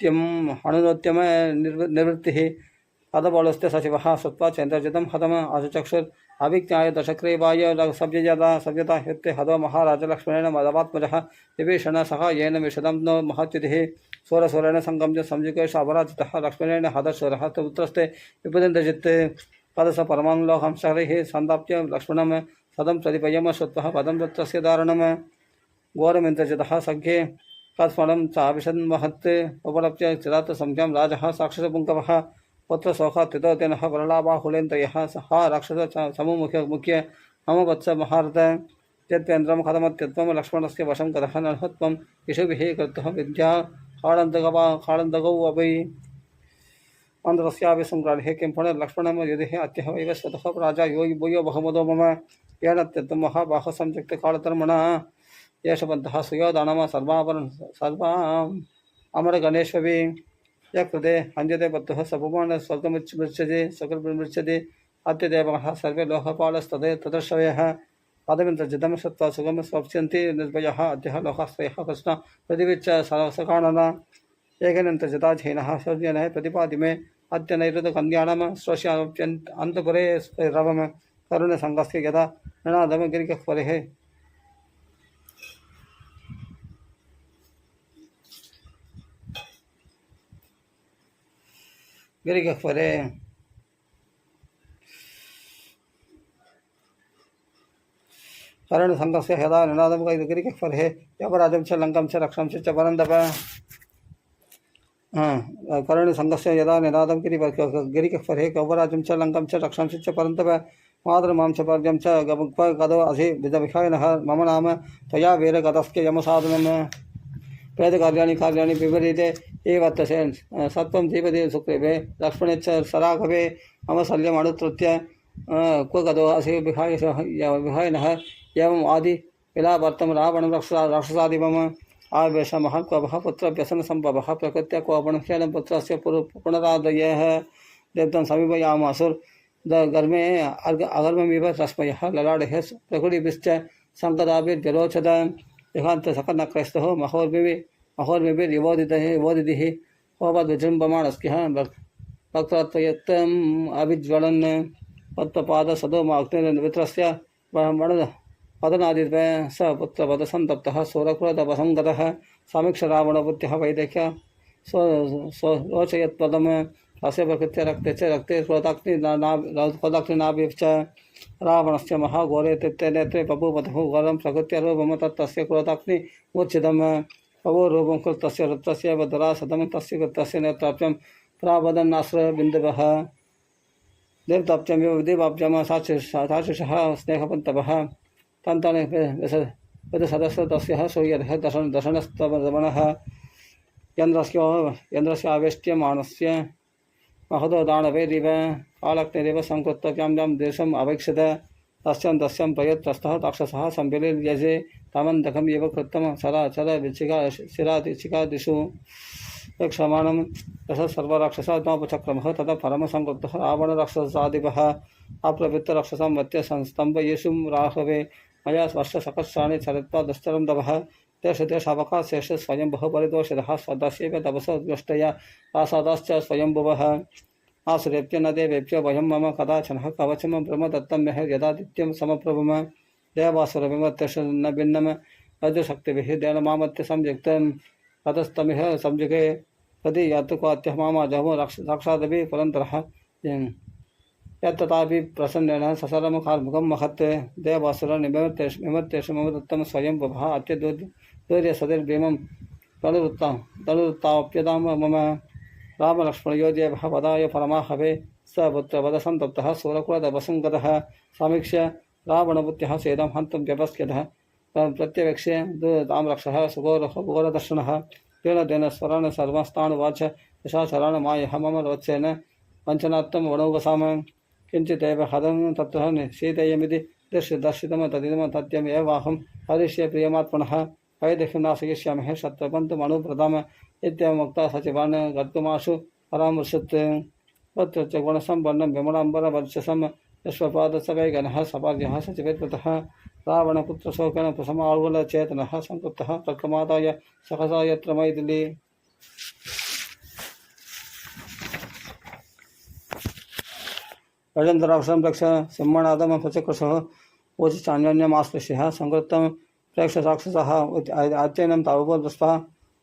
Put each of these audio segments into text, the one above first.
हणुनोत्यम निवृत्तिः पदबलस्य सचिवः श्रुत्वा चन्द्रजितं हतम अशुचक्षुर् अभिज्ञाय दशक्रे वाय सव्यता यत्ते हदो महाराज लक्ष्मणेन मदवात्मजः विभीषण सह येन विशदं नो महत्युतिः स्वरस्वरेण संगम्य संयुगेश अपराजितः लक्ष्मणेन हदशूरः पुत्रस्ते विपदिन्द्रजित् पदस परमानुलोकं शरैः सन्दाप्य लक्ष्मणं सदं प्रदीपयम श्रुत्वा पदं दत्तस्य दारुणं घोरमिन्द्रजितः सख्ये तत्फलं चाविशन् महत् उपलभ्य चिरात् संज्ञां राजः साक्षसपुङ्गवः पुत्र सौखात्युतोतेनः प्रलाबाहुलेन्द्रयः सः राक्षस समुमुख्य मम वत्स महारथ यत्पेन्द्रं कथमत्यत्वं लक्ष्मणस्य वशं कथः नर्हत्वं इषुभिः कृतः विद्या खाडन्दगौ वै अन्ध्रस्यापि सङ्ग्राहे किं पुनर्लक्ष्मणं युधिः अत्यः वैव स्वतः राजा यो भूयो बहुमदो मम येनत्यत्वं महाबाहो संयुक्त कालधर्मणः येषपन्तः सुयोदानम सर्वाम् अमरगणेश्वरी यकृते हन्यते पत्तुः सपुमान् स्वर्गमृच्छति सकलमृच्छति अत्यदेवः सर्वे लोकपालस्तदे तदर्शवयः पदमिन्द्रजितं श्रुत्वा सुगम स्वप्स्यन्ति निर्भयः अद्यः लोकाश्रयः कृष्ण पृथिवीच्च सकानन एकनिन्द्रजिताधीनः सौर्यनः प्रतिपादि मे अद्य नैऋतकन्याणं श्रोष्याप्यन्तपुरे रवं करुणसङ्गस्य यदा निनादम गिरिकः गिरिगह्वरे करणसङ्गस्य यदा निनादं गिरिगह्वरे यवराजं च लङ्कं च रक्षं च परन्दप करणसङ्गस्य यदा निनादं गिरिगह्वरे कौवराजं च लङ्कं च रक्षं च परन्तप मातृमां च पर्यं च गदो असि विधविहायनः मम नाम त्वया वीरगतस्य यमसाधनं कार्याणि विपरीते एवत्तसे सत्वं दीपदे सुक्रेभे लक्ष्मणेच्च सराघवे मम शल्यम् अनुत्रुत्य क्व गदो असि विहायनः एवम् आदि विलावर्तं रावणं राक्षसादिवम् आवेश महाक्वभः पुत्रव्यसनसम्भवः प्रकृत्य क्वपणह्यनं पुत्रस्य पुनरादयः देवतं समीपयामासुर् गर्मे अगर्ममिव तस्मयः ललाडः प्रकुटिभिश्च सङ्कदाभिर्व्यरोचत युगान्तसकर्णक्रैस्तः महोर्मिभिर्योदितिः ओपद्विजृम्भमाणस्क्यः वक्त्रत्वयत्तम् अभिज्वलन् पद्मपादसदोमाग्निर्वित्रस्य पदनादित्य स पुत्रपदसन्तप्तः सूरक्रोधवसङ्गतः समीक्ष रावणबुद्ध्यः वैदेह्य स्वरोचयत्पदं अस्य प्रकृत्य रक्ते च रक्ते क्रोधाग्निनाभिश्च रावणस्य महाघोरे नेत्रे बभूवधुः घोरं प्रकृत्य रूपं तत्तस्य क्रोधाग्निमुच्चितं पवोरूपं कृतस्य रुद्रस्य वदरासतं तस्य कृतस्य नेत्राप्यं प्रावदन्नाश्रयबिन्दवः देवताप्यं देवाप्यं साक्षिषः स्नेहपन्तवः तन्तानि विदसदस्य तस्यः सूर्यः दशनस्तवनः यन्द्रस्य आवेष्ट्यमानस्य महदो दानवैरिव कालग्निरिव संकृत्य देशम् अवैक्षत तस्यं प्रयत्तस्थः राक्षसः सम्बिलिर्यजे तमन्तकम् एव कृतं सराचर शिरादिशिखादिषु क्षमाणं तथा सर्वराक्षसात्मापचक्रमः तथा परमसंकृतः रावणराक्षसादिवः अप्रवृत्तराक्षसं मत्य संस्तम्भयेषु राघवे मया वर्षसहस्राणि चरित्वा दुश्चरं दवः देशदेशावकाशेषु स्वयंभुः परितोषितः स्वदस्यैव तपसो दृष्टया प्रासादाश्च स्वयंभुवः आश्रेप्य न देवेभ्य वयं मम कदाचन कवचं ब्रह्मदत्तं मह यदादित्यं समप्रभुम देवासुरविमत्यस्य न भिन्नम् अद्यशक्तिभिः देनमामत्य संयुक्तं ततस्तमिह संयुगे तदि यातुकात्यः मामाजहो साक्षादपि पुरन्तरः यत्तथापि प्रसन्नेन ससरमुखार्मुखं महत् देवासुरनिमित्तेषु मम दत्तं स्वयंभुवः अत्यदूर्यसदिर्भीमं तनुरुत्ताप्यतां मम रामलक्ष्मणयोधेभः वदाय परमाहवे स पुत्रवदसन्तप्तः सूरकुलदवसङ्गतः समीक्ष्य रावणबुद्ध्यः सेदं हन्तुं व्यपस्यतः प्रत्यवेक्ष्य तां रक्षः सुघोरदर्शनः तेन स्वरान् सर्वस्तानुवाच यशाचराणमायः मम रोत्सेन वञ्चनात्तं वणौवसाम किञ्चिदेव हदं तत्र शीतयमिति दर्शितं तदिदं तत्यमेवाहं हरिष्ये प्रियमात्मनः वैदेह्यं नाशयिष्यामहे शत्रपन्तमनुप्रदाम इत्यमुक्ता सचिवान् गर्तुमाशु परामर्शत् तत्र च गुणसम्पन्नं विमलाम्बरवर्चसं यश्वपादसवैगणः सपार्यः सचिवेत्पतः रावणपुत्रशोकेन प्रसमाकुलचेतनः संकृतः तर्कमादाय सहसा यत्र मैथिली रजन्तराक्षं रक्ष सिंहनादम प्रचक्रशः ऊचचान्यन्यमास्पृश्यः संकृतं प्रेक्ष राक्षसः आत्यनं तावुपस्पः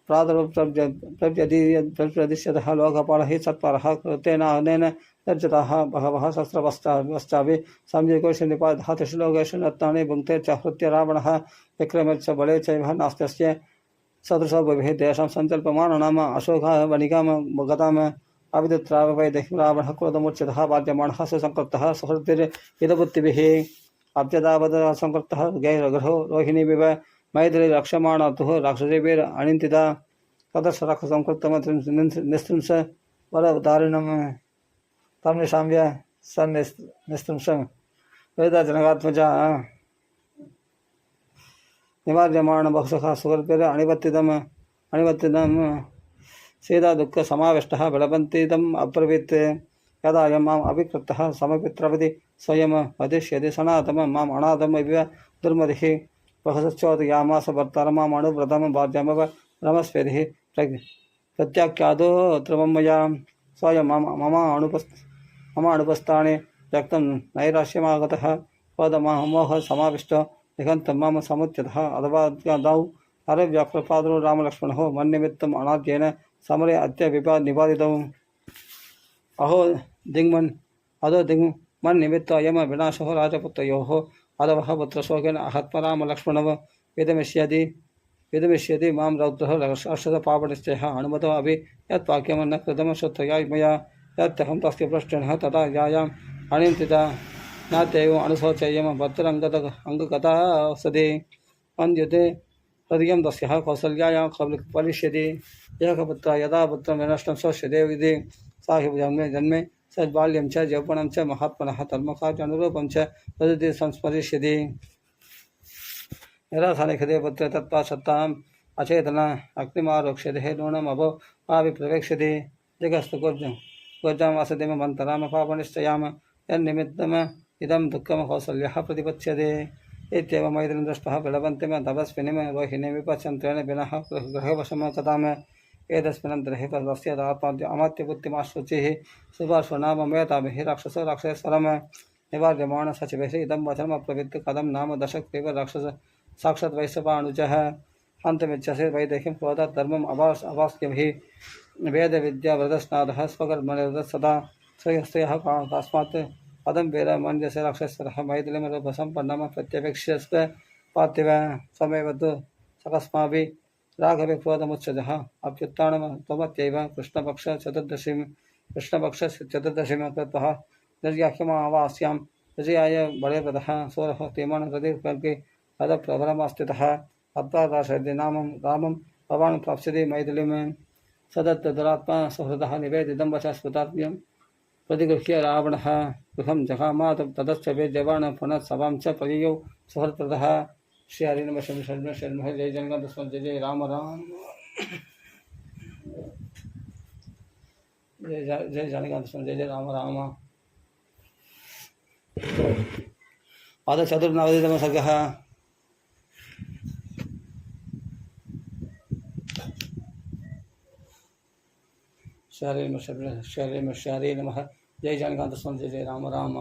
प्रादुर्प्रद्यदिष्यतः लोकपालः सत्परः कृतेनानेन तर्जताः बहवः शस्त्रवस्त्राभिः संजयकोशनिपातः त्रिश्लोकेषु रत्नानि भुङ्क्ते च हृत्य रावणः विक्रमश्च बले चैव नास्त्यस्य सदृशो भवेः तेषां सञ्कल्पमानानाम् अशोकः वणिकां गताम् अविदुत्रावैदेहिं रावणः क्रोधमूर्च्छितः बाध्यमाणः सुसंकृतः सुहृद्भिरिदबुद्धिभिः अब्जदावद संकृतः गैरग्रहो रोहिणीविव मैथिली रक्षमाणातुः राक्षसेभिर् अनिन्दिता तदर्श राक्षसंकृतम् निस्त्रिंश वरदारिणं तं निशाम्य सन्निस्त्रिंशं वेदजनकात्मजा निवार्यमाण बहुशः सुहृद्भिर् अनिवर्तितं सीता दुःखसमाविष्टः विलपन्तीतम् अब्रवीत् यदा अयं माम् अभिकृतः समपित्रपति स्वयं वदिष्यति सनातनं माम् अनाथम् इव दुर्मतिः बहुशश्चोदयामास भर्तारं माम् अनुव्रतं बाध्यमव रमस्वेदिः प्रत्याख्यातो ध्रुवं मया स्वयं मम अनुपस्थाने त्यक्तं नैराश्यमागतः पदमोहः समाविष्टो निघन्तं मम समुच्यतः अथवा हरव्याकृपादो रामलक्ष्मणः मन्निमित्तम् अनाद्येन समरे अद्य निपादितौ अहो दिङ्मन्निमित्त अयं विनाशः राजपुत्रयोः अदवः पुत्रशोकेन अहत्म रामलक्ष्मणव विदमिष्यति मां रौद्रः राक्षसपापनिश्चयः अनुमतो अपि यत् वाक्यं न कृतं श्रुत्वया मया यत्यहं तस्य पृष्ठेनः तथा यायाम् अनिन्दिता ज्ञात्यैव अनुशोचयं भद्रङ्गकथा सति अन्यते हृदयं तस्याः कौसल्यायां फलिष्यति एकपुत्र यदा पुत्रं विनष्टं शोष्यते इति सा हि जन्मे सद्बाल्यं च यौवनं च महात्मनः धर्मकार्यानुरूपं च तदिति संस्मरिष्यति निरासनिखदे पुत्र तत्त्वात् सत्ताम् अचेतन अग्निमारोक्ष्यते नूनम् अभो आविप्रवेक्ष्यति जगस्तु गोजाम् असदिमन्तराम पापनिश्चयाम यन्निमित्तम् इदं दुःखं कौसल्यः प्रतिपत्स्यते इत्येव मैत्रीं दृष्ट्वा विलपन्तीं तपस्विनीं रोहिणीं विपश्यन्त्रेण विनः गृहवशमकताम् एतस्मिन्नन्तरे तस्य अमात्यपुत्रिमाशुचिः सुभार्श्वनाम मेधाभिः राक्षसो राक्षसेश्वरं निवार्यमाण सचिवैः इदं वचनमब्रवीत् कथं नाम दशक्रिव राक्षस साक्षात् वैश्वानुजः हन्तुमिच्छसि वैदेहीं क्रोधात् धर्मम् अवास्यभिः वेदविद्याव्रतस्नातः स्वकर्मनिरतः सदा श्रेयः तस्मात् पदं वेद मन्यसे राक्षसेश्वरः मैथिलीं रूपसम्पन्नं प्रत्यपेक्ष्यस्ते पार्थिव स्वमेव तु सकस्माभिः राघवे क्रोधमुत्सजः अभ्युत्थानं त्वमत्यैव कृष्णपक्षचतुर्दशीं कृत्वा निर्याह्यमावास्यां विजयाय बलेप्रदः सोरः तीमान् हृदयकल्पे पदप्रबलमास्थितः अद्वादाशयति नामं रामं भवान् प्राप्स्यति मैथिलीं सदत्तदुरात्मा सुहृदः निवेदितं वचस्पताभ्यं प्रतिगृह्य रावणः गृहं जगामात् ततश्च वेद्यवान् पुनः सभां च प्रययौ सुहृत्प्रदः श्री हरि नमः शर्म जय जनगण दुश्मन जय जय राम राम जय जनगण दुश्मन जय जय राम राम पाद चतुर्नवतितम सर्गः श्री नमः जय जनगण दुश्मन जय जय राम राम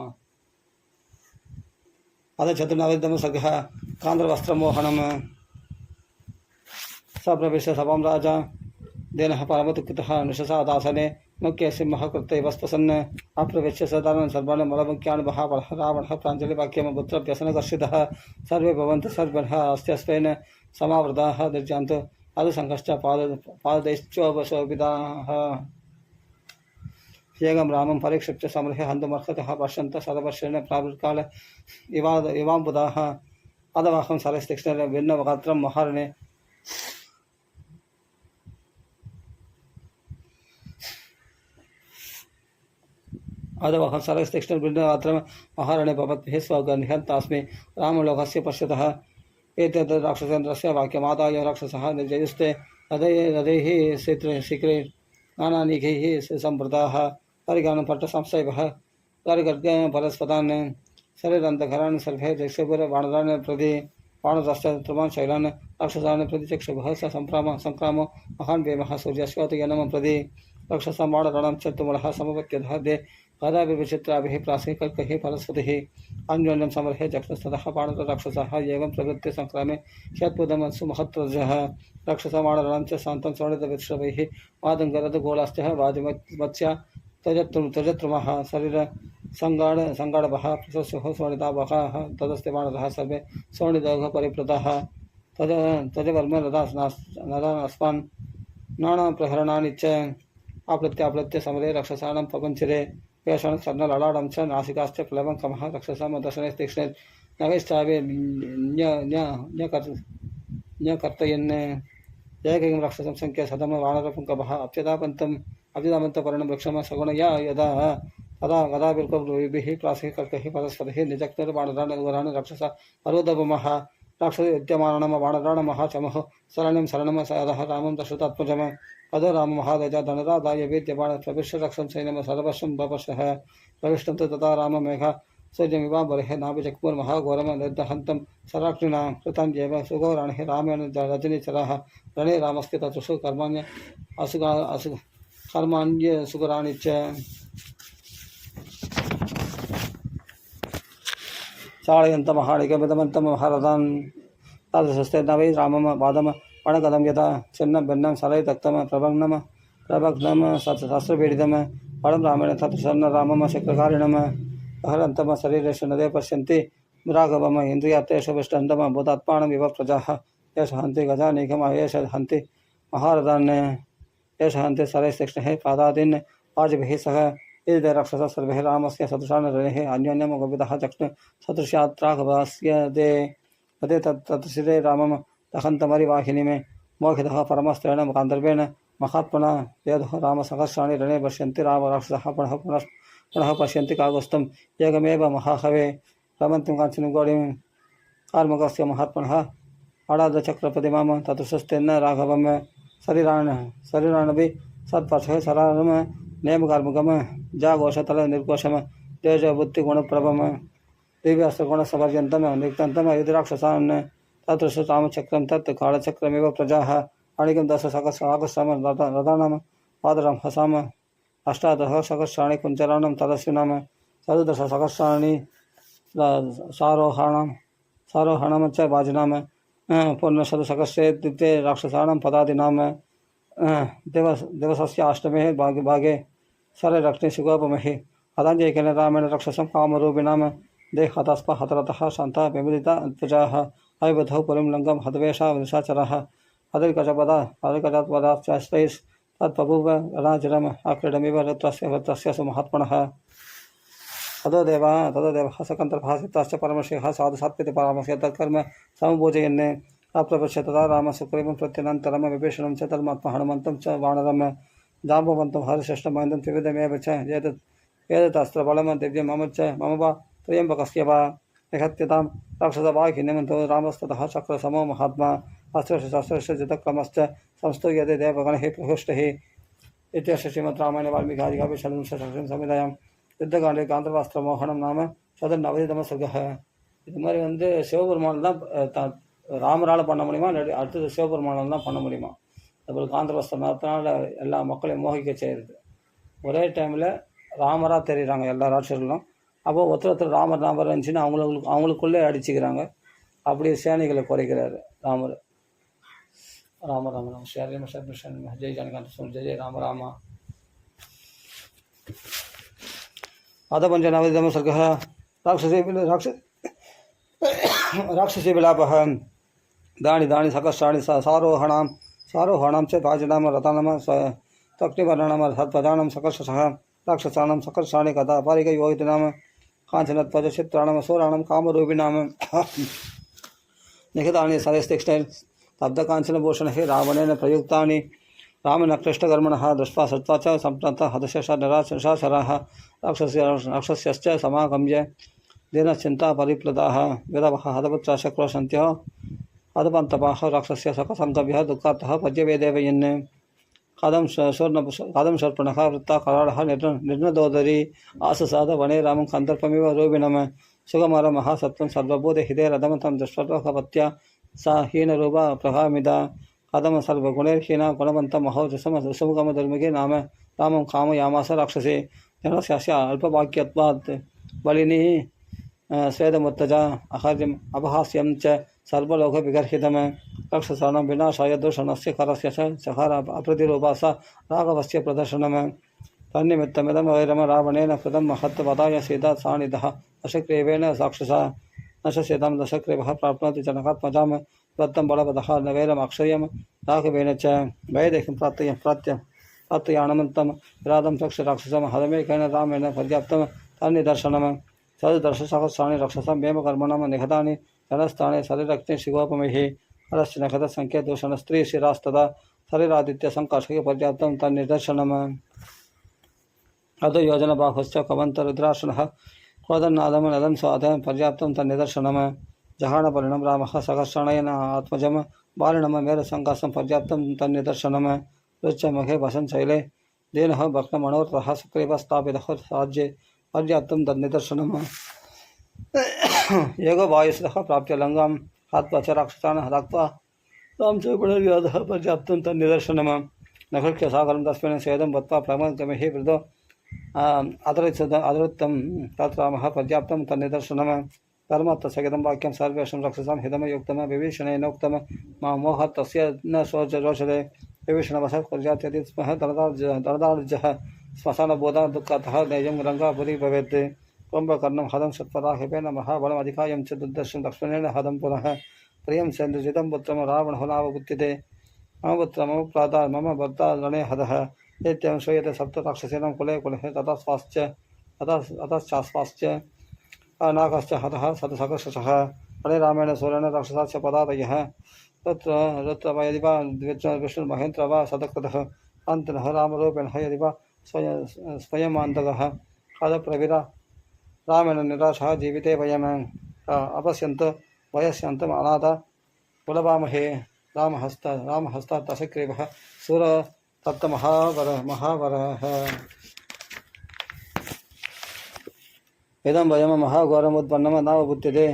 अद चतुर्नवतितम सर्गः कान्द्रवस्त्रमोहनं सप्रविश्य सभां राजा देनः परमदुःखितः निशसादासने मुख्य सिंहः कृत्य वस्पसन् अप्रविश्य सदानन् सर्वान् मलमुख्यान् महाबलः रावणः प्राञ्जलिवाक्यं पुत्रव्यसनकर्षितः सर्वे भवन्तः सर्वणः अस्त्यस्वेन समावृताः दर्जन्तु अधुसङ्घश्च पादैश्चोपशोभिताः येगं रामं परीक्षिप्य समृहे हन्तुमर्हतः पश्यन्तः सदवर्षेण प्रावृत्काल इवाम्बुधाः अधवाहं सरस्तीक्ष्णेन भिन्नगात्रं महारणे अधवाहं सरस्तीक्ष्णेन भिन्नगात्रं महारणे भवद्भिः स्वगनिहन्तास्मि रामलोकस्य पश्यतः एतद् राक्षसेन्द्रस्य वाक्यमादाय राक्षसः निर्जयुस्ते हृदैः शीघ्रे नानानिघैः सम्प्रदाः परिगानं पट्टसंशयः परिगर्गफलस्पदान् शरीरन्तघरान् सर्वे चक्षुर्वाणरान् प्रति वाणरश्च ध्रुवान् शैलान् राक्षसान् प्रति चक्षुभः स सङ्क्रामो महान् वेमः सूर्यस्योतयनं प्रति राक्षसां वाणराणां च तुमलः समपत्यतः दे कदापि विचित्राभिः प्रासीकल्कैः परस्पतिः अन्योन्यं समर्हे जक्षस्ततः पाणितराक्षसः एवं प्रवृत्ते संक्रामे ह्यद्भुतमत्सु महत्त्वजः राक्षसमाणरणं च शान्तं स्वर्णितविश्रवैः वादङ्गरदगोलास्त्यः वाजमत्स्या त्यजत्रुमः शरीर संगाडभः प्रशस्युः स्वर्णिताभः तदस्ते बाणतः सर्वे स्वर्णितौघ परिप्लुतः तजवर्म नदास्मान् नानाप्रहरणानि च आपृत्यापृत्य समरे रक्षसानं पपञ्चरे पेषणं सर्णललाडं च नासिकाश्च प्लवं कमः रक्षसां दर्शने तीक्ष्णे नगैश्चावे न्यकर्तयन् जयकैं रक्षसं संख्या सदम वानरपुङ्कभः अप्यदापन्तपरणं वृक्षम सगुणया यदा तदा गदाभिर्गभिः प्रासैः कर्कैः परस्परैः निजक्तिर्बाणराणगुरान् रक्षसा पर्वतभूमः राक्षसयुध्यमानम बाणराणमः चमुः शरणं सदः रामं दशरथात्मजम् अदो राम महाराजा धनराधाय वेद्य बाण प्रविश्य रक्षं सैन्यम सर्वस्वं बपशः प्रविष्टं तथा राम मेघा सौर्यमिवाम्बरेः नाभिजग्मुर्महाघोरम निर्दहन्तं सराक्षिणा कृतान्येव सुघोराणिः रामेण रजनीचराः रणे रामस्य तत्सु कर्माण्य कर्माण्य सुगराणि च चाळयन्तमहाणिकमिदमन्तं महारथान् तादृशस्ते न वै रामम वादम पणकदं यथा छिन्नं भिन्नं सरयतक्तं प्रभग्नं शास्त्रपीडितं परं रामेण तत्सन्न रामम शक्रकारिणम् अहरन्तं शरीरेषु नदे पश्यन्ति राघवम् इन्द्रियार्थेषु विष्टन्तं भूतात्मानमिव प्रजाः एष हन्ति गजानीकम् एष हन्ति महारथान् एष हन्ति सरैस्तीक्ष्णैः पादादीन् वाजभिः सह इति रक्षसः सर्वैः रामस्य सदृशान् रणैः अन्योन्यं गोपितः चक्ष्णु सदृशात् राघवस्य दे तत्शिरे रामं दहन्तमरिवाहिनीमे मोहितः परमस्त्रेण गान्धर्वेण महात्मना यदः रामसहस्राणि रणे पश्यन्ति रामराक्षसः पुनः पश्यन्ति कागुस्तं एकमेव महाहवे रमन्तीं काञ्चनीं गौरीं कार्मुकस्य महात्मनः अडादचक्रप्रतिमां ततुषस्तेन राघवं शरीराणपि सत्पथः सरारं नेमकार्मुकं जाघोषतल निर्घोषं तेजबुद्धिगुणप्रभं दिव्यास्त्रगुणसपर्यन्तं निक्तन्तं यदि राक्षसान् ततृष रामचक्रं तत् कालचक्रमेव प्रजाः अणिकं दशसहस्रं रथानां पादरं हसाम अष्टादशसहस्राणि कुञ्जराणां तदस्विनां चतुर्दशसहस्राणि सारोहणं च वाजिनां पूर्णशतसहस्रे राक्षसाणां पदादीनां दिवसस्य अष्टमे भागे शररक्ष्णे सुगोपमहि हताञ्जयकेन रामेण रक्षसं कामरूपिणां देहतस्प हतरतः शान्तः विमुदिता त्वजाः अविबुधौ पुरीं लङ्गं हतवेषा निशाचरः हरिकजपदाश्चैस्तत्बभूव रणाचिरम् आक्रीडमिव वृत्रस्य सुमहात्मनः तदोदेवः सकन्तर्भासिताश्च परमशिवः साधुसात्विति परामस्य तत्कर्म समुपूजयन् अप्रपश्य तदा राम सुग्रीवं प्रत्यनन्तरं विभीषणं च तन्मात्मा हनुमन्तं च वानरं जाम्बवन्तं हरिश्रेष्ठमहेन्द्रं त्रिविधमेव च एतदस्त्रबलं दिव्यं मम च मम वा त्र्यम्बकस्य वा निहत्यतां राक्षसवाहिनीमन्तो रामस्ततः चक्रसमो महात्मा अस्त्रशस्त्रस्य जितक्रमश्च संस्तूयते देवगणैः प्रहृष्टैः इत्यस्य श्रीमद् रामायणे वाल्मीकिआदिकाव्ये षड्विंशतितमे संहितायां युद्धकाण्डे गान्धर्वास्त्रमोहनं नाम 140 सर्गः. இது மாதிரி வந்து சிவபெருமான் தான் ராமரால் பண்ண முடியுமா, இல்லாட்டி அடுத்தது சிவபெருமானால் தான் பண்ண முடியுமா? அதுபோல் காந்தவஸ்திரம் நடத்தினால எல்லா மக்களையும் மோகிக்க செய்கிறது. ஒரே டைமில் ராமராக தெரியுறாங்க எல்லா ராட்சர்களும். அப்போது ஒருத்தர் ராமர் இருந்துச்சுன்னா அவங்களுக்குள்ளே அடிச்சுக்கிறாங்க. அப்படி சேனைகளை குறைக்கிறாரு ராமர். ராம ராம ராம ஸ்ரீ ஜெய் ஜனகாந்த ஜெய ஜெய ராம ராமா. अधपञ्चनवतितमः सर्गः. राक्षसी विलापः. दानि सकस्राणि सारोहणां च वाजिनां रथानां तक्निवर्णानां सत्पदानां सकर्षसः राक्षसानां सकर्षाणि कथा पारिकयोगिनां काञ्चनध्वजचित्राणां सूराणां कामरूपिणां निहितानि सरस्तीक्ष्णे तब्धकाञ्चनभूषणैः रावणेन प्रयुक्तानि रामेण कृष्णकर्मणः दृष्ट्वा सत्त्वा च सम्प्रान्तः हतशेषा निशाचराः राक्षस्यश्च समागम्य दीनश्चिन्ता परिप्लुताः विधवः हतपुत्राः शक्रोशन्त्यः हतपन्तपाः राक्षस्य सकसङ्गव्यः दुःखार्थः पद्यवेदेवयन् कदं शर्पणः वृत्ता कराळः निर्नदोदरी आससाद वने रामं कन्दर्पमिव रूपिणं सुगमरमः सत्त्वं सर्वभूतहिते रथमतं दुष्प्रभवत्या सा हीनरूपा प्रभामिदा कदम सर्वगुणैर्हीना गुणवन्तं महोजसं सुमुखमदुर्मुखे नाम रामं कामयामास राक्षसे जनस्य अल्पवाक्यत्वात् बलिनी स्वेदमुत्तज अहर्यम् अपहास्यं च सर्वलोकविगर्हितं रक्षसानं विनाशाय दूषणस्य करस्य च सहार अप्रतिरूपास राघवस्य प्रदर्शनं तन्निमित्तमिदं वैरम रावणेन कृतं महत्वदाय सीता सानिधः दशक्रियेण साक्षसा न शस्यतां दशक्रियः प्राप्नोति जनकात्मजां दत्तं बलवदः नवैरम् अक्षयं राघवेन च वैदेहीं प्राप्तयानमन्तं विरादं चक्षुराक्षसं हदमेकेन रामेण पर्याप्तं तन्निदर्शनं सदर्शसहस्राणि रक्षसं व्योमकर्मणं निहतानि जनस्थाने शरीरक्ति शिवोपमैः हरस्य नखतसङ्ख्यदूषणस्त्रीशिरास्तदा शरीरादित्यसङ्कर्षके पर्याप्तं तन्निदर्शनम् अधोयोजनबाहुश्च कवन्तरुद्रासनः क्रोधन्नादं नदं स्वादं पर्याप्तं तन्निदर्शनं जहाणपरिणं रामः सहस्रणयन आत्मजं बालिनं मेरसङ्कासं पर्याप्तं तन्निदर्शनं रुच्यमुखे वसन् शैले दीनः भक्तमनोरथः सुग्रीवस्तापितः राज्ये पर्याप्तं तन्निदर्शनं एको वायुस्तः प्राप्य लङ्गां हत्वा च राक्षसान् हत्वा तां च पुनर्व्याधः पर्याप्तं तन्निदर्शनं नखल्क्य सागरं तस्मिन् सेदं बत्वा प्रमगमिः वृदो अदृत्तं तत्रामः पर्याप्तं तन्निदर्शनं धर्मत्तसहितं वाक्यं सर्वेषां रक्षसां हितमयुक्तं विभीषणेनोक्तं मा मोहः तस्य न रोचते विभीषणवशः कुर्यात् यदि स्मः दरदार्जः श्मशानबोधः दुःखतः नैजं रङ्गापुरी भवेत् कुम्भकर्णं हदं सत्पराहिपेन महाबलमधिकायं च दुर्दर्शं लक्ष्मणेन हदं पुनः प्रियं चन्द्रजितं पुत्रं रावणः नावबुध्यते मम पुत्र मम प्राता मम भर्ता रणे हदः इत्यं श्रूयते सप्तराक्षसीनां कुले कुले ततश्चास्वाश्च नाकश्च हतः शतसहस्रशः हरे रामेण सूरेण राक्षसाश्च पदादयः तत्र यदि वा विष्णुर्महेन्द्र वा शतकृतः अन्तनः रामरूपेण यदि वा स्वयमान्तकः हदप्रवीरा रामेण निराशः जीविते वयम् अपश्यन्त वयस्यन्तम् अनाथ कुलवामहे रामहस्तात् दशग्रीवः सूर महावरः इदं वयं महाघोरमुत्पन्नं नावबुध्यते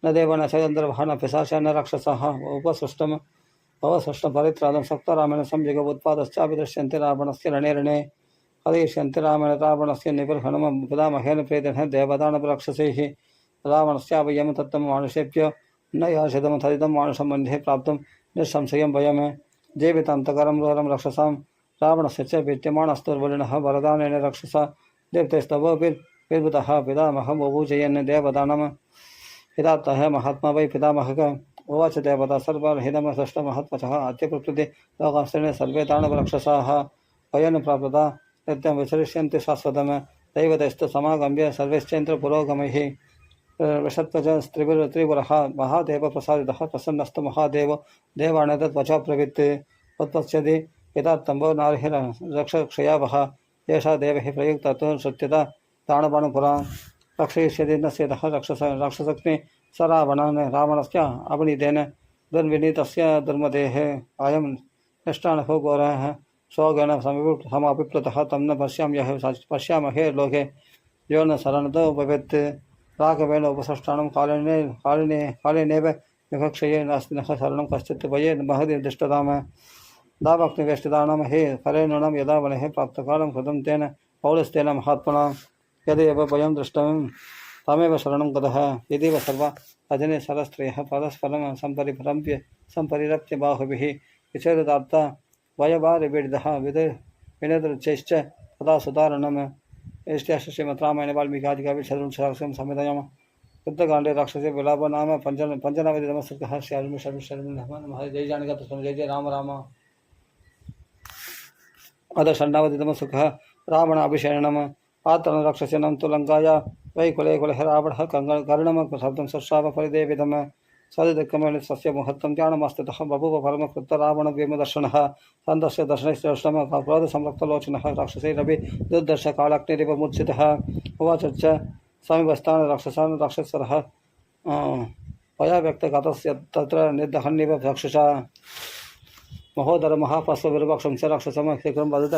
न देव न चन्द्रभः न पिशाच न राक्षसः अवसृष्टं परित्रादं सक्तरामेण संयुगोत्पादश्चापि दृश्यन्ते रावणस्य रणे हरिष्यन्ते रामेण रावणस्य निबर्हणं पितामहेन प्रेतेन देवदानवराक्षसैः रावणस्यावयं तत्तं मानुषेभ्यो न याचितं तदिदं मानुषं मध्ये प्राप्तं निःसंशयं वयं जीवितान्तकरं रोरं रक्षसां रावणस्य च विद्यमानस्तुर्बलिनः वरदानेन रक्षसा देवतेस्तवोभिर्भूतः पितामहं बभूजयन् देवदानं हितात्तः महात्मा वै पितामहः उवाच देवता सर्वहितमसृष्टमहत्वचः अत्यप्रकृति लोकाश्रेण सर्वे दानवरक्षसाः वयं प्राप्तता नित्यं विचरिष्यन्ति शाश्वतं दैवतैस्तु समागम्य सर्वैश्चैन्द्र पुरोगमैः वृषत्वच त्रिपुरः महादेव प्रसादितः प्रसन्नस्तु महादेव देवान् तद्वचा प्रवृत्ति उत्पत्स्यति यथात्तम्बो नार्हिरक्षक्षयावः एषा देवैः प्रयुक्ता श्रुत्यता दानवानुपुरा रक्षयिष्यति न स्यतः राक्षसग्नि स रावणस्य अवनीतेन दुर्विनीतस्य दुर्मतेः अयं निष्ठानभो घोरः स्वगण समापिप्लुतः तं न पश्यामहे लोके यो न शरणतो भवेत् राघवेन उपसृष्टानं कालेनेव विभक्षये नास्ति नः शरणं कश्चित् वये महदिष्टताम दाभक्तिवेष्टितानां हे फलेनूनं यदा वनेः प्राप्तकालं कृतं तेन पौलस्तेन महात्मना यदेव वयं दृष्टं तमेव शरणं गतः यदेव सर्वा अजने सरस्त्रियः परस्परं सम्परिरप्य बाहुभिः विचेददार्ता वयवारिविडिदः विनेतृच्चैश्च तदा सुतारणम् इष्ट्याश्च श्रीमद् रामायणे वाल्मीकिआदिकाव्ये संहितायां युद्धकाण्डे राक्षसे विलापो नाम पञ्चनवतितमः सर्गः श्रीहनुमः जय जानकी जय जय राम राम अथ षण्णावतितमः सर्गः रावणाभिषेचनम् आत्तनं राक्षसीनां तु लङ्काया वै कुले कुलः रावणः कर्णं शब्दं सश्राव परिदेवितं सदिदक्रमेण स्वस्य मुहूर्तं ध्यानमस्थितः बभूव परमकृत रावणव्योमदर्शनः सन्दस्य दर्शनैश्रेष्ठं क्रोधसंरक्तलोचनः राक्षसैरपि दुर्दर्शकालाग्निरिव मूर्छितः उवाच च समीपस्थान् राक्षसरः पया व्यक्तगतस्य तत्र निर्दहन्निव चक्षुषा महोदर महापश्वविरूपाक्षं च राक्षसं शीघ्रं वदत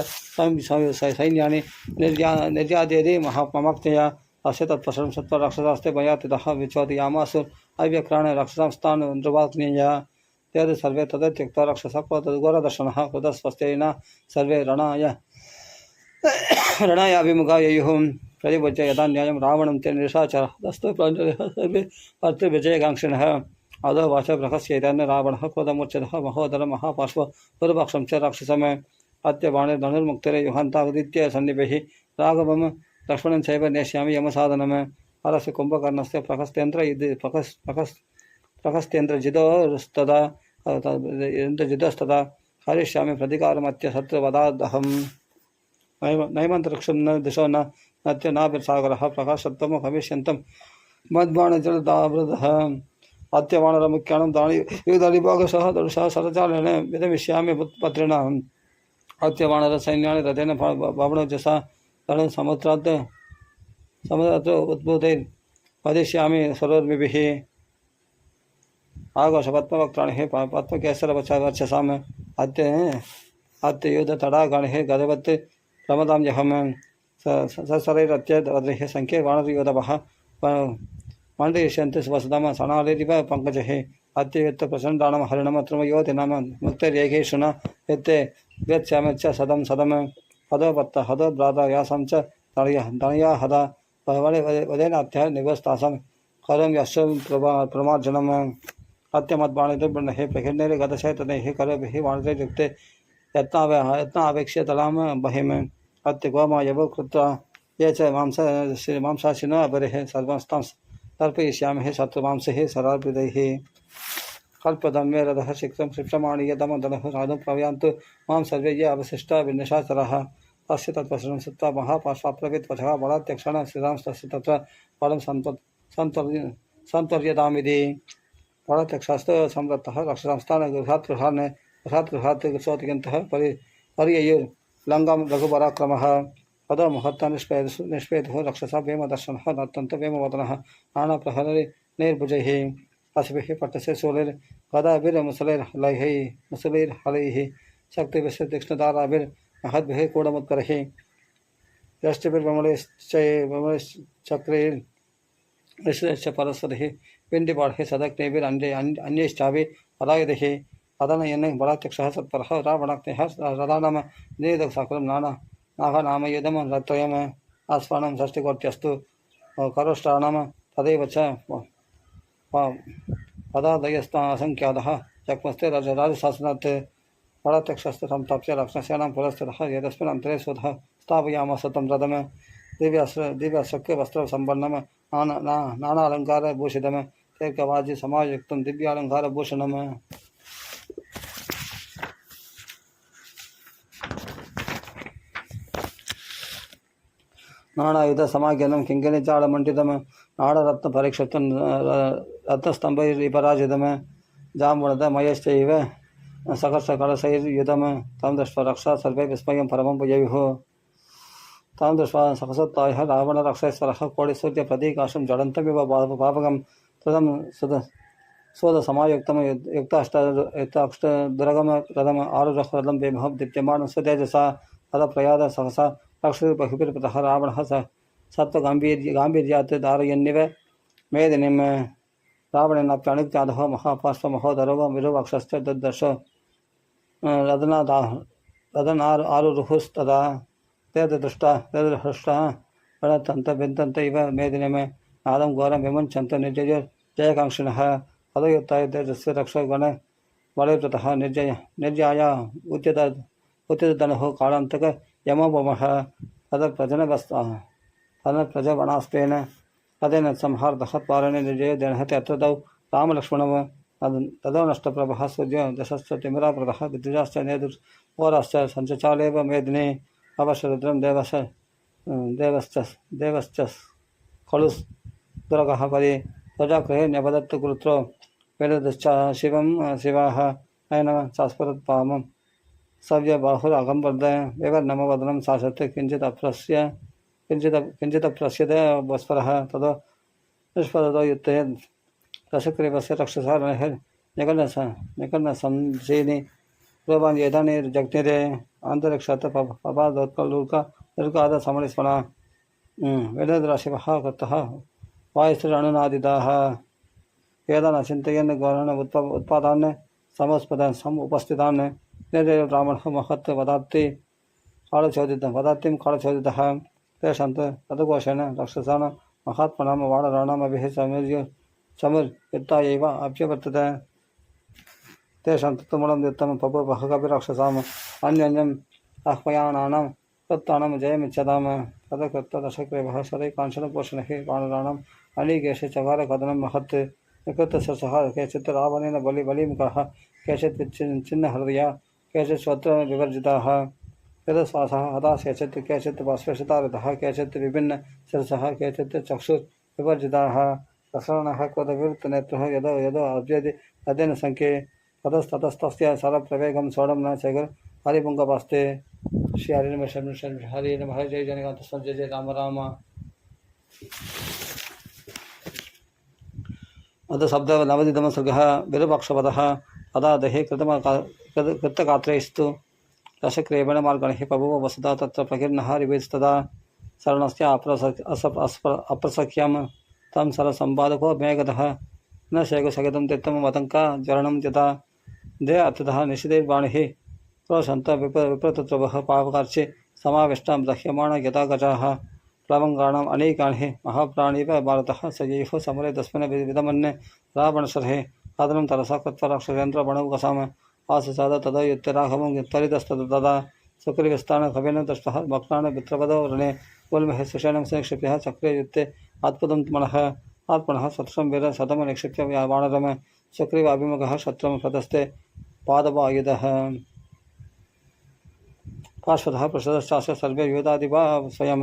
सैन्यानि निर्याद्यदि ममाप्तया अस्य तत्पशं सत्त्वा राक्षसास्ते मया तितः विचोदयामासु अव्यक्राण राक्षसांस्तान् ध्रुवाग्नेया यद् सर्वे तद् त्यक्त्वा राक्षसः तद्घोरदर्शनः कृतस्वस्तेन सर्वे रणाय ರಣಯಾಭಿमुಖ ಯಯುಃ प्रतिबुच्य यदा न्यायं रावणं तेन निशाचरः दस्तु प्राञ्जलः सर्वे अर्थे विजयकाङ्क्षिणः आदौ वाच प्रहस्यैतान् रावणः क्रोधमुच्यतः महोदरं महापार्श्व पूर्वपक्षं च राक्षसम् अत्यबाणे धनुर्मुक्तिरे युहान्तावदित्य सन्निभिः राघवं लक्ष्मणं चैव नेष्यामि यमसाधनम् हरस्य कुम्भकर्णस्य प्रहस्तेन्द्रजिदोस्तदा हरिष्यामि प्रतिकारमत्य शत्रुवदादहम् नैमन्तरिक्षं न दिशो न नत्य नाभिर्सागरः प्रकाशत्वं भविष्यन्तं मद्बाणजलदावृतः अत्यवानरमुख्यानं युधलिभागशः दर्शः सरचालेन विदमिष्यामि पुत्रेणाम् अत्यवानरसैन्यानि रथेन भवनजसा समुद्रात् उद्भूतैर् वदिष्यामि सर्वोर्मिभिः आघोषपद्मवक्त्राणिः पद्मकेसरवचसाम् अत्ययुधतडागाणिः गदवत् प्रमदां जहम् ससरैरत्यद्रिः सङ्ख्ये वानरयोधवः मण्डयिष्यन्ति स्वसदम सणालिरिव पङ्कजः अत्ययुक्तप्रचण्डानं हरिणमत्रमयोधिनां मुक्तैर्यैकेषुना यत्ते व्यत्स्यामश्च सदं सदम् हदोपत्त हदोभ्रातायासं च दणया हदा वदेनाथ्य निवस्तासं करं यश्च प्रमार्जनम् अत्यमद्बाणिर्बृह्णैः प्रकीर्णैर्गतशैतनैः करभिः वाणिजयुक्ते यत्नावेक्ष्य तलां बहिम् अत्यगोमायवो कृत्वा ये च मांसाशिनो अपरिः सर्वस्तां तर्पयिष्यामि शत्रुमांसैः सरार्पितैः कल्पदं मे रथः शिक्षं शिक्षमाणीयतमदनः साधुं प्रवयान्तु मां सर्वे ये अवशिष्टा विनिशाचराः तस्य तत्पश्रं श्रुत्वा महापार्श्वाप्रवित् वचः बलात्यक्षण श्रीरामस्तस्य तत्र फलं सन्तर्यतामिति बलात्यक्षास्तु संवृत्तः रक्षसांस्थानगृहात् सोतिकिन्तः पर्ययुर्लङ्गां रघुपराक्रमः पदो महत्ता निष्पेदुः रक्षसा वेमदर्शनः नर्तन्त वेमवदनः नानाप्रहरैर्भुजैः अस्भिः पट्टस्य शूलैर्गदाभिर्मुसलैर्हलैः शक्तिभिः तीक्ष्णताराभिर्महद्भिः कूढमुत्करैः यष्टिभिर्विमलैश्चक्रैर्निश्चैश्च परस्परैः पिण्डिपाठैः सदग्नैभिरन्यैश्चाभिः पदायुधैः अदनयनैः बलात्यक्षः सत्परः रावणाग्नेः रथानां निवेदकसाकुलं नागनामयुधं रत्रयम् आस्वानं षष्टिकोट्यस्तु करोष्टानां तदैव च पदादयस्तासङ्ख्यातः चक्मस्ते राजशासनात् बलात्यक्षस्तु संस्थाप्य रक्षणसेनां पुरस्थितः एतस्मिन् अन्तरे स्वतः स्थापयामास तं रथम् दिव्यशक्यवस्त्रसम्पन्नं नानालङ्कारभूषितं दीर्घवाजि समायुक्तं दिव्यालङ्कारभूषणम् नानायुध समाज्ञानं किङ्किणीचालमण्डितं नाडरत्नपरीक्षितं रत्नस्तम्भैर्विपराजितं जाम्बुनदमयश्चैव सकर्षकलशैर्युतं तं दृष्ट्वा रक्षा सर्वे विस्मयं परमं ययुः तं दृष्ट्वा सहसोत्थाय रावणरक्षेश्वरः कोटिसूर्यप्रतीकाशं ज्वलन्तमिव पापकं तदं सोदसमायुक्तं युक्ताष्टदुर्गमरथम् आरुरथं वेमः दीप्यमानं स्वतेजसा तदप्रयाद सहसा रक्षुर्बहुभिर्पतः रावणः सत्त्वगाम्भीर्यात् धारयन्निव मेदिनीं रावणेनाप्यनुज्ञातः महापार्श्वमहोदरो विरूपाक्षश्च ददर्श रदनारुरुहुस्तदा तदृष्टः प्रणतन्तविन्दन्त इव मेदिनीं नादं घोरं विमुञ्चन्त जयकाङ्क्षिणः पदयुक्ताय तेजस्य रक्षगणबलैर्वृतः निर्जयाय उद्यतधनुः कालान्तक यमोपमः तदप्रजवणास्तेन तदेन संहार्दः पारणे निर्जयो देनहते अत्र तौ रामलक्ष्मणः तदो नष्टप्रभः सूर्यो दशश्च तिमिरावृतः विद्युजाश्च नेदुर्होराश्च सञ्चचालेव मेदिनी अवशरुद्रं देवश्च खलु दुर्गः परि प्रजागृहे न्यपदत्तु कृत्रो वेदश्च शिवाः नयनं चास्फुरत्पामं सव्यबाहुरागम्बर्दय विवर्णमवदनं शासत् किञ्चिदप्रस्यते वस्परः ततो निष्पदतो युत्ते दशग्रीवस्य रक्षसा निकर्णसंसेनि प्रोभान् येधानिर्जग्निरे अन्तरिक्षात् पपादोत्कलुर्काद समनिस्मना वेदद्राशिवः कृतः वायुश्रीरनुनादिताः वेदान् चिन्तयन् गौरान् उत्पादान् समुपस्थितान् निर्जयो ब्राह्मणः महत् वदाति कालचोदितं पदातिं कालचोदितः तेषां तदघोषेण राक्षसानां महात्मनां वानराणामभिः चमुर्युक्ता एव अभ्यवर्तते तेषां तत्त्वमूलं द्युत्तमं बभूवः कपिराक्षसाम् अन्योन्यम् आह्वयानानां तत्तानां जयमिच्छताम् तदकृत्वा दशग्रीवः शरैकांशनपोषणैः वानराणाम् अलीकेशे चकारकथनं महत् निकृतसरसः केचित् रावणेन बलिमुखः केचित् छिन्नहृदया केचित् स्वत्र विवर्जिताः यदश्वासः हताः केचित् केचित् बाष्पशतारितः केचित् विभिन्नशिरसः केचित् चक्षुर्विवर्जिताः रसरणः क्रोधविवृत्तनेत्रः यदो यदो अभ्यदि तदेन संख्ये ततस्ततस्तस्य सरप्रवेगं सोढं न चेगर हरिपुङ्गपास्ते श्री हरि नमः हरि नमः जय जनकांत जय जय राम राम अथ शब्द नवदितम सर्गः विरूपाक्षपदः अदा दहे कृतगात्रैस्तु दशक्रियेण मार्गणैः बभूव वसुधा तत्र प्रकीर्णः रिवेस्तदा शरणस्य अप्रसख्यं तं सरसम्पादको मेघतः न शेघसगतं तीर्थं वतङ्का ज्वरणं यथा दे अर्थतः निषिधैर्वाणिः क्रोशन्त विप्रतत्वः पावकार्चे समाविष्टां दह्यमाण यथा गजाः प्लवङ्गाणाम् अनेकानि महाप्राणीव भारतः सजैः समरे तस्मिन् विदमन्ये रावणशर्हे आदनं तरसा कृत्वा राक्षसेन्द्रवणौकसाम् आससाद तदा युत्तराघवं त्वरितस्तदा सुग्रीवस्थानकवेन दृष्टः भक्तान् मित्रपदो रणे उल्महे सुषेणं निक्षिप्य चक्रे युत्ते आत्पदं आत्मनः शत्रुं वीर शतं निक्षिप्य वानरं सुग्रीवाभिमुखः शत्रुं प्रदस्ते पादवायुधः पार्श्वतः पृष्ठतश्चास्य सर्वे योधादिवा स्वयं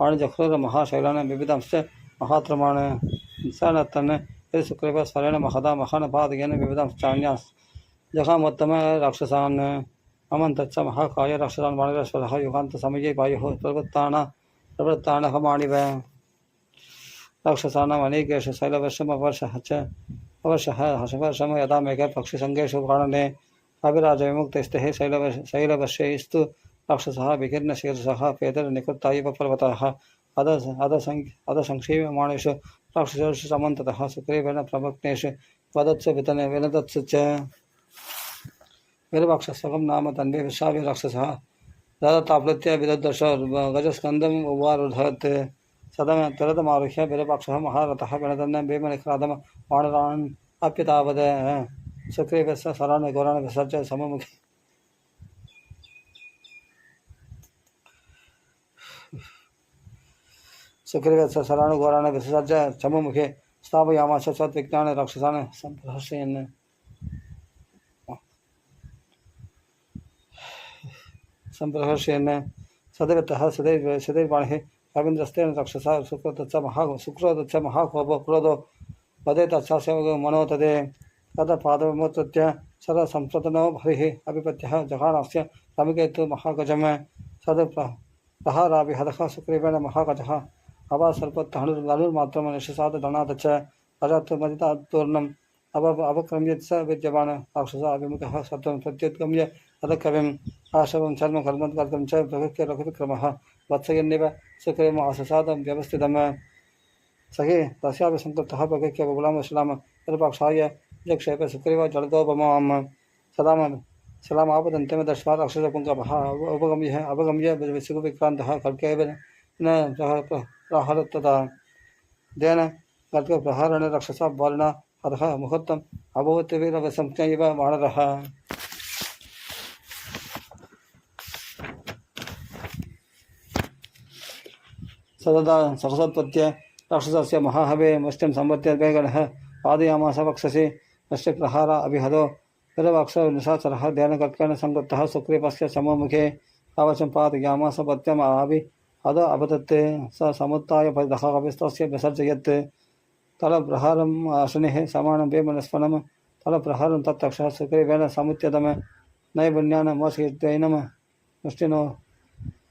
वाणिजक्रूरमहाशैलान् विविधांश्च महात्रमान् सनतन् यदि सुग्रीवः स्वरेण महदा महानपादयेन विविधांश्चान्यास् जघामोत्तम राक्षसान् अमन्तच्च महाकाय राक्षसान् वानरेश्वरः युगान्तसमये वायुः प्रवृत्तानः माणिव राक्षसानाम् अनेकेषु शैलवर्षमवर्षः हर्षवर्षं यदा मेघे पक्षिसङ्गेषु प्राणने अभिराजविमुक्तैस्ते शैलवर्षैस्तु राक्षसः विकीर्णशीर्षः पेदरनिकृत्ता इव पर्वतः अधसंक्षीयमाणेषु राक्षसेषु समन्ततः सुग्रीवेण प्रभक्तेषु वदत्सु विनदत्सु च विरूपाक्षस्वकं नाम तन्वे विश्वाभि राक्षसः ददताप्लुत्य विदद्दश गजस्कन्दम् उवारुधत् त्वरदमारुह्य विरूपाक्षः महारथः विनदन् भीमनिक्रादं वानरान् अप्यतावद सुग्रीवस्य शरान् घोरान् विसर्ज्य सममुखे सुग्रीवस्य शरान् घोरान् विसर्ज्य सममुखे स्थापयामास स्वविज्ञान राक्षसान् सम्प्रहर्षयन् सदैवतः सदैर्वाणिः कवीन्द्रस्तेन राक्षसः सुक्रोधश्च महाकोपो क्रोधो वदे तत्स्य मनो तदे तदपादमुत्थ्य सरसंस्पृतनो हरिः अभिपत्यः जघानस्य समिकेतु महागजं सदप्रहाराभिहतः सुग्रीवेण महागजः अवासर्पत्तनुर्मात्रं निशसाद दणाद च अजत्मदितात्पूर्णम् अवक्रम्य स विद्यमान् राक्षसः अभिमुखः सत्वं प्रत्युद्गम्य तदकविम् आशवं चर्म कर्मकर्तुं च प्रकृत्य रघुविक्रमः वत्सयन्निव सुग्रीवम् आससादं व्यवस्थितम् सहि तस्यापि सन्तप्तः प्रकृत्य बबुलामश्लाम विरूपाक्षाय जक्षेप सुग्रीव जलदोपमां सलामापदन्त्यं दृष्ट्वा राक्षसपुङ्गवः अवगम्य विसुविक्रान्तः खड्गेव न प्रहरत्तदा तेन खड्गप्रहारेण राक्षसः बालिना हतः मुहूर्तम् अभवत् वीरवसंज्ञैव वानरः सतदा सहसोत्पत्य राक्षसस्य महाहवे मुष्टिं संवर्त्य वेगनः पादयामास वक्षसि तस्य प्रहार अभिहतो विरूपाक्षनिशाचरः ध्यानकर्केण संवृत्तः सुग्रीवस्य सममुखे कवचं पादयामास पत्यम् अभिहतो अपतत् स समुत्थाय परितः कविस्तस्य विसर्जयत् तलप्रहारम् आशनेः समानं वेमनस्फनं तलप्रहारं तत्तक्षः सुग्रीवेण समुद्यतम् नैपुण्यान् मोषयित्वैनं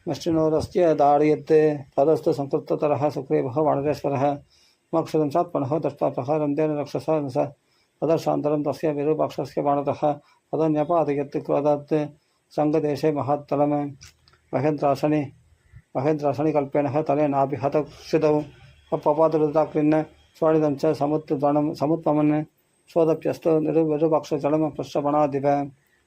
मुष्टिनोरस्य दाडयत् तदस्तु संकृततरः सुग्रीवः वानरेश्वरः मोक्षदं सात्मनः दृष्ट्वा प्रहारं तेन राक्षसः तदर्शान्तरं तस्य विरूपाक्षस्य बाणतः तदन्यपादयत् क्रोधात् सङ्गदेशे महात्तलं महेन्द्रासनि कल्पेनः तलेनाभिहतक्षितौ पपादरुदाकृन्न स्वाणिदं च समुत्पमन् स्वदप्यस्तु विरूपाक्षजलं पृष्ठपणादिव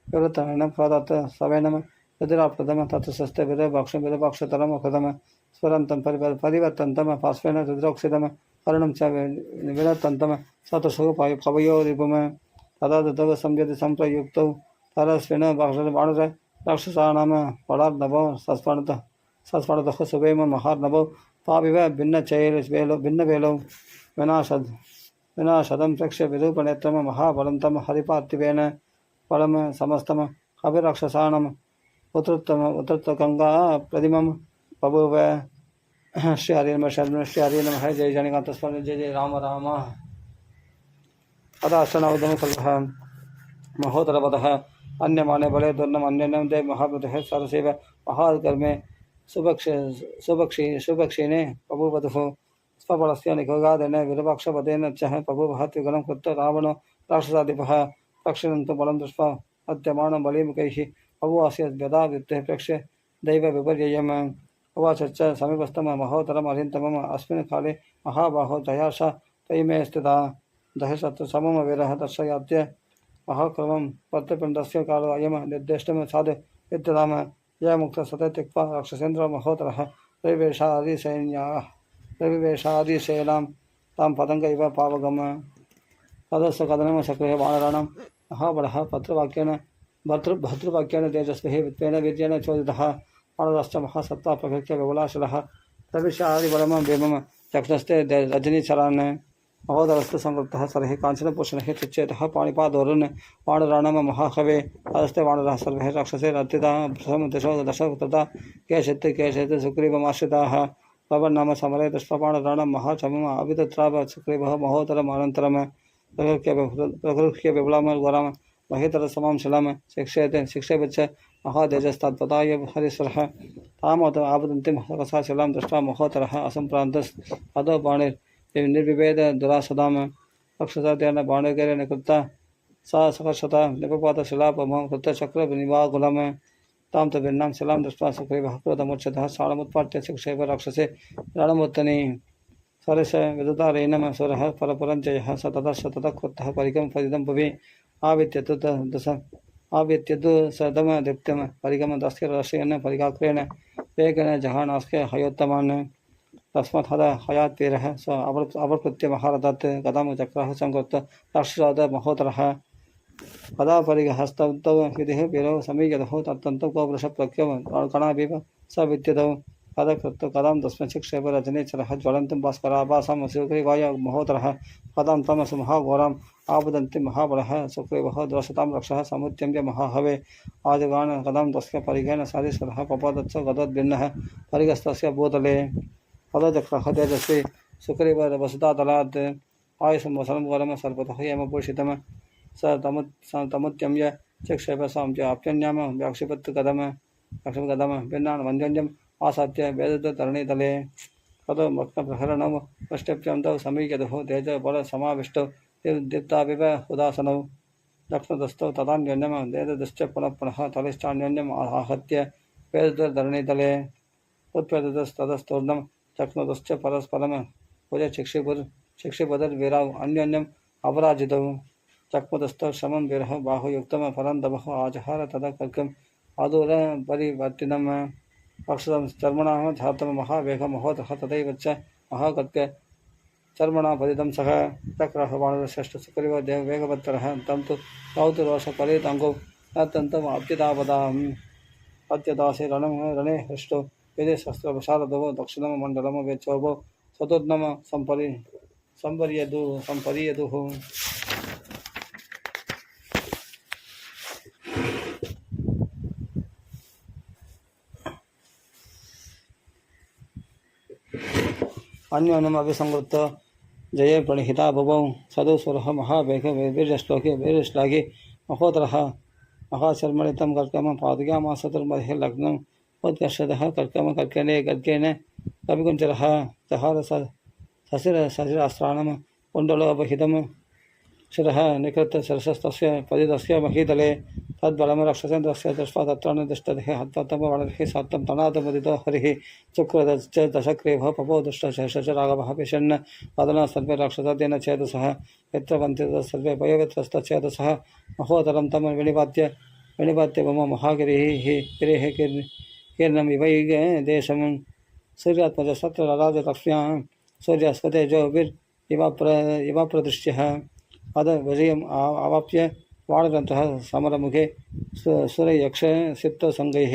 विवृत्तेन क्रोधात् सवेनं रुद्राप्रथम तत्स्ते विरूपाक्षतरम कृतम स्वरन्तं परिवर्तन्तं पार्श्वेन रुद्रोक्षितम कर्णं च विनर्तन्तं सतसु पवयोरिपुम तदा तव संयति संप्रयुक्तौ तरस्वेन बाणर राक्षसानां पडार्नवो सस्फणतः सुवेम महार्नवो पाविव भिन्नवेलौ विनाशदं प्रेक्ष्य विरूपनेत्रं महाबलं तं हरिपार्थिवेन परम समस्तम कविराक्षसाणाम् उत्तरगंगा प्रतिमं बभूव श्री हरि नमः शरण श्री हरि नमः जय जनिकांत स्मरण जय जय राम राम अदाशनवदम कल्पः महोदरवदः अन्यमाने बले दुर्नम अन्यनम देव महाप्रतः सरसेव महाकर्मे सुभक्षिणे बभूवधुः स्वबलस्य निखगादेन विरूपाक्षपदेन च बभूवहत्युगलं कृत्वा रावणो राक्षसाधिपः पक्षिणन्तु बलं दृष्ट्वा हत्यमानं बलिमुखैः अवुवास्य व्यदा वित्ते प्रेक्ष्य दैव विपर्ययम् उवाच च समीपस्थं महोत्तरम् अरिन्तमम् अस्मिन् काले महाबाहो दयाशा तयिमे स्थिता दशशतु समम वीरः दर्शयात्य महाक्रमं पत्रपिण्डस्य कालो अयं निर्दिष्टं साधु इत्यदाम य मुक्तः सतः त्यक्त्वा राक्षसेन्द्रो महोत्तरः रविवेशादिसेनां तां पतङ्ग इव पावगम् तदस्य कदनं सक्रिय वानराणां महाबलः भद्रवाक्येन तेजस्विः वित्तेन वीर्येण चोदितः वानरश्च महासत्त्वा प्रकृत्य विपुलाशलः प्रविशादिबलं भीमं चक्षस्ते रजनीचरान् महोदरस्तु संवृत्तः सरहि काञ्चनभूषणैः चिच्चेतः पाणिपादोरुन् वानराणां महाकवे तदस्ते वानराः सर्वे राक्षसे रथिताः दिशो दश तथा केशेत् सुग्रीवमाश्रिताः प्रवर्नाम समरे दृष्ट्वा वानराणां महाचमम् अवितत्राव सुग्रीवः महोदरमनन्तरं प्रगृह्य विपुलां वरां महितरसमां शिलां शिक्षेपच्च महातेजस्तत्पदाय हरीश्वरः तामत आवदन्तीं रसा शिलां दृष्ट्वा महोत्तरः असम्प्रान्तस्ततो बाणैर्निर्विभेद दुरासदां रक्षसातेन बाणैर्गैरेण कृता सा सकर्षता निपपातशिलापमं कृत्य चक्रनिवाकुलं तां च भिन्नां शिलां दृष्ट्वा सुग्रीवः क्रोधमुच्यतः शालमुत्पाट्य शिक्षेप राक्षसे रणमुत्तनी सरस विदुतारेणम सुरः परपुरञ्जयः स ततः क्रुद्धः परिगं फलितं भुवि आवित्यतु सदमदीप्तं परिगम दस्यरसेन परिगात्रेण वेगेन जहानास्के हयोत्तमान् तस्मात् हद हयात्वीरः स अवकृत्य महारथात् गदां चक्रः संकृत्य राक्षसाद महोत्तरः कदा परिहस्तौ विधिः वीरौ समीयतौ तत्तन्तौ कौवृषप्रख्यो कणाभिव स विद्यतौ कदकृत्य कदां तस्मै शिक्षेप रजनीचरः ज्वलन्तं भास्कराभासां सुग्रीवाय महोत्तरः कदां तमसु महाघोराम् आवदन्ति महाबलः सुग्रीवः द्वशतां रक्षः समुद्यम्य महाहवे आजगान् कदां तस्य परिघेन सारीश्वरः पपादच्च गदद्भिन्नः परिगस्तस्य भूतले पदचक्रः तेजस्वी सुग्रीव वसुतातलात् आयुसंवसनं वरं सर्वतः यमभूषितं स तमुद्यम्य चिक्षेप साप्यन्याम व्याक्षिपत् कदम भिन्नान् वन्द्यन्यम् आसाद्य वेदतरणीतले ततो मग्नप्रहरणौ पृष्ठप्यन्तौ समीयतुः तेजबलसमाविष्टौ दीप्ताविव उदासनौ दक्षिणतस्थौ तदान्योन्यं वेददश्च पुनः तलिश्चान्योन्यम् आहत्य वेदतरणीतले उत्प्रेतस्ततस्तूर्णं चक्नुतश्च परस्परं भुजशिक्षिपुर्वीरौ अन्योन्यम् अपराजितौ चक्मुतस्थौ श्रमं वीरः बाहुयुक्तं परन्दवः आजहार तदा कर्कम् अदूरपरिवर्तिनं अक्षरं चर्मणाः धातं महावेग महोदरः तथैव च महाकर्के चर्मणा पतितं सह चक्रः वानरश्रेष्ठ सुग्रीव वेगवत्तरः तं तु कौतुरोषपरितङ्गौ अत्यन्तम् अत्यतापदाम् अत्यदासे रणे हृष्टो वेदे शस्त्रशारदवो दक्षिणं मण्डलं वेचोभो चतुर्नम संपर्यदुः अन्योन्यम् अभिसंवृत्त जये प्रणिहिता भवौ सदुस्वरः महावेग वीरश्लाघे महोदरः महाशर्मणितं कर्कमं पादुकामासतुर्मध्ये लग्नम् उत्कर्षतः कर्केण कविकुञ्जरः जहार सशिरास्त्राणं कुण्डलोपहितं शिरः निकृत्य शिरसस्तस्य पतितस्य महीतले तद्बलं रक्षसेन्द्रस्य दृष्ट्वा तत्र निर्दिष्टः हत्तमवर्णैः सत्तं तनादमुदितो हरिः चुक्रदश्च दशग्रीवः पपो दुष्टशेषश्च राघवः विषण्ण वदनः सर्वे राक्षसाद्येन चेतसः यत्र वन्ति सर्वे भयवित्रस्तच्छेदसः महोदरं तं विनिपात्य प्रणिपात्य मम महागिरिः गिरेः कीर्णम् इवैग देशं सूर्यात्मज सत्रराजलक्ष्म्यां सूर्यस्वतेजोभिरिव प्रदृश्यः अद विजयम् अवाप्य वाणग्रन्थः समरमुखे सुरयक्ष सिप्तसङ्गैः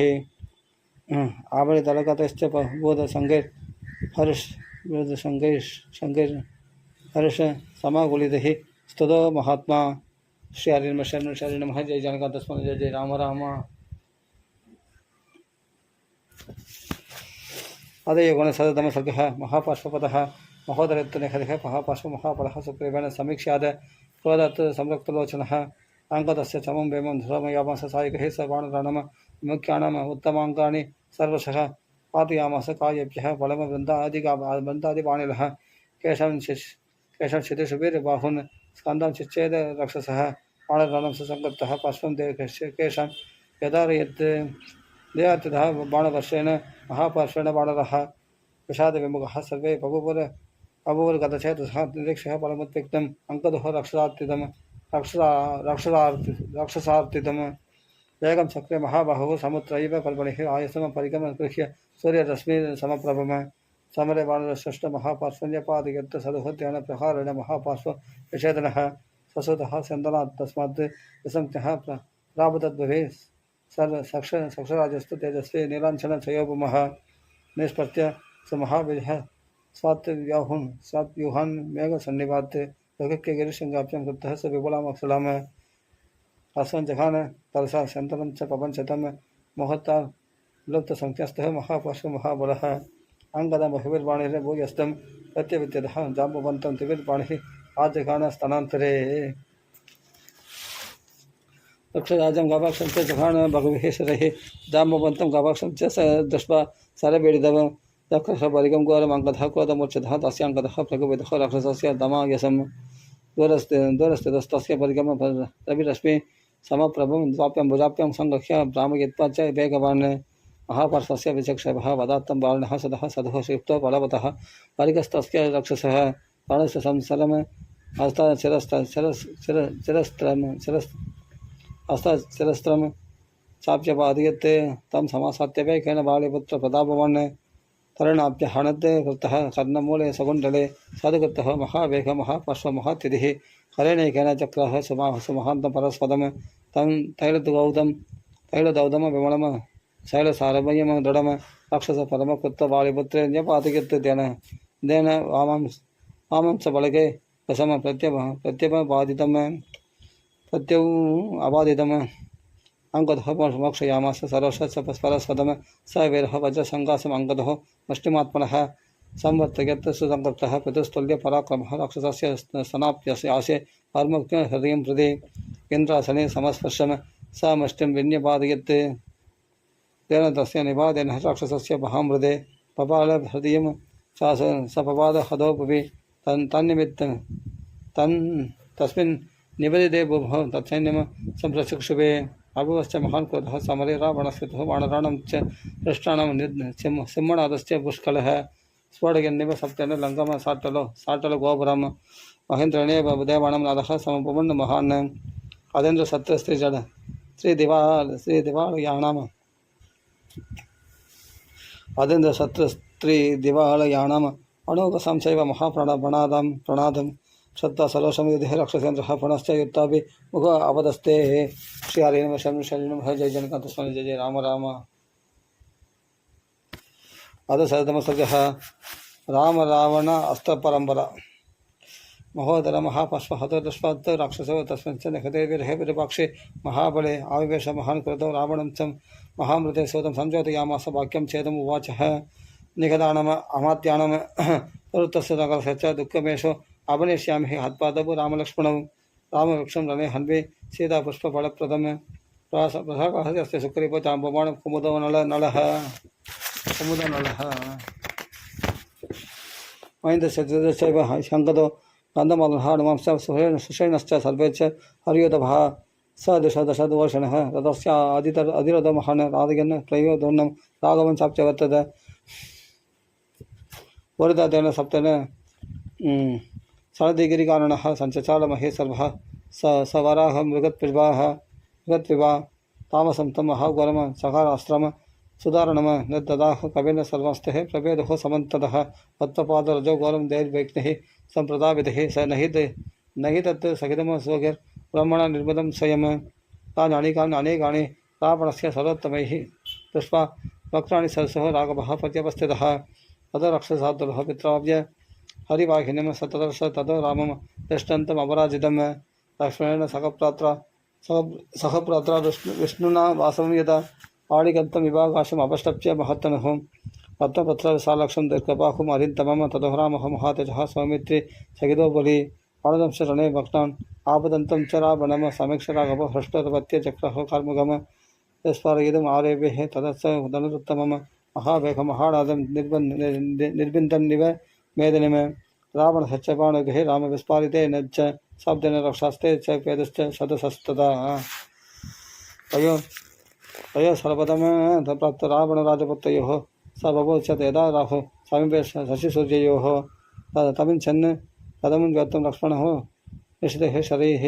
आवलितलगतश्च बोधसङ्गैर्हर्ष समाकुलितः स्तुतो महात्मा श्री हरिर्म शरण शरण नमः। जय जनकांत स्मरण जय जय राम राम। अदय गुण सदतम सर्गः महापार्श्वपदः महोदरत्तनिखरिः महापार्श्व महाफलः सुप्रेमेण समीक्ष्याद क्रोधात् संरक्तलोचनः अङ्गदस्य चमं वेमं धृतमयामास सायिकः स बाणराणम विमुख्याणाम् उत्तमाङ्गानि सर्वशः पातयामास कायेभ्यः बलमवृन्दादिबाणिलः केशं क्षितिशुभिर्बाहुन् स्कन्दं चिच्चेद रक्षसः बाणराणं सुसङ्गप्तः पार्श्वं केशं यदारयत् देयात्यतः बाणवर्षेण महापार्श्वेण बाणरः विषादविमुखः सर्वे बभूवुर्गतचेतसः निरीक्षः बलमुत्तिक्तम् अङ्कदोः राक्षसार्तितम् वेगं चक्रे महाबाहुः समुद्रैव कल्पणिः आयसं परिगमनं गृह्य सूर्यरश्मिसमप्रभम समरे बाणरश्रेष्ठ महापार्श्वन्यपादयत् सदुहत्यान प्रहारेण महापार्श्व विषेदनः ससुतः स्यन्दनात् तस्मात् विसंज्ञः प्राबुदद्भवे सक्षराजस्तु तेजस्वी नीलाञ्छनक्षयोपमः निष्पत्य स महावीर्यः स्वात्व्यूहान् मेघसन्निपात् लौकिक्य गिरिशृङ्गाभ्यां कृतः स विपुलामक्षलाम् अस्वञ्जघान तरसा शन्तनं च पवञ्चतं मोहत्ता लुप्तसंख्यास्तः महापार्श्व महाबलः अङ्गदमहिर्बाणिर्भूयस्तं प्रत्यविद्यतः जाम्बुवन्तं त्रिविर्बाणिः आजघान स्तनान्तरे रक्षराजं गवाक्षं च जघान भगविः शरैः जाम्बुवन्तं गवाक्षं च स दृष्ट्वा सरबेडिदव रक्षसपरिगं घोरमङ्गदः क्रोधमूर्च्छितः तस्याङ्गदः प्रकुपितः रक्षसस्य दमायसं दूरस्थितस्तस्य परिगमं रविरश्मि समप्रभं द्वाप्यं सङ्गह्य भ्रामयित्वा च वेगवान् महापार्श्वस्य विचक्षभः वदात्तं बाणः सदः सदुः क्षिप्तो बलवतः परिगस्तस्य रक्षसः बाणस्य संसरम् अस्त्रं चाप्यपादयत् तं समासाद्य वैकेन बालिपुत्र प्रतापवान् तरणाभ्य हणत् कृतः कर्णमूले सकुण्डले सद्कृतः महावेग महापार्श्व महातिथिः हरेणैकेन चक्रः सुमहान्तं परस्पदं तं तैलदौदम विमलं शैलसारमयं दृढं राक्षस परमकृत्य बालिपुत्रे न्यपातयत् तेन वामं च बलगे दशम प्रत्यवादितम् अङ्गदः मोक्षयामास सर्वशः परस्पदं स वीरः वज्रसङ्गासम् अङ्गदः मुष्टिमात्मनः संवर्तयत् सुसङ्गप्तः पितुस्तुल्य पराक्रमः राक्षसस्य स्तनाप्यस्य आशे हर्मुख्य हृदयं हृदे इन्द्रासने समस्पर्शं स मुष्टिं विन्यपादयत् तेन तस्य निवादेन राक्षसस्य महामृदे पपाल हृदयं स पपाद हदोपि तस्मिन् निवेदिते बुभौ तत्सैन्यं सम्प्रचक्षुभे अभुवश्च महान् क्रोधः समरे रावणस्थितः वानराणां च पृष्ठानां सिंहनादस्य पुष्कलः स्फोटयन्निव सप्तेन लङ्कं साटलो गोपुरं महेन्द्रेणेव देवानां नादः समपुवन् महान् अदेन्द्रशत्रुस्त्रिदिवालयाणाम् अणोकसंशैव महाप्राणादं श्रद्धा सलोषमिति राक्षसेन्द्रः पुनश्च युक्तापि मुख अवदस्ते श्री हरिर्म शरणं जय जनकांत स्मरण जय जय राम राम। अद सतमसर्गः राम रावण अस्त्रपरम्परा महोदर महापार्श्व हतोदस्मात् राक्षसो तस्मिन् निखते विरहे विरूपाक्षे महाबले आविवेश महान् कृतो रावणं च महामृते सोदं संज्योतयामास वाक्यं चेदम् उवाचः निगदानम् अमात्यानं प्रवृत्तस्य नगरस्य च दुःखमेषु अवनेष्यामि हत्पादौ रामलक्ष्मणौ रामवृक्षं रणे हन्वे सीतापुष्पफलप्रदं प्रसाकस्य सुग्रीवो जाम्बवान् कुमुदो नलः महेन्द्रश्चैव शङ्कदो गन्धमालनः हनुमांश्च सुषेणश्च सर्वे च हर्योदभः स दशवर्षणः रथस्य अधिरथो महान् राधयन् प्रयोदोन्नं राघवं चाप्य वर्तते वरदातेन सप्तेन सरदिगिरिकारणः सञ्चचाल महेश्वरः स वराह मृगत्पिबा तामसं तं महाघोरम सकारास्त्रम सुधारणम निर्ददाह कविन सर्वस्ते प्रभेदो समन्ततः पत्तपादरजो घोरम दैर्वैक्निः सम्प्रदाविधिः स नहि तत् सहितम स्वगिर् ब्रह्मण निर्मदं स्वयं तानि अनेकानि अनेकानि रावणस्य सर्वोत्तमैः दृष्ट्वा वक्त्राणि सरसः राघवः पर्यवस्थितः तद रक्षसाधुरः पित्राव्य हरिवाहिनीं सतदर्श तद रामं तिष्ठन्तम् अपराजितं लक्ष्मणेन सहप्रात्रा विष्णुना वासवं यदा आडिगन्तम् विभागाशम् अपष्टप्य महत्तनुः पत्रपत्रविशालक्षं दीर्घबाहुम् अरिन्तमं ततो रामः महातेजः सौमित्री सहितो बलि आनदं शरणे भक्तान् आपदन्तं च रावणं समीक्ष राघवो हृष्टोत्पत्य चक्रः कर्मुगम स्मारयितुम् आरेभेः तदस्य धनुरुत्तमं महावेगमहानादं निर्बिन्दन्निव मेदिनीं रावणस्य च बाणगृहे रामविस्फारितेन च शब्देन रक्षास्ते च वेदश्च सदसस्तदा तयो सर्वतम प्राप्त रावणराजपुत्रयोः स बभूव च यदा राहु समीपे शशिसूर्ययोः तमिञ्छन् तदमुं व्यक्तं लक्ष्मणः निशितैः शरैः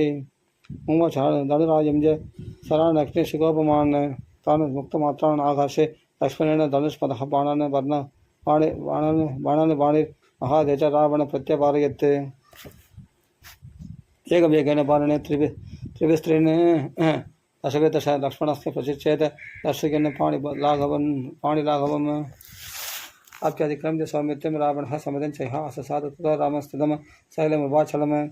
मुमोच धनुरायं शरानग्निशिखोपमान् तान् मुक्तमात्रान् आकाशे लक्ष्मणेन धनुष्पदः बाणान् बाणिर्महादेज रावण प्रत्यपारयत् एकवेगेन बाणेन त्रिविस्त्रीन् दशवेदश लक्ष्मणस्य प्रचिच्छेद दर्शकेन पाणिराघवम् आप्यातिक्रम्य सौमित्यं रावणः समदं चैः अससाद तदा रामस्थितं शैलमुवाचलं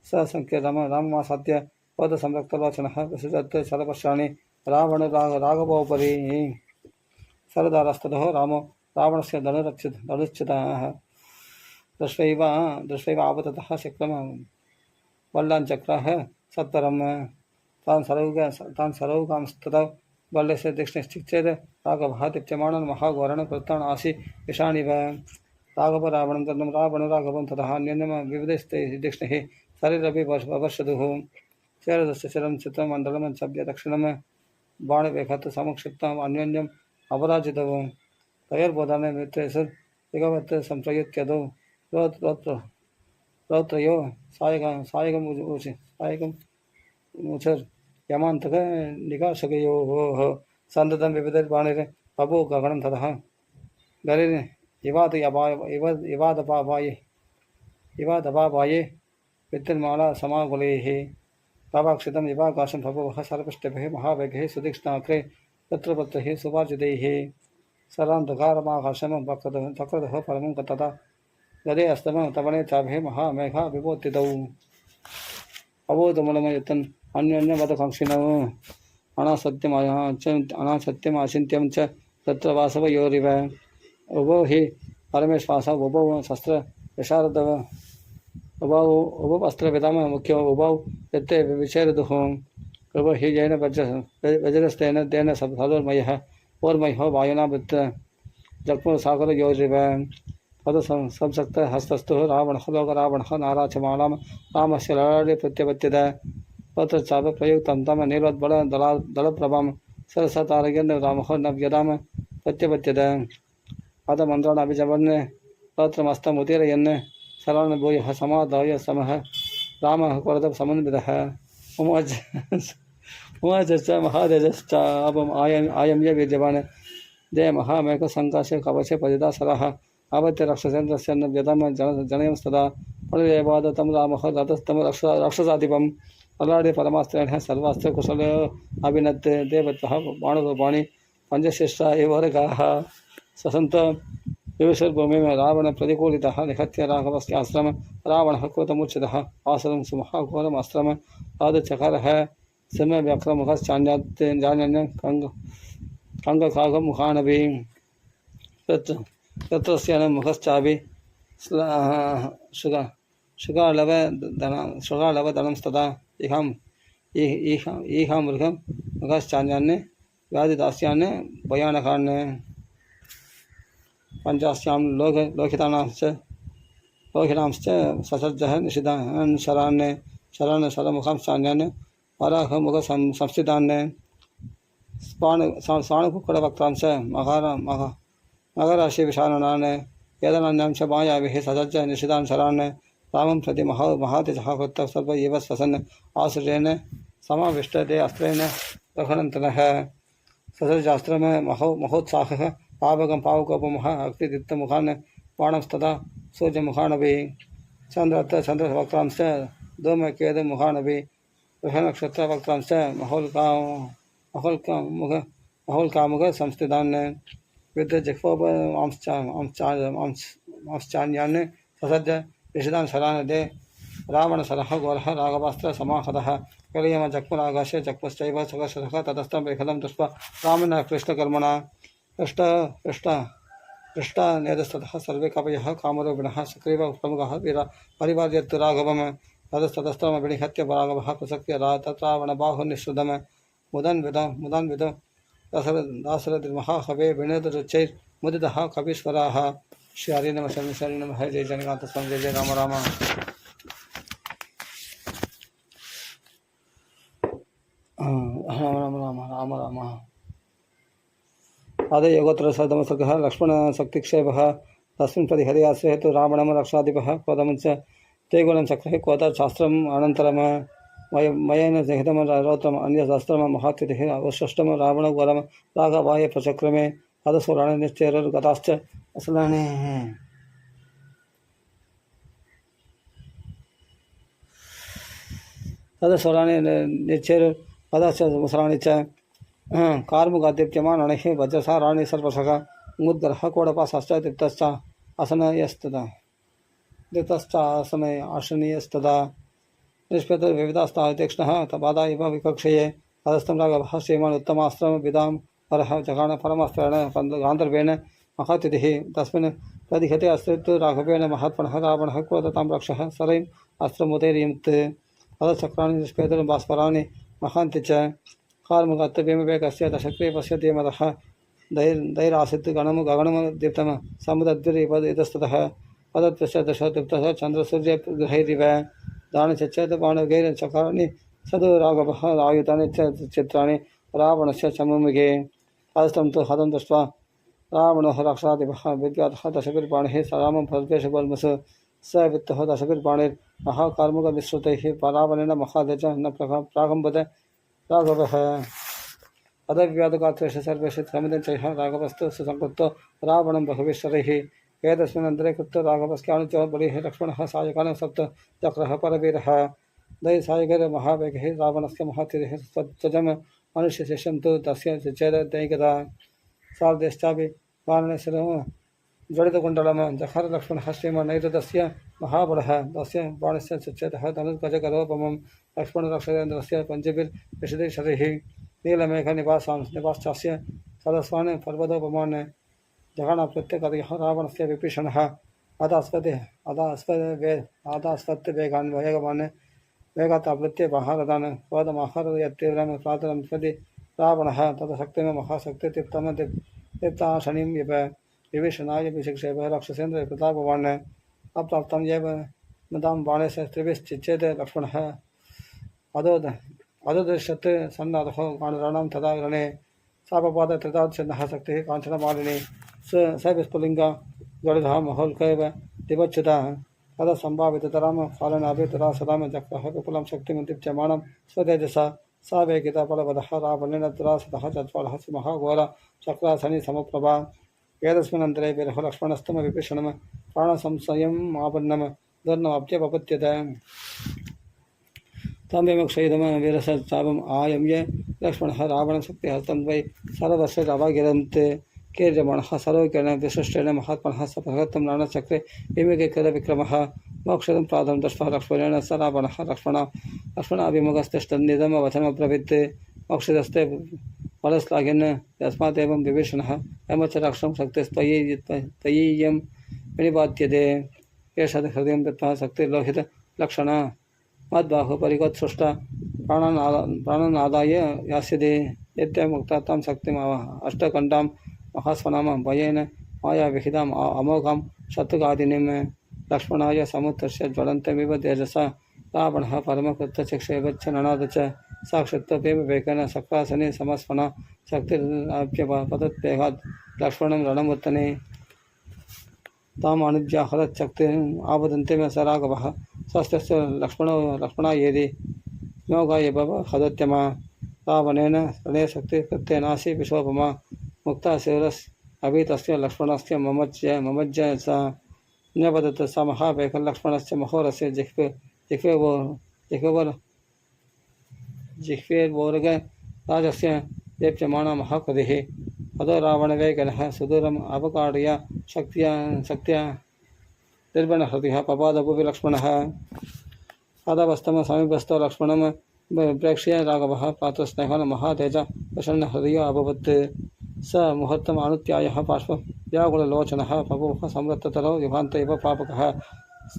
स संकेतम राममासाद्य पदसंरक्तलोचनः विसृजत् शरपश्याणि राघवोपरि शरदारस्ततः रामो रावणस्य धनुश्चितः दृष्ट्वैव आपततः शक्रं वल्लाञ्चक्रः सत्वरं तान् सरौगांस्ततः बल्लस्य दक्षिणश्चिच्चेत् राघवः दीप्यमाणन् महाघोरणं कृतान् आसि ईशानिव राघव रावणं तन्नं राघवं ततः अन्योन्यं विविधैस्ते दक्षिणैः शरीरपि ववर्षदुः शरदस्य शिरं चित्रमण्डलं चभ्य दक्षिणं बाणवेखत् समुक्षिप्तम् अन्योन्यम् अपराजितौ तयोर्बोधाने मित्रेषुर्विगवत् संप्रयुक्त्यदौ रौत्रयो सायकमुचर् यमान्तक निकाशकयोः सन्ततं विविधैर्बाणैः बभो गगनं ततः गलिर् इवादपापाये विद्युन्माला समाकुलैः प्रभाक्षितं विवाकाशं बभुवः सर्पष्टिभिः महावेगैः सुतीक्ष्णाग्रे तत्रपत्रैः सुवार्जितैः सरान्धकारमाकाशं चक्रतः परमं तथा गदे अस्तमं तवने चाभिः महामेघा विभोत्थितौ अबोधमूलमयतन् अन्योन्यवदकाङ्क्षिणौ अनासत्यमाचिन्त्यं च तत्र वासवयोरिव उभौ हि परमेश्वासौ उभौ शस्त्रविशारदव उभौ अस्त्रविदाम मुख्यो उभौ यत्ते विचेरदुः उभौ हि येन वज्रस्तेन तेन सदोर्मयः ओर्मयो वायुना वृत्त जग्मुसागरयोरिव तद संसक्तहस्तस्थुः रावणः लोकरावणः नाराचमाणां रामस्य ललाटे प्रत्यपत्यत तत्र चाप प्रयुक्तं तम नीलोद्बलदलप्रभं सरसा तारयन् रामः न व्यदाम प्रत्यपत्यत अथ मन्त्रान् अभिजवन् तत्रमस्तमुदीरयन् शरान् भूयः समादाय समः रामः क्रोधः समन्वितः उवाच महादेजश्च अपम् आयम्य वीर्यवान् जय महामेघसङ्काशे कवचे परिदा सरः आवत्य रक्षसेन्द्रस्य न व्यदम जनयंस्तदा पुनरेवाद तं रामः रथस्तं रक्षसाधिपं ललाटे परमास्त्रेण सर्वास्त्रकुशल अभिनत् देवत्वः बाणरूपाणि पञ्चशिष्टा एव वर्गाः ससन्त विविशर्भूमिं रावणप्रतिकूलितः निहत्य राघवस्य आश्रमं रावणः क्रोधमुच्चितः आसनं सुमहाघोरमाश्रमम् आदचकारः सिंहव्याघ्रमुखश्चान्यात् जान्यन्यं कङ्गकाघमुखानपि तत्रस्य मुखश्चापि शुगालवदनंस्तदा ईहां मृगं मुखश्चान्यान् व्याधिदास्यान् भयानकान् पञ्चास्यां लोहितांश्च ससज्जः निषिधान् शरान् शरमुखांश्चान्यान् वराहमुखसंस्थितान् स्वाणुकुक्कुटवक्त्रांश्च मकराशिविशालनान् वेदनान्यां च मायाभिः ससज्ज निषिधान् शरान् रामं प्रति महातेजः कृत्य सर्व एव स्वसन् आसुरेण समाविष्टते अस्त्रेण रघुनन्दनः ससशास्त्रं महोत्साहः पावकं पावकोपमः अग्निदीप्तमुखान् बाणस्तदा सूर्यमुखानपि चन्द्रवक्त्रांश्च धूमकेतुमुखानपि ग्रहनक्षत्रवक्त्रांश्च महोल्कामुख संस्थितान् विद्युज्जिह्वांश्चान्यान् ससज्ज विशदान् शरानदे रावणसरः घोरः राघवास्त्र समाहतः कलियमजग्मुराकाशे जग्मुश्चैव सकर्षः ततस्तं विखलं दृष्ट्वा रामेण कृष्णकर्मणा पृष्टा नेदस्ततः सर्वे कवयः कामरूपिणः सुग्रीव प्रमुखः परिवार्यत्तु राघवं ततस्ततस्त्रं विनिहत्य राघवः प्रसक्य तत्रावणबाहुनिःसृतं मुदान्विद दासरथिर्महाकवे विनोदरुचैर्मुदितः कवीश्वराः श्री हरि नमः शनि नमः जय जगन्नाथ स्वामी जय जय राम राम राम राम राम राम राम आदे योगोत्तर सदमसर्गः लक्ष्मणशक्तिक्षेपः तस्मिन् परिहर्यास्य हेतु रावणं रक्षाधिपः क्वदमुञ्च ते गुणं चक्रः क्वदशास्त्रम् अनन्तरं मयेन निहितं रौत्रम् अन्यशास्त्रं महात्युतिः अवशिष्टं रावणवरं राघवाय प्रचक्रमे अधसुराणि निश्चैर्गताश्च असलानि तदसुराणि निश्चैर्गताश्च असलानि च कार्मुकादीप्यमानैः वज्रसा राणि सर्वशः मुद्गरः कोडपाशाश्च आसनीयस्तदा निष्पेतविविधास्ताः तीक्ष्णः तबादा इव विकक्षये अधस्तं राघवः श्रीमान् उत्तमास्त्रं विदां परः जगान परमास्त्रेण गान्धर्वेण महातिथिः तस्मिन् प्रतिहते अस्त्रित्व राघवेण महात्मनः रावणः क्रोधतां रक्षः सरैम् अस्त्रमुदैर्यमुत् अधचक्राणि निष्पेतभास्वराणि महान्ति च कार्मुकत्ववेकस्य दशक्रीपस्य धीमतः दैरासीत् गगनं दीप्तं समुद्रद्विरिपदस्ततः पदत्वश्च दशदीप्तः चन्द्रसूर्यगृहैरिव दानचेत् बाणगैर्चकानि सदु राघवः आयुधानि च चित्राणि रावणस्य चमुमुखे हस्तं तु हतं दृष्ट्वा रावणः रक्षाधिपः विद्यातः दशभिर्बाणैः स रामं फल्पेशबल्मसु स वित्तः दशभिर्बाणैर्महाकार्मुकविश्रुतैः रावणेन महादेज न प्रागम्बत राघवः पदव्याधगात्रेष सर्वेषु समुदञ्चैः राघवस्तु सुसंकृतो रावणं बहुविश्वरैः एतस्मिन्नन्तरे कृत्वा राघवस्यानुजो बलिः लक्ष्मणः सायकानं सप्त चक्रः परवीरः दैसायकैर्महावेगैः रावणस्य महातिथिः स्वजम् अनुशिशिष्यं तु तस्य चेददैकदा सार्धेश्चापि वारणेश्वरं जडितकुण्डलं जहर लक्ष्मणः श्रीमन्नैरुतस्य महाबलः तस्य बाणस्य चेतः धनुर्गजगरोपमं लक्ष्मणरक्षेन्द्रस्य पञ्चभिर्विशदैः नीलमेघनिवासाश्चास्य सदस्वान् पर्वतोपमान् जगान प्रत्येकतः रावणस्य विभीषणः अदास्वत्वेगान् वेगात् आवृत्य महारथान् क्रोधमाहरयत्तीव्रं प्रातरं प्रति रावणः तदशक्तिं महाशक्तितीप्ताशनीं विभीषणाय विशिक्षेपः राक्षसेन्द्र प्रतापवान् अप्राप्तं एव मुदां बाणस्य त्रिभिश्चिच्छेद लक्ष्मणः अदोदृश्यत् सन्नाथः गाणराणां तदा रणे सापपाद त्रिताच्छिन्नः शक्तिः काञ्चनमालिनी स विस्फुलिङ्गा जडितः महोल्कैव दिवच्युता तदा सम्भाविततरां फालनाभितरा सदां चक्रः विपुलं शक्तिमुदीप्यमानं स्वतेजसा सा वेगिता बलवदः रावणेन दुरासतः चत्वारः महाघोर चक्रासनि समप्रभा एतस्मिन्नन्तरे विरहो लक्ष्मणस्तम विभीषणं प्राणसंशयम् आपन्नं दुर्नमप्यपपत्यत तमेवक्षयितम वीरसचापम् आयम्य लक्ष्मणः रावणशक्तिहस्तं वै सर्वस्वभागिरन्ते कीर्यमाणः सर्वज्ञेन विशिष्टेन महात्मनः सप्रहत्तं नानाचक्रे विमुखे कृतविक्रमः मोक्षदं प्रातं दृष्ट्वा लक्ष्मणेन स रावणः लक्ष्मणाभिमुखस्तिष्ठन्निदमवचनमब्रवीत् मोक्षदस्ते फलश्लाघेन यस्मादेवं विभीषणः यमच राक्षसं शक्तिस्त्वयीयं विनिपात्यते एषद् हृदयं दत्त्वा शक्तिर्लोहितलक्षणा मद्बाहु परिगोत्सृष्टा प्राणानादाय यास्यते यद्यमुक्ता तां शक्तिम् अष्टकण्ठां महास्वनां भयेन मायाविहिताम् अमोघां शत्रुघातिनीं लक्ष्मणाय समुत्तर्ष्य ज्वलन्तमिव तेजसा रावणः परमकृतचिक्षेपच्च ननाद च साक्षात्वेन शक्रासने समस्वना शक्तिरप्यपतद्वेगात् लक्ष्मणं रणमुत्तने ताम् अनुज्ञाहरच्छक्तिम् आवदन्ते स राघवः स्वस्त्यस्य लक्ष्मणायेति नौकाय हदत्यमा रावणेन रणेन शक्तिकृत्यनाशी विशोपमा मुक्ता शिवरस् अभितस्य लक्ष्मणस्य ममज्य स न्यपतत् स महावेकलक्ष्मणस्य महोरस्य जिह्वेर्वोरग राजस्य दीप्यमाणः महाकविः अदो रावणवेगनः सुदूरम् अपकार्य शक्त्या निर्बणहृदयः पपादपुपि लक्ष्मणः अदवस्थमसमीपस्थो लक्ष्मणं प्रेक्ष्य राघवः पात्रस्नेहः महातेज प्रसन्नहृदयो अभवत् स मुहूर्तम् अनुत्यायः पार्श्वव्याकुललोचनः पपुः संवृत्ततरो युगान्त इव पापकः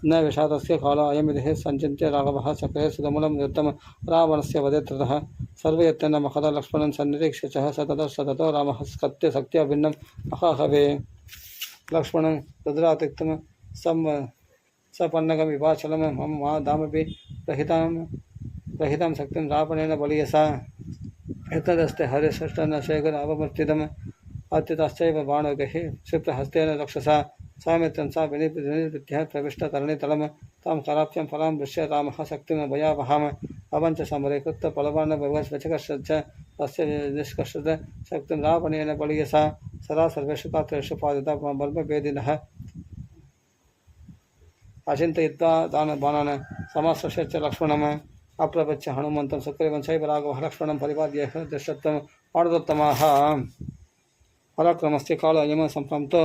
न विषादस्य कालो अयमिति सञ्चिन्त्य राघवः चक्रे सुदमूलं नृत्तं रावणस्य वधे ततः सर्वयत्नेन महदा लक्ष्मणं सन्निरीक्ष्य च सततो रामः स्कत्य शक्त्या भिन्नं महाहवे लक्ष्मणं रुद्रातिक्तं सपन्नगं विभाचलं मम दामपि रहितां शक्तिं रावणेन बलीयसा एतदस्ते हरिश्रेष्ठन शेखर अवमर्चितम् अत्युतश्चैव बाणगैः क्षिप्रहस्तेन रक्षसा सौमित्रं सा विनिर्वृत्य प्रविष्टतरणितलं तां कराप्यं फलां दृश्य रामः शक्तिं भयावहाम् अवञ्च समरे कृत्य फलवान् व्यचकर्षच्च तस्य निष्कर्षत शक्तिं रावणेन बलीयसा सदा सर्वेषु पात्रेषु पादिता बल्बभेदिनः अचिन्तयित्वा दानबाणान् समाश्रस्य लक्ष्मणम् अप्रपच्य हनुमन्तं सुग्रीवं चैव राघवः लक्ष्मणं परिपाद्य दृष्टत्वं पाणिदोत्तमाः पराक्रमस्य कालोऽयं सम्प्राप्तो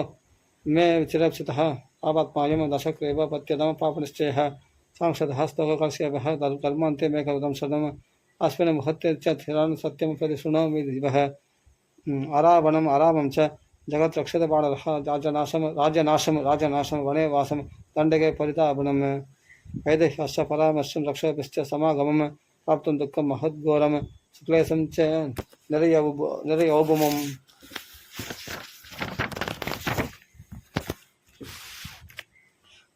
मे चिरक्षितः आपात्मायं दशक्रेव पत्यतमपापनिश्चयः सांसदः स्तोककर्ष्यभः कर्मान्ते मे कृतं सदम् अस्मिन् मुहूर्ते च थिरान् सत्यं प्रतिशृणोमि दिवः अरावणम् अरामं च जगत्रक्षितबाणरः राज्यनाशं वने वासं दण्डके परितापनम् वैदेह्यश्च परामर्शं रक्षोभिश्च समागमं प्राप्तुं दुःखं महद्घोरं सुक्लेशं च निरयोगुमम्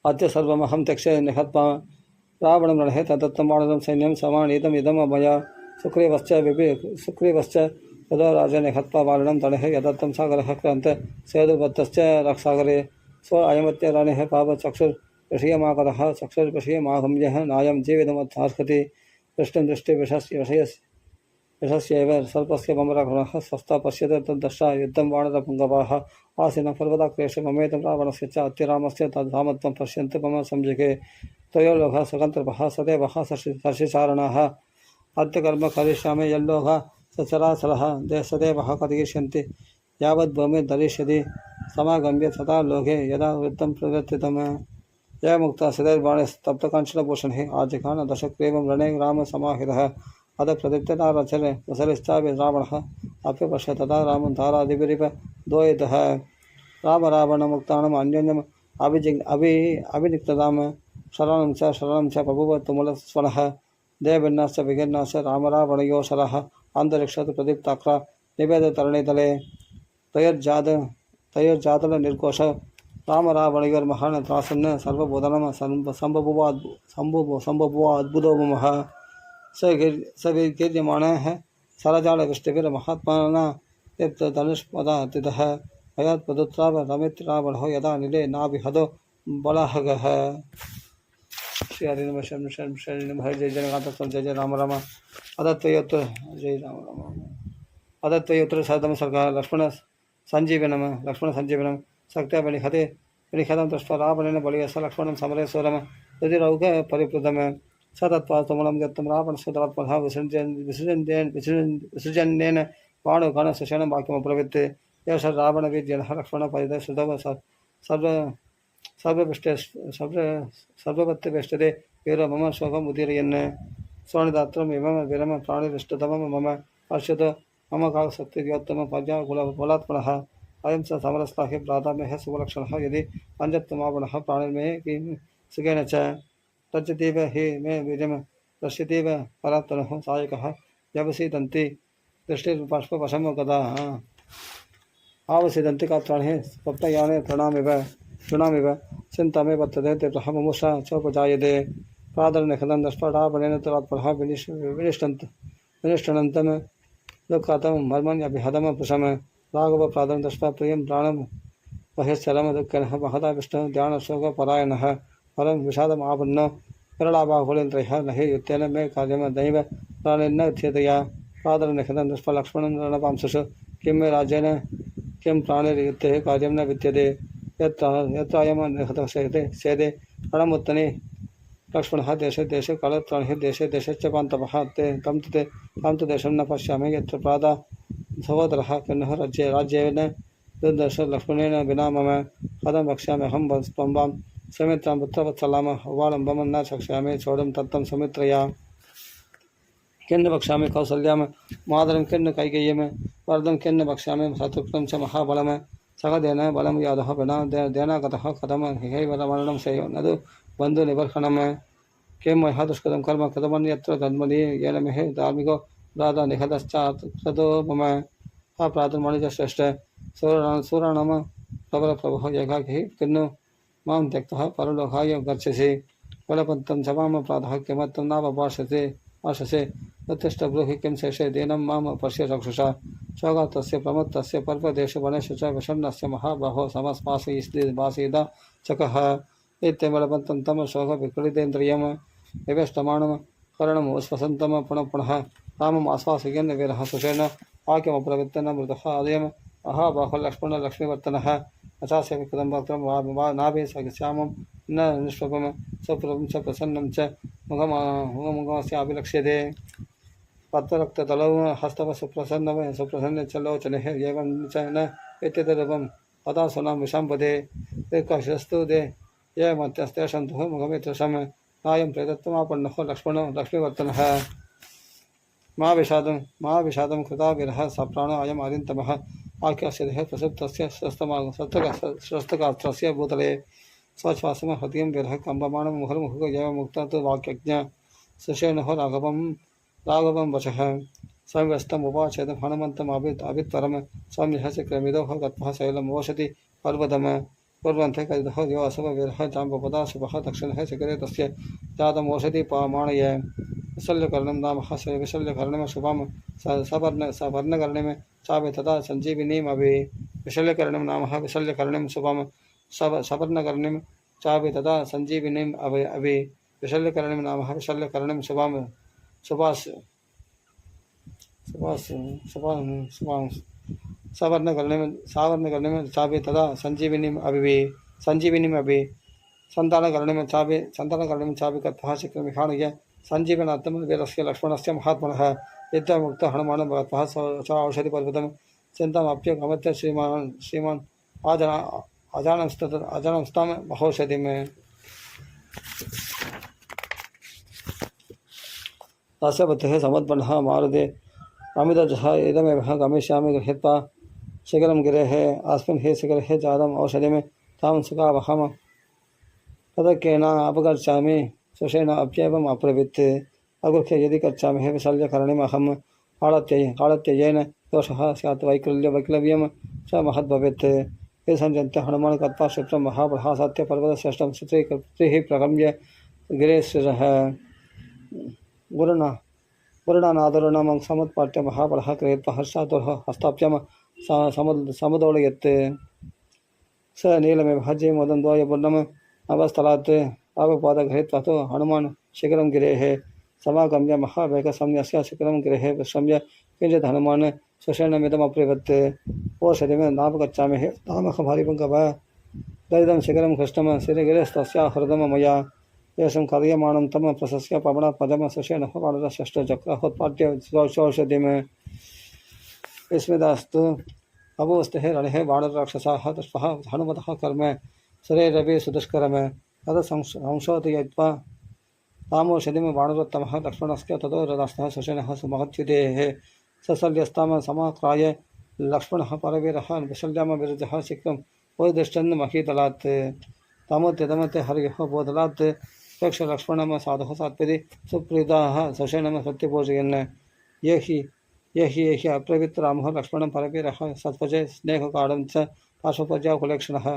अद्य सर्वमहं त्यक्ष्ये निहत्वा रावणं रणहे तदत्तमाणं सैन्यं समानीतम् इदं मया सुग्रीवश्च यदा राजा निहत्वा बाणं तणहे यदत्तं सागरः क्रान्त सेतुबद्धश्च रक्षसागरे स्व अयमत्य रणेः पापचक्षुर्विषयमागतः चक्षुर्विषयमागम्यः नायं जीवितमर्थार्हति दृष्टिं विषस्यैव सर्पस्य ममराघुणः स्वस्था पश्यते तद्दशा युद्धं वानरपुङ्गवाः आसीनं पर्वताक्रेश ममेतं रावणस्य च अत्यरामस्य तद्धामत्वं पश्यन्ति मम संजिके त्रयोलोकः स्वगन्तर्भः सदैवः शशिचारणाः अत्यकर्म करिष्यामि यल्लोकः सचराचरः सदैवः कथयिष्यन्ति यावद्भूमिः धरिष्यति समागम्य तथा लोके यदा वृत्तं प्रवर्तितं जय मुक्ता सदैर्बाणे तप्तकाञ्चनभूषणे आजघान दशक्रेवं रणे रामसमाहितः अद प्रदीप्ततारचरे कुशलिश्चापि रावणः अप्यपश्य तथा रामं धारादिभिरिव द्वैतः रावणमुक्तानाम् अन्योन्यम् अभिनिक्ततां शरणं च बभूव तुमुलस्वनः देवभिन्नाश्च विघिन्नाश्च रामरावणयो शरः अन्तरिक्षात् प्रदीप्ताक्रा निवेदतरणितले तयोर्जातलनिर्घोष रामरावणयोर्महान् त्रासन् सर्वबोधनं सम्बभुव अद्भुतो स वीर्यमाणः सरजालवृष्टिभिर्महात्मना धनुष्पदातितः भयात्पदुत्राव रमित्रावणो यदा निले नाभिहदो बलाहगः श्री हरि नमः शरण हरि जय जगन्नाथ जय जय राम राम अदत्वयोत्र जय राम राम अदत्वयोत्र शतम सर्गा लक्ष्मण संजीवनम शक्त्या विनिहतं दृष्ट्वा रावणेन बलियस लक्ष्मणं समरेश्वरं रुधिरौघ परिप्लुतम् स तत्त्वास्तमूलं दत्तं रावणस्य तत्परः विसृजन्येन बाणोघनशशनं वाक्यमब्रवीत् एष रावणवीर्यः लक्ष्मणपरिदर्शितः सर्वपत्यवेष्टते वीरो मम शोकम् उदीरयन् स्वर्णदात्रम् इमं वीरं प्राणिरिष्टतमं मम पश्यतु मम काकशक्तिर्योत्तमं प्रजाकुलबलात्मनः अयं स समरस्ताहि भ्रातामहः शुभलक्षणः यदि पञ्चत्वमावणः प्राणिर्मे किं सुखेन च तज्जतीव हि मे वीर्यं दर्शतीव परात्मनः सायकः व्यवसीदन्ति दृष्टिर्बाष्पवशं गदा आवसीदन्ति कात्राणि स्वप्नयाने तृणामिव चिन्तामेव तदेते मुमुषा चोपजायते प्रादरनिखलं दृष्ट्वा रावणेन तरात्मनः विनिष्टनन्तं दुःखातं मर्मण्यभिहतं पुषं राघव प्रादरं दृष्ट्वा प्रियं प्राणं बहिश्चरं दुःखिनः महता विष्णुः ध्यानशोकपरायणः परं विषादमापन्नो विरलाबाहुलेन्द्रयः न हि युक्तेन मे कार्यं दैव प्राणेन उच्यतया पादरनिखितं दृष्ट्वा लक्ष्मणं रणपांशुषु किं मे राज्येन किं प्राणैर्युक्ते कार्यं न विद्यते यत्र अयं निहतः सेदे रणमुत्तने लक्ष्मणः देशे देशे कालत्राणि देशे देशश्च पान्तवः ते तं तु देशं न पश्यामि यत्र प्रातः सहोदरः किन्नः राज्येन दुर्दर्श लक्ष्मणेन विना मम कथं वक्ष्याम्यहं त्वं सौमित्रां पुत्रवत्सलाम उवालम्बं न शक्ष्यामि चोडं तत्तं सौमित्रया किन्न वक्ष्यामि कौसल्यां मातरं किन्न कैकेयीं वरदं किन्न वक्ष्यामि शत्रुघ्नं च महाबलं सखदेन बलं यादः विना देनागतः कथं हिहैव मरणं सेयो न तु बन्धुनिबर्हणं किं मया दुष्कृतं कर्म कृतमन्यत्र तन्मदि येन मे धार्मिको राधा निहतश्चात् मम हा प्रातर्मणिजश्रेष्ठ सूराणां प्रबलप्रभुः एकाकी किन्नु मां त्यक्तः परलोकाय गच्छसि बलपन्तं च मां प्रातः किमर्थं नावभाषसे उत्तिष्ठ ब्रूहि किं शेषे दीनं मां पश्य चक्षुषा स्वगातस्य प्रमत्तस्य पर्वदेशु वनेषु च विषण्णस्य महाबाहो समस्पासयिदा चकः इत्यबलपन्तं तं शोकविक्लितेन्द्रियं विवेष्टमाणं कर्णम् उस्वसन्तं पुनः रामम् आश्वासयन् वीरः सुषेण वाक्यमप्रवृत्तन मृतः आदयं महाबाहो लक्ष्मणलक्ष्मीवर्तनः अचास्य विकृतं वक्त्रं वा नाभि श्यामं न निष्प्रभं स्वप्रभं च प्रसन्नं च मुखमस्याभिलक्ष्यते पत्ररक्ततलौ हस्तव सुप्रसन्न च लोचने एवं च न इत्यतरूपं पदासुनां विशाम्पदे दीर्घशिरस्तु दे ये मत्यस्तेषं तुः मुखमित्रशं नायं प्रेतत्वमापन्नः लक्ष्मणो लक्ष्मीवर्तनः महाविषादं कृता विरह सप्राणो अयम् आदिन्तमः आख्यास्य देहे प्रसुप्तस्य शस्त्रकास्त्रस्य भूतले स्वश्वासं हृदयं विरह कम्पमाणं मुहुर्मुहुः एव मुक्ता तु वाक्यज्ञ सुषेणुः राघवं वचः संव्यस्तम् उपाचेदं हनुमन्तम् अभित्वरं स्वाम्यः च क्रमिदोः गत्वः शैलम् ओषधि पर्वतम् कुर्वन्ते कलिदः यो असव विरह जाम्बपदा शुभः दक्षिणः शिखरे तस्य जातम् ओषधि पामाणय विशल्यकर्णं नाम विशल्यकर्णिम शुभं सवर्णकर्णिम चापि तथा सञ्जीविनीमभि विशल्यकर्णिं नाम विशल्यकर्णिं शुभं सवर्णकर्णिं चापि तथा सञ्जीविनीम् अभि विशल्यकर्णिं नाम विशल्यकर्णिं शुभं सावर्णकर्णिं चापि तथा सञ्जीविनीम् अभि सन्तानकर्णिं चापि कत्वः शिखरमिहाणय सञ्जीवनार्थं वीरस्य लक्ष्मणस्य महात्मनः युद्धमुक्तः हनुमान् भगवतः च औषधिपर्वतं चिन्तामप्यगमत्य श्रीमान् अजानंस्तां महोषधिम् तस्य बुद्धिः समुत्पन्नः मारुते अमितजः इदमेव गमिष्यामि गृहीत्वा शिखरं गिरेः अस्मिन् हि शिखरे जातम् औषधिं तां सुखावहं तदकेन अपगच्छामि सुषेण अप्येवम् अब्रवीत् अगृह्य यदि गच्छामि विशल्यकर्णिमहम् आळत्ययेन दोषः स्यात् वैक्लव्यं च महद्भवेत् ये सञ्जन्त्य हनुमान् गत्वा क्षिप्रं महाबलः पर्वतश्रेष्ठं स्त्रीः प्रगम्य गिरेश्वरः गुरुणानादरुणं समुत्पाट्य महाबलः गृहीत्वा हर्षातुरः हस्ताप्यं समुदोलयत् स नीलमेव हज्ये मोदं द्वयपूर्णम् अवस्थलात् अवपादगृहीत्वा तु हनुमान् शिखरं गिरेः समागम्य महावेगसंन्यस्य शिखरं गिरेः विश्रम्य किञ्चित् हनुमान् सुषेणमिदमब्रवीत् ओषधिं नापगच्छामि तामहभारिपङ्कव दरिदं शिखरं कृष्णं श्रीगिरेस्तस्य हृदं मया येषं कार्यमाणं तं प्रशस्य पवनात्मजं सुषेणः वानरश्रेष्ठचक्रोत्पाट्य औषधिं विस्मितास्तु अभूस्तेः रणेः वानरराक्षसाः दृष्ट्वा हनुमतः कर्म शरीरवि सुदुष्करम् तत् संशोधयित्वा तामौषधिं वानरोत्तमः लक्ष्मणस्य ततो रथस्थः सुषेणः सुमहच्युतेः सशल्यस्तां समाक्राय लक्ष्मणः परवीरः विशल्यां विरुद्धः शीघ्रं उपदिष्टन् महीतलात् तामोद्यतमते हरिः बोधलात् प्रेक्ष्य लक्ष्मणं साधुः सात्विति सुप्रीताः सुषेणं सत्यपूजयन् ये हि अप्रवित्रामः लक्ष्मणं परवीरः सत्वजे स्नेहकाढं च पार्श्वपर्याकुलेक्षणः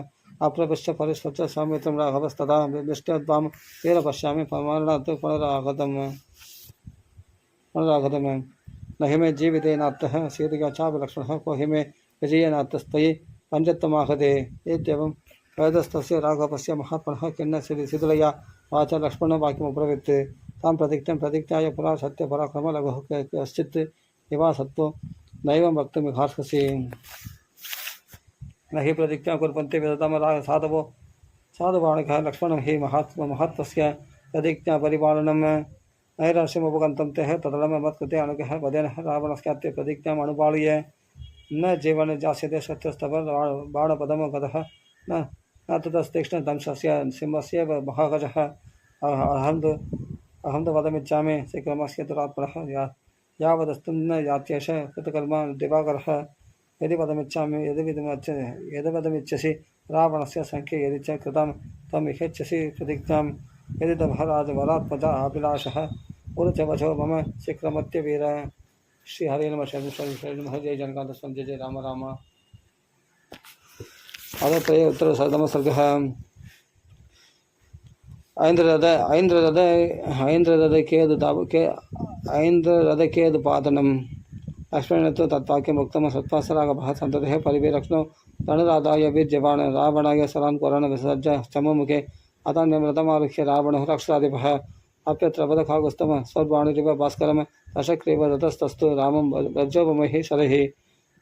अप्रपश्य परिस्वच्छ सौमित्रं राघवस्तदा दृष्ट्वां तेन पश्यामि मरणात् पुनरागतम् न हि मे जीवितेनात्तः सीतया चापि लक्ष्मणः को हि मे विजयेनात्तस्त्वयि पञ्चत्वमाहते इत्येवं वेदस्तस्य राघवस्य महात्मनः किन्न शीतलया वाचा लक्ष्मणो वाक्यमब्रवीत् तां प्रतिज्ञाय पुरा सत्यपराक्रमलघुः कश्चित् हिवा सत्व नैवं भक्तमिहार्हसि न हि प्रतिज्ञा कुर्वन्ति विदतमराः साधवो साधुबाणकः लक्ष्मणं हि महत्त्वस्य प्रतिज्ञा परिपालनं नैराश्यमुपगन्तं ते तदलं मत्कृते अनुग्रह पदेन रावणस्यात्य प्रतिज्ञाम् अनुपाल्य न जीवन जास्यते सत्यस्तव बाणपदं गतः न ततस्तीक्ष्ण दंशस्य सिंहस्य महागजः अहं तु वदमिच्छामि शीघ्रमस्य दुरात्मनः यावदस्तु न यात्येष कृतकर्मा दिवाकरः यदि वदमिच्छसि रावणस्य संख्ये यदि च कृतं त्वं विहेच्छसि प्रतिज्ञां यदि तभराजवरात्मजा अभिलाषः उरुच वचो मम शीघ्रमत्यवीर श्री हरे नमः शरण जय जनकांत जय जय राम राम अदत्रय उत्तर सदम सर्गः ऐन्द्ररथकेदुपातनं लक्ष्मणेन तु तत्वाक्यम् उक्तं सत्त्वासरागभः सन्ततेः परिवीरक्ष्णो धनुरादाय वीर्यवान् रावणाय सरान् कोरण विसर्ज चमुमुखे अतन्यमृतमारुह्य रावणः रक्षाधिपः अप्यत्र वदखागुस्तम स्वर्वाणिरिव भास्करं दशक्रीव रथस्तस्तु रामं वज्रोपमैः शरैः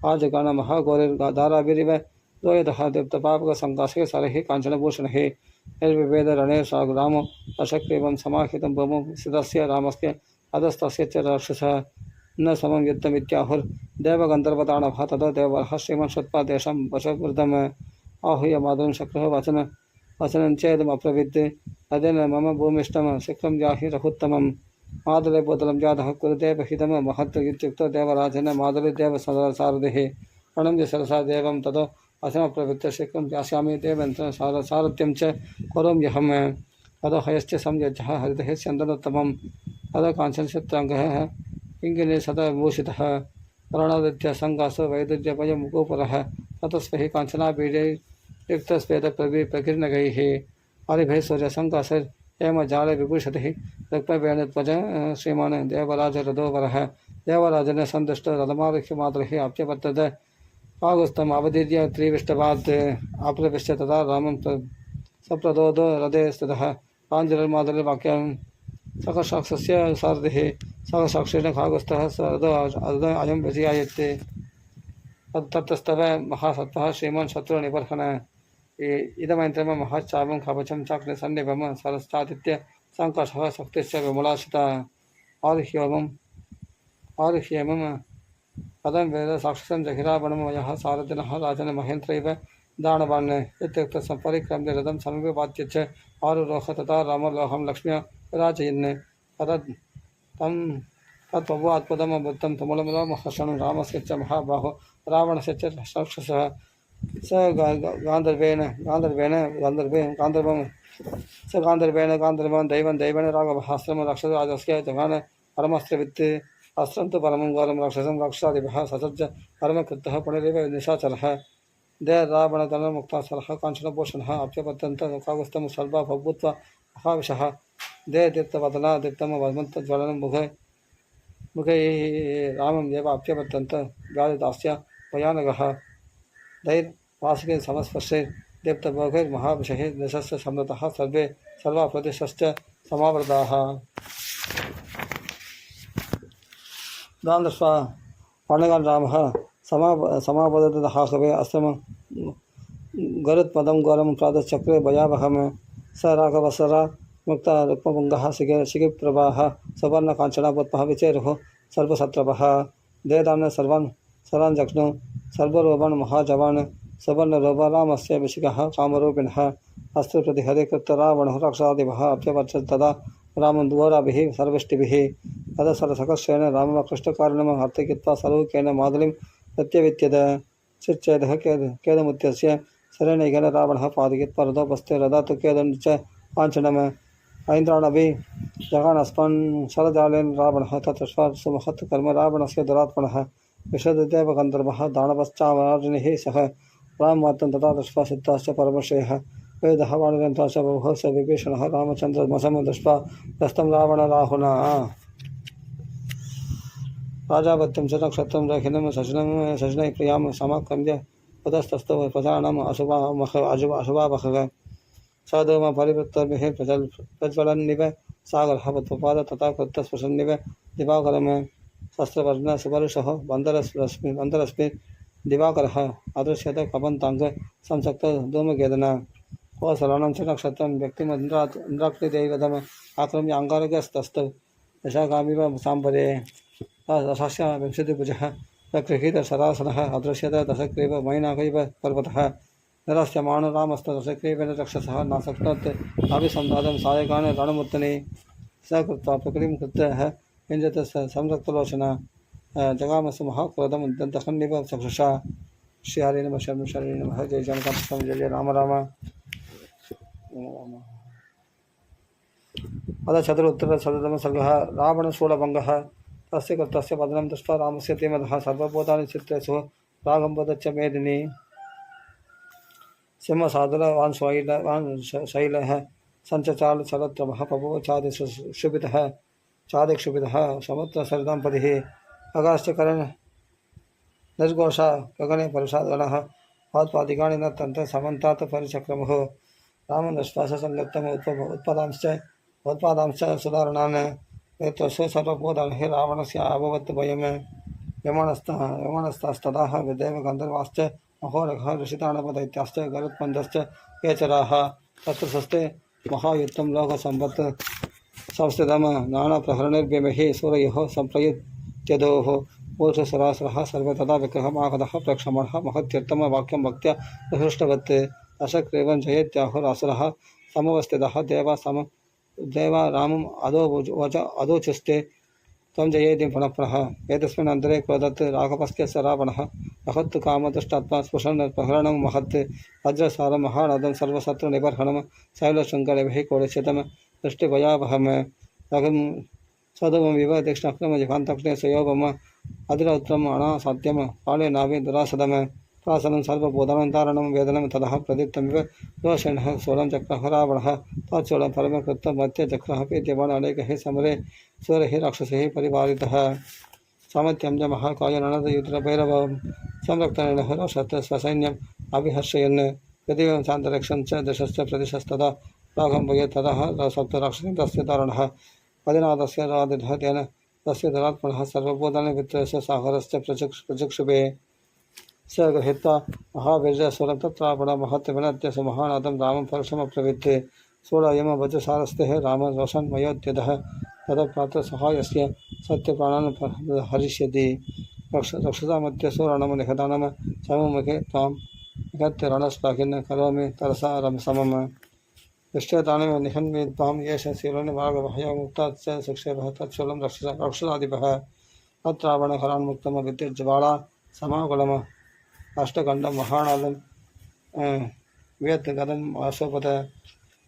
आजगान महाघोरिर्धाराभिरिव द्वयतः दीप्तपापकसङ्काशे शरैः काञ्चनभूषणैः निर्विभेद रणेर रामो दशक्रीवं समाहितं भूमौ स्थितस्य रामस्य अधस्तस्य च राक्षसः न समं युद्धमित्याहुर्देवगन्धर्वताणवः ततो देवः श्रीमन्श्रुत्वा तेषां वशकृतम् आहूय मातरं शक्रः वचनं चेदमब्रवीत् तदेन मम भूमिष्ठं शीघ्रं जाहि रघुत्तमं मातुले भूतलं जातः कुरुदेव हितं महत् इत्युक्तो देवराजेन मातुले देवसारथिः प्रणम्य सरसा देवं ततो वचनप्रवृत्त शीघ्रं यास्यामि देवेन्द्र सारथ्यं च करोम्यहम् ततो हयश्च संयज्ञः हरितः स्यन्दनोत्तमं ततो काञ्चनचित्राङ्गः पिङ्गले सतभूषितः कर्णादित्य सङ्गासो वैदुर्यपयमुखोपरः ततस्वैः काञ्चनापीडे युक्तस्वेदप्रकीर्णकैः हरिभैः सूर्यसङ्कासैर् हेमजाले विभूषितैः रुक्मवेण ध्वज श्रीमान् देवराजरथोवरः देवराजेन सन्तुष्टो रथमारुह्य मातरैः अप्यवर्तत कागुस्तम् अवधीर्य त्रिविष्टवात् अप्रविश्य तथा रामं सप्रदोदो रथे स्थितः पाञ्जलिर्मातुर्वाक्यं सकसाक्षस्य सारथिः सकसाक्षेण खागुस्तः अयं विजयायते तत्तस्तव महासत्त्वः श्रीमान् शत्रुनिबर्हण इदमैन्द्रम महाचापं कवचं चाग्निसन्निभं सरश्चादित्य सङ्कषः शक्तिश्च विमलाशिता आरुह्येमं पदं वेद साक्षसं जहिरावणं वयः सारथिनः राजन् महेन्द्रैव दानवान् इत्युक्तं परिक्रम्य रथं समीपपात्य च आरुरोह तथा रामलोहं लक्ष्म्या विराजयन् तत्पवात्पदमभूतं तुमुलमुलमहर्षणं रामस्य च महाबाहो रावणस्य च राक्षसः स गान्धर्वेण दैवेन राघवः आश्रमं राक्षसराजस्य जगान परमस्त्रवित् अस्त्रं तु परमं घोरं राक्षसं राक्षसादिभः ससज्ज परमकृतः पुनरेव निशाचरः दे रावणतनमुक्तासरः काञ्चनभूषणः अप्यपत्यन्त कागुस्तं सर्वा भूत्वा महाविशः दे दीप्तवदना दीप्तमवन्तज्वलनं मुखैः रामं एव अप्यपत्यन्त व्याधिदास्य भयानकः दैर्वासिके समस्पर्शे दीप्तभोगैर्महाविषः दशस्य समृतः सर्वा प्रदेशश्च समावृताः दान् दृष्ट्वा पाण्डवान् रामः समापदतः कवे आश्रमं गरुत्पदं घोरं प्रातश्चक्रे भयावहं स राघवसरा मुक्ता रुक्मपुङ्गः शिखिप्रभाः सुवर्णकाञ्चनाभूत्पः विचेरुः सर्वशत्रपः देदान् सर्वान् सरान् जघ्नु सर्वरोपान् महाजवान् सुवर्णरोप रामस्य विशिखः कामरूपिणः अस्त्रप्रतिहरे कृत्य रावणः राक्षसादिभः अप्यवर्चत् तदा रामं द्वाराभिः सर्वष्टिभिः तदा सरसकर्षेण रामं कृष्टकारणम् हर्तयित्वा सर्वकेन मादुलीं प्रत्यवित्यद चिच्चेदः केदमुत्यस्य शरणैकेन रावणः पादयित्वा रथोपस्थे रथात् केदं च काञ्चनम् ऐन्द्राणभि जगानस्मान् शरजालेन रावणः ततः सुमहत् कर्म रावणस्य दुरात्मनः विशददेवगन्धर्वः दानवश्चार्जुनैः सह रामवार्तं तथा दृष्ट्वा सिद्धाश्च परमश्रेयः वेदः वाणिरन्त्वा च बहुः स विभीषणः रामचन्द्रमसं दृष्ट्वा दस्तं रावणराहुना राजावत्यं च नक्षत्रं रहिनं शशनैः प्रियां समाक्रम्य पदस्तस्तव प्रजानाम् अशुभावहः साधुमा परिवृत्तर्भिः प्रज्वलन्निव सागरः वत्वपाद तथा कृत्तस्पृशन्निव दिवाकरं शस्त्रवर्ण सुवर्षः बन्धरस्मिन् दिवाकरः अदृश्यत कबन्ताङ्ग संसक्त धूमकेतन कोसलानं च नक्षत्रं व्यक्तिमिन्द्राग्निदैवतम् आक्रम्य अङ्गारकस्तस्तौ दशागामिव सांबरे दशास्य विंशतिभुजः प्रगृहीतशरासनः अदृश्यत दशग्रीव मैनाकैव पर्वतः निरस्यमाण रामस्तदशग्रीवेण रक्षसः नासक्नोत् अभिसंवादं सायकान रणमुत्तने स कृत्वा प्रकृतिं कृतः विञ्जत संरक्तलोचन जगामसु महाक्रोधं दन्तखण्डिव चक्षुषा श्री हरि नमः शरणं शरणं नमः जय जनकात्मकं जय जय राम राम अथ चतुरुत्तरशततमः सर्गः रावणशूलभङ्गः तस्य कृतस्य वदनं दृष्ट्वा रामस्य धीमतः सर्वभूतानि चित्रेषु रागं वदच्च मेदिनी सिंहसादुलवान् शैलः सञ्चचाल चलत्रमः पवो चादिक्षुभितः समुद्रसरितां पदिः अगाश्चकरण निर्घोषा गगने परुषाद्गणः पादपादिकानि न तन्त्र समन्तात् परिचक्रमुः रामं दृष्ट्वा संलग्नम् उत्पादांश्च सुधारणान् एतस्य सर्वभूतानि रावणस्य अभवत् भयम् यमनस्तस्ततः विदेव गन्धर्वाश्च महोरगः ऋषिताणपदैत्याश्च गरुत्मन्दश्च केचराः तत्र सस्ते महायुक्तं लोकसम्पत् संस्थितं नानाप्रहरणैर्व्यमैः सूरयोः सम्प्रयुज्यदोः ऊर्ध्वसरासरः सर्वे तदा विग्रहमागतः प्रेक्षमाणः महत्यर्थं वाक्यं भक्त्या हृष्टवत् दशग्रीवं जयेत्याहुरासुरः समवस्थितः देवा रामम् अदोचुस्ते त्वं जयेति पुनः पुनः एतस्मिन् अन्तरे क्रोधत् राघवस्य स रावणः अहत्तु कामदुष्टात्मा स्पृशन् प्रहरणं महत् वज्रसारं महानदं सर्वशत्रुनिबर्हणं शैलशृङ्गलेभिः कोडिचितं दृष्टिभयावहम् रघुं स्वधममिव तीक्ष्णक्रमजिहान्तक्ष्णे सुयोगम् अतिरौत्रम् अनासाध्यं काले नाभि दुरासदम् प्रासनं सर्वभूतानं तारणं वेदनं ततः प्रदीप्तमिव दोषेणः शूलं चक्रः रावणः तच्छूलं परमकृतं मध्ये चक्रः पीत्यवान् अनेकैः समरे सूरैः राक्षसैः परिवारितः सामर्थ्यं च महाकायननदयुधभैरवं संरक्तनेन रोषत् स्वसैन्यम् अभिहर्षयन् पृथिवीं शान्तरक्षं च दशश्च प्रदिशस्तदा राघं भये ततः सप्तराक्षसं तस्य तारणः पदिनाथस्य राधितः तेन तस्य धरात्मनः सर्वभूतानि वित्रेषु सागरश्च प्रचक्षुभे स गृहीत्वा महावीर्यशूलं तत्रापणं महत्त्वविनद्य सुमहानादं रामं परुषमब्रवीत् शूलयमवज्रसारस्तेः राम रोषन्मयोद्यतः ततः सहायस्य सत्यप्राणान् हरिष्यति रक्षसामध्य सूरणं निहतानं सममुखे त्वां निहत्य रणश्लाघिन् करोमि तरसा समम् दृष्ट्यतानि निहन्विद्वां येष शीलोनि भागभयमुक्ताच्च शिक्षेभः तच्छूलं रक्षसादिभः तत्रावणहरान्मुक्तं विद्युज्ज्वाला समाकुलम् अष्टखण्डं महानादं व्यत् गदम् आशोपत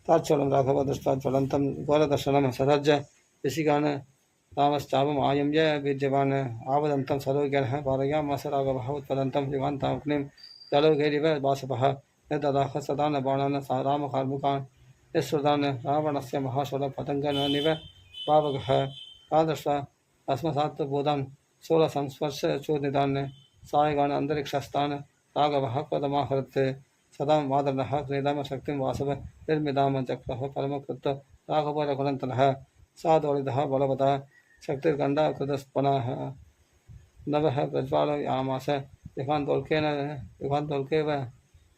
ताच्छूलं राघव दृष्ट्वा ज्वलन्तं घोरदर्शनं ससर्ज ऋषिगान् रामश्चापम् आयम्य विद्यवान् आवदन्तं सरोगिणः पारयामास राघवः उत्पदन्तं युगान्ताग्निं जलौघैरिव वासपः यद्ददाह सदान् बाणान् रामकार्मुकान् यश्रुतान् रावणस्य महाशूलपतङ्गनिव पावकः तादृष्ट्वा अस्मसात् भूतान् शूलसंस्पर्शचूर्णितान् सायगान् अन्तरिक्षस्थान् राघवः क्रोधमाहरत् सदा मादरः क्रीडाम शक्तिं वासव निर्मितां चक्रः परमकृत राघव रघुनन्दनः सादोलितः बलवतः शक्तिर्गण्डा कृतस्पनः नभः प्रज्वालयामास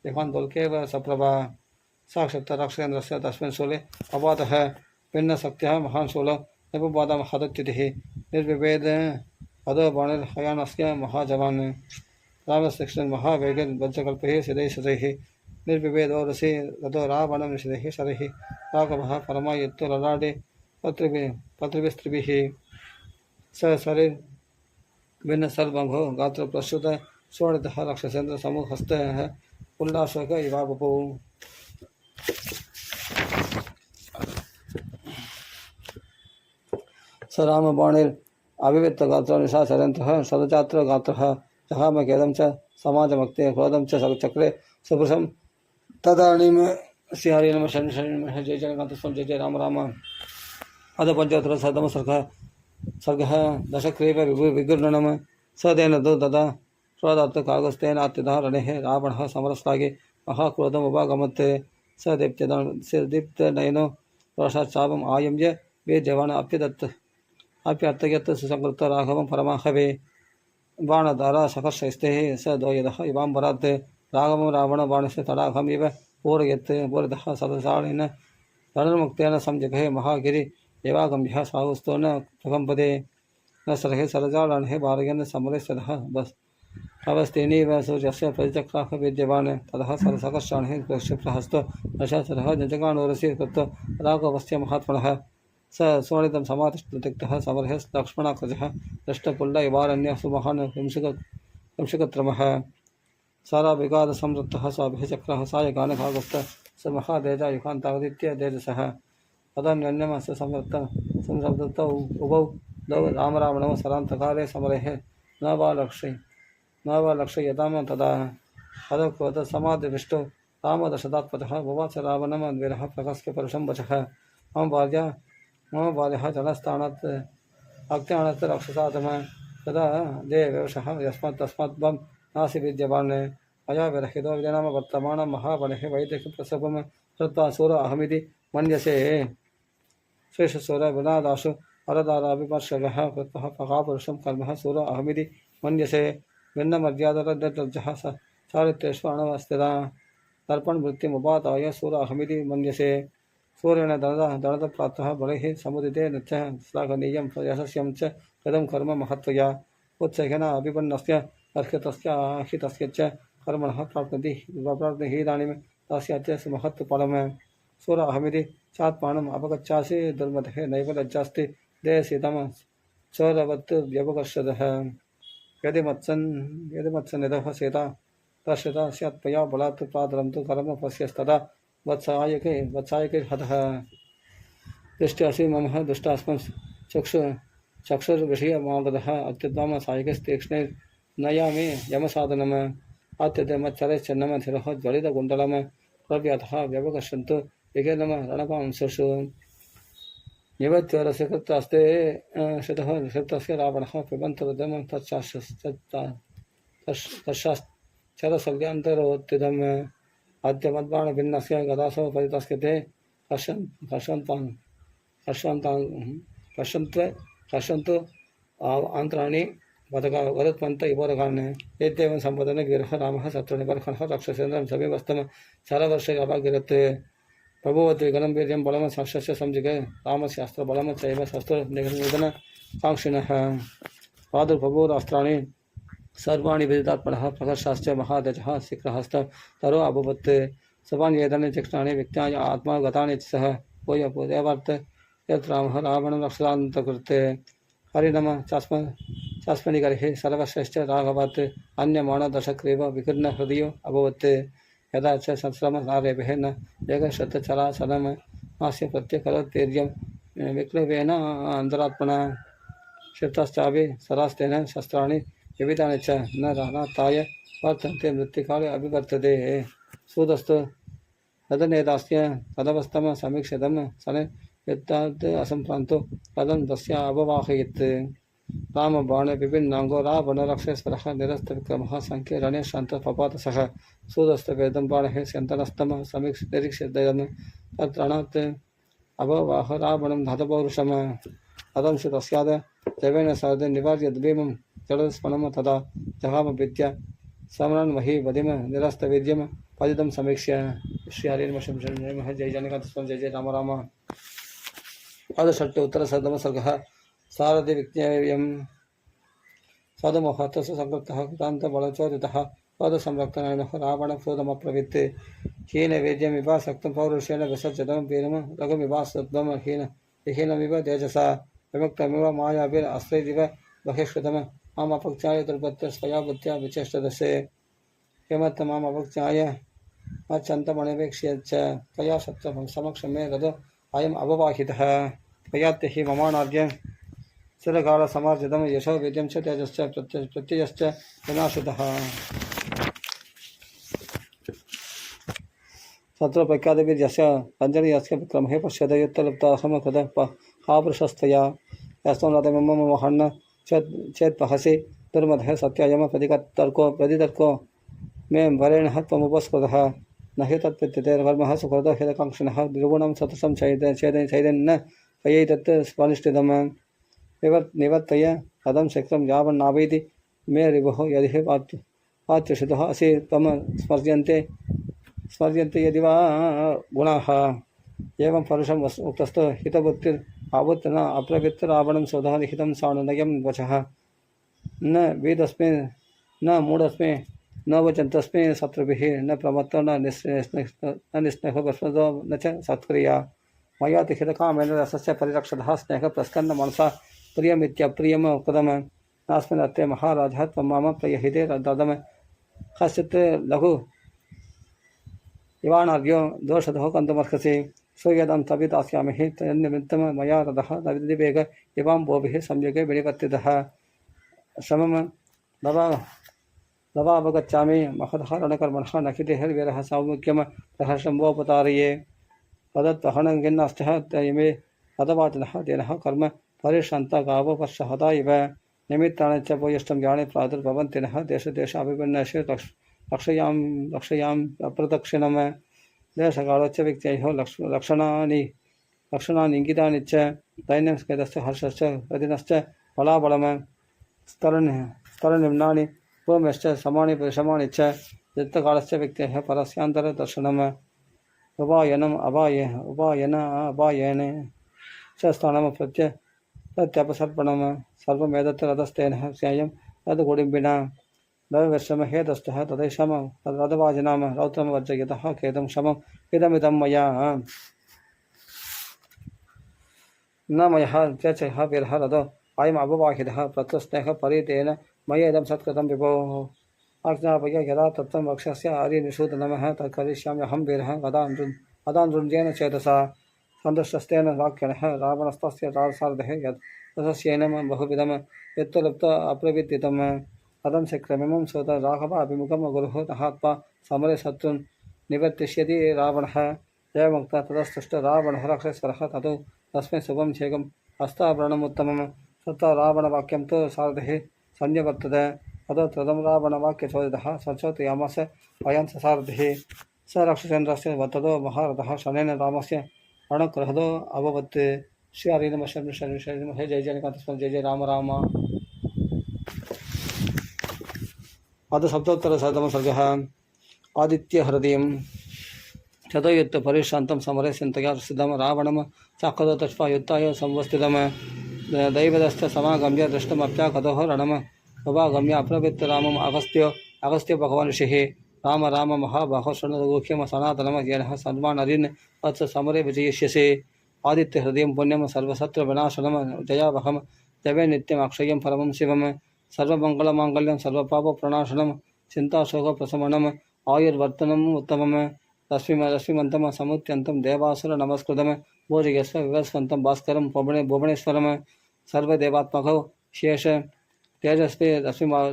युगान्तोल्केव सप्रभा साक्षात् राक्षसेन्द्रस्य तस्मिन् शूले अपातः भिन्नशक्त्यः महान् शूलो निपुपादं हदत्युतिः निर्विभेद अदो बाणिर्हयानस्य महाजवान् रामशिक्षन् महावेगैर्वज्रकल्पैः सिदैः शतैः निर्विभेदो रसि रथो रावणं निषिदैः शरैः राघवः परमायुक्तो ललाटे पत्रिभिस्त्रिभिः स शरीर्भिन्नसर्वभो गात्रप्रसृत शोणितः राक्षसेन्द्रसमूहस्थः उल्लासक इवावपौ स रामबाणिर् अविविक्तगात्रो निशाचरन्तः सदजात्रगात्रः जहामखेदं च समाजमक्ते क्रोधं च चक्रे सुपुरुषं तदानीं श्री हरि नमः शरणं शरणं नमः जय जनकात्मकं जय जय राम राम अथ पंचोत्तरशततमः सर्गः दशग्रीव विगृह्णनं सदेन तदा क्रोधात्तकागस्तेन अत्यतः रणेः रावणः समरस्लागे महाक्रोधमुपागमत् स दीप्तनयनो रोषाच्चापम् आयम्य वीर्यवान् अप्यदत् अप्यर्थयत् सुसंकृत राघवं परमाहवे बाणधारा सकर्षैस्तेः स द्वयदः इवाम्बरात् राघवं रावणबाणस्य तडाघम् इव पूरयत् पूरतः सदसारेण रणमुक्तेन संजघे महागिरि एवागम्भ्यः साहुस्तो न प्रकम्पते न सरहे सरजालहे भारयन् समरस्तः बस् अवस्तेनीव सूर्यस्य परिचक्राः विद्यमान् ततः सरसकर्षाणः क्षिप्रहस्तो दशासरः जजगानोरसि कृत्वा राघवस्य महात्मनः स सुवर्णितं समातिष्ठतिक्तः समरः लक्ष्मणाकृजः दृष्टपुल्ल इवारण्यः सुमहान् हिंसकत्रमः साराविगादसंवृत्तः स्वाभिचक्रः सायगानभागस्त स महादेजा युगान्तावदित्य तेजसः पदन्यन्यमस्य संवृत्तौ उभौ द्वौ रामरावणौ सरान्तकाले समरेः न वा लक्षयताम तदा हरक्रोध समाधिविष्टो रामदशदात्पतः भुवाच रावणं द्विरः प्रकस्य परुषं वचः मम बाल्यः जनस्थानात् अज्ञानात् रक्षसातम तदा देववशः यस्मात् त्वं नासि विद्यमान् मया विरहितो विजनाम वर्तमानं महाबलिः वैदिकप्रसवं कृत्वा सूर अहमिति मन्यसे श्रेष्ठसूर विनादाशु वरदाराभिमर्शयः कृत्वः पकापुरुषं कर्मः सूर अहमिति मन्यसे भिन्नमर्यादरजः चारित्रेषु अणवस्थिता तर्पणवृत्तिमुपादाय सूर अहमिति मन्यसे सूर्येण दणदप्राप्तः बलैः समुदिते नृत्यः श्लाघनीयं यशस्यं च कृतं कर्म महत्त्वया उत्सहेन अभिपन्नस्य अर्हितस्य आहितस्य च कर्मणः प्राप्तिः इदानीं तस्य च महत्त्वफलम् सूर अहमिति चात्मानम् अपगच्छासि दुर्मतेः नैव लज्जास्ति देयसीतं चोरवत् व्यपकर्षदः यदि मत्सन्निधः सीता तर्षिता स्यात् त्वया बलात् प्रातरं तु कर्म पश्यस्तदा वत्सायकैर्हतः दृष्ट्यासि मम दुष्टास्मन् चक्षुर्विषयमागतः अत्युत्तम सायकस्तीक्ष्णैर्नयामि यमसाधनम् अत्यमच्चरैश्चन्नम धिरः ज्वलितकुण्डलं प्रव्यातः व्यवकर्षन्तु विकेलम रणपांसुषु निवत्योरस्य कृतास्ते श्रुतः श्रुतस्य रावणः पिबन्तरुदं तच्छरसल्यान्तरोत्थितम् अद्यमद्बाणभिन्नस्य गदासो परितस्कृते हर्षन्तु आन्तराणि वदत्वन्त इवोरगान् एत्येवं सम्पदन गिरः रामः शत्रुनिबर्हणः राक्षसेन्द्रं समीपस्थं शरवर्षे अभागिरत् प्रभुवत् विगलं वीर्यं बलं साक्षस्य संजिगे रामस्यास्त्रबलं चैव शस्त्रनिधनकाङ्क्षिणः प्रादुर्बभूवस्त्राणि सर्वाणि विदितात्मनः प्रकर्षाश्च महादजः शीघ्रहस्ततरो अभवत् सपान्येतानि चिक्ष्णानि विज्ञाय आत्मा गतानि च सः पूयपूर्यवर्त यत् रामः रावणं रक्षान्तकृते हरिनम चास्मनिगर्ः सर्वश्रेष्ठ राघवात् अन्यमाणदशक्रीव विकीर्णहृदयो अभवत् यदा च संश्रमनारेभिः न एकशतचराचरम् आस्य प्रत्यकरोत्तीर्यं विक्लवेन अन्तरात्मना क्षिप्तश्चापि सरास्तेन शस्त्राणि विविधानि च न रानात्ताय वर्तन्ते मृत्तिकाले अभिवर्तते सूदस्तु तदनेदास्य तदवस्थं समीक्षितं सन यत्तात् असम्प्रान्तो पदं तस्य अववाहयत् रामबाण विभिन्नाङ्गो रावणरक्षेश्वरः निरस्तविक्रमः सङ्ख्ये रणे शान्तपपातसः सूदस्तवेदं बाणः स्यन्तनस्तमः निरीक्षितयन् तत्रणात् अववाह रावणं हतपौरुषम् अदंशुतस्याद देवेन सार्ध निवार्य भीमं जलस्पणं तदा जहामविद्य समरन्मही वदिम निरस्तविद्यं पतितं समीक्ष्य श्री हरिर्मशं जय जय जनकात्मं जय जय राम राम पादषट् उत्तरसर्गः सारथि विज्ञेयं सदमोहतस्य संकृप्तः कृतान्तबलचोदितः पदसंरक्तनयनः रावणक्रोधमप्रवृत्ते हीनवेद्यमिवासक्तं पौरुषेण विसर्जितं वीरं रघुमिवासत्वं हीनमिव तेजसा विमुक्तमिव मायाभिरस्त्रैरिव बहिष्कृतं मामपक्षाय दुर्गत्य स्वया बुद्ध्या विचेष्टदसे किमर्थमामपक्षाय मच्चन्तमनिवेक्ष्य च त्वया शत्रु समक्षं मे रदो अयम् अववाहितः त्वयात्य हि ममानाद्य चिरकालसमार्जितं यशो वेद्यं च तेजश्च प्रत्ययश्च विनाशितः शत्रुप्रख्यातवीर्यस्य पञ्जरीयस्य विक्रमः पश्यते युत्तलुप्ताहमकृत कापुरुषस्त्वया यस्त्वं मम मोहन्न चेत्पहसि दुर्मदः सत्यायम प्रतितर्को मे वरेणः त्वमुपस्कृतः न हि तत्प्रत्यतेर्वर्मः सुकृतो हितकाङ्क्षिणः द्विगुणं सततं चैदेन्न त्वयैतत् स्वानिष्ठितं निवर्तय कदम शक्रम यावन्नावेति मे रिभुः यदि वाच्यशुतः असि त्वं स्मर्यन्ते यदि वा गुणाः एवं परुषं उक्तस्थो हितबुद्धिर् आवुत्य न अप्रवृत्तरावणं स्वतः लिखितं सानुनयं वचः न वेदस्मे न मूढस्मे न वचन्तस्मे शत्रुभिः न प्रमत्तो न निस्नेहो भस्मदो न च सत्क्रिया मया तिहितकामेन रसस्य परिरक्षतः स्नेहः प्रस्कन्न मनसा प्रियमित्यप्रियं कृतम् नास्मिन् अर्थे महाराजः त्वं मम प्रियहिते ददम कश्चित् लघु इवाणार्यो दोषदो गन्तुमर्हसि सूयदं तविदास्यामि हि तन्निमित्तं मया रथः नविदिवेग इवां भोभिः सम्यक् विनिवर्तितः श्रमं लवावगच्छामि महतः रणकर्मणः न कितिर्वीरः सौमुख्यं प्रहर्षम्बोपतारये पदत्वहनगिन्नष्टः तयमे पदवाचनः तेनः कर्म परिश्रन्ता गावो वर्षहता इव निमित्तानि च भूयिष्ठं यानि प्रादुर्भवन्ति नः देशदेशाभिभिन्नेषु रक्षयां अप्रदक्षिणं देशकालोच्च व्यक्त्ययोः लक्षणानि इंगितानि च दैन्यं स्केदस्य हर्षश्च रदिनश्च बलाबलं स्तरनिम्नानि भूम्यश्च समानि परिश्रमाणि च युक्तकालस्य व्यक्त्यः परस्यान्तरदर्शनम् उपायन च स्थानं प्रत्यपसर्पणं सर्वमेतत्तदस्तेन स्यायं तद्गुडिम्बिना दविश्रमहेदस्तः तदैषां तद्रदवाजिनां रौत्रं वर्जयतः खेदं शमम् इदमिदं मया न मयः त्यचः विरः रदो अयम् अववाहितः प्रत्युस्नेहः परितेन मया इदं सत्कृतं विभोः आज्ञापय यदा तत्त्वं वक्षस्य आर्यनिषूदनमः तत्करिष्याम्यहं वीरः अदानृञ्जेन चेतसा सन्तुष्टस्तेन वाक्यणः रावणस्तस्य राजसारथिः यत् तस्यैनं बहुविधं यत्तुलुप्त अप्रविदितम् कथं शक्रमिमं सोत राघवाभिमुखं गुरुः तहात्मा समरे शत्रुन् निवर्तिष्यति रावणः एवमुक्ता ततस्तुष्ट रावणः राक्षसरः ततो तस्मै शुभं छेकम् हस्ताभरणमुत्तमं तथा रावणवाक्यं तु सारथिः संनिवर्तते ततो तदं रावणवाक्यचोदितः सचोदयामास अयं स सारथिः स राक्षसेन्द्रस्य ततो महारथः शनेन रामस्य रणक्रहदो अभवत् श्री हरि नमः शरण हे जय जय कांतस्मरण जय जय राम राम अथ सप्तोत्तरशततमः सर्गः आदित्यहृदयं चतुर्युक्त परिश्रान्तं समरे चिन्तया सिद्धं रावणं चाकदतष्पा युद्धाय संवस्थितं दैवदश्च समागम्य दृष्टमप्याकदोः रणम् उपागम्य अप्रवृत्तरामम् अगस्त्यो भगवान् ऋषिः राम राम महाबाहो शृणुगुह्यं सनातनं येन सन्मानरिन् वत्स समरे विजयिष्यसि आदित्यहृदयं पुण्यं सर्वशत्रुविनाशनं जयावहं जवे नित्यम् अक्षयं परमं शिवं सर्वमङ्गलमाङ्गल्यं सर्वपापप्रणाशनं चिन्ताशोकप्रशमनम् आयुर्वर्धनम् उत्तमम् रश्मिमन्तं समुत्यन्तं देवासुरनमस्कृतं भोजयस्व विवस्वन्तं भास्करं भुवनेश्वरं सर्वदेवात्मकौ शेष तेजस्वी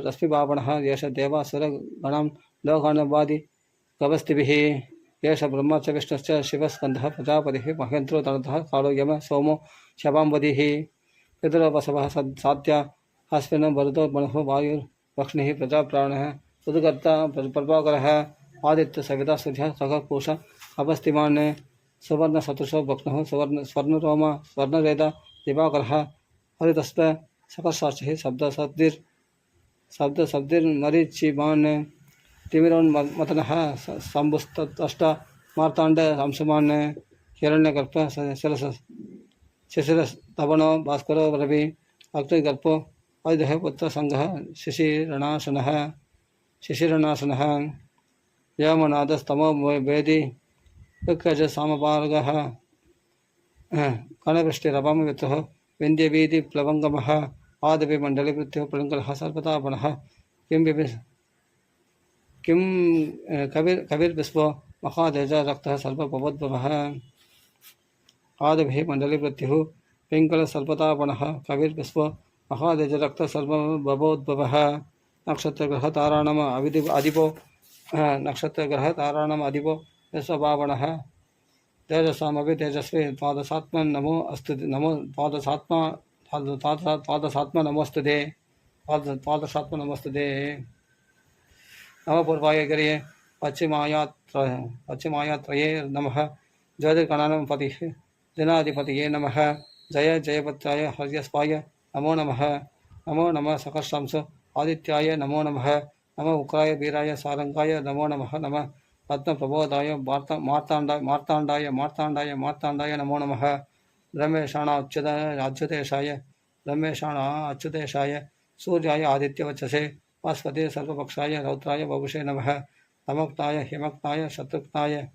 रश्मिभावनः येष देवासुरगणां लोकानुवादि कवस्तिभिः येष ब्रह्म च विष्णुश्च शिवस्कन्धः प्रजापतिः महेन्द्रो तनतः कालो यम सोमो शवाम्बधिः पितृवसवः सात्या अश्विनो भरतो मनुः वायुर्वक्ष्णिः प्रजाप्राणः उद्गर्ता प्रभाकरः आदित्य सविता सुध्या सखपूष अपस्तिमान् सुवर्णशतुषो भक्ष्णुः स्वर्णरोमा स्वर्णरेता दिवाकरः हरितस्प सकर्षाचिः शब्दशब्दिर्मरीचिमान् तिमिरोन्मतनः शम्भुस्तष्ट मार्ताण्ड अंशुमान् हिरण्यगर्भ शिशिरस्तवनो भास्करो रवि अग्निगर्भो अयुधः पुत्रसङ्गः शिशिरनाशनः यमनादस्तमो वेदी ऋक्यज सामपारगः कणवृष्टिरवं वितुः विन्द्यवीति प्लवङ्गमः आदपि मण्डलीवृत्तिः प्लङ्कलः सर्वतापनः किं कविर्विश्वो महातेज रक्तः सर्वभवोद्भवः आदिभिः मण्डलीवृत्तिः पिङ्गलसर्वतापनः कविर्विश्वो महातेज रक्तः सर्वभवोद्भवः नक्षत्रग्रहताराणाम् अधिपो नक्षत्रग्रहताराणाम् अधिपो विश्वभावनः तेजसामपि तेजस्वी द्वादशात्मन् नमो अस्तु नमो द्वादशात्मा नमोस्तुते द्वादशात्मा नमोस्तुते नमः पूर्वाय गिरिये पश्चिमायात्रये नमः ज्योतिर्गणानां पतिः जनाधिपतये नमः जय जयपत्राय हर्यस्वाय नमो नमः। नमो नमः सकर्षांस आदित्याय नमो नमः। नमः उक्राय वीराय सारंगाय नमो नमः। नमः रत्नप्रबोधाय मार्ताण्डाय नमो नमः। ब्रह्मेशाण अच्युतेशाय ब्रह्मेशाण अच्युतेशाय सूर्याय आदित्यवचसे वस्पति सर्वपक्षाय रौद्राय वपुषे नमः। तमक्ताय हिमक्ताय शत्रुघ्नाय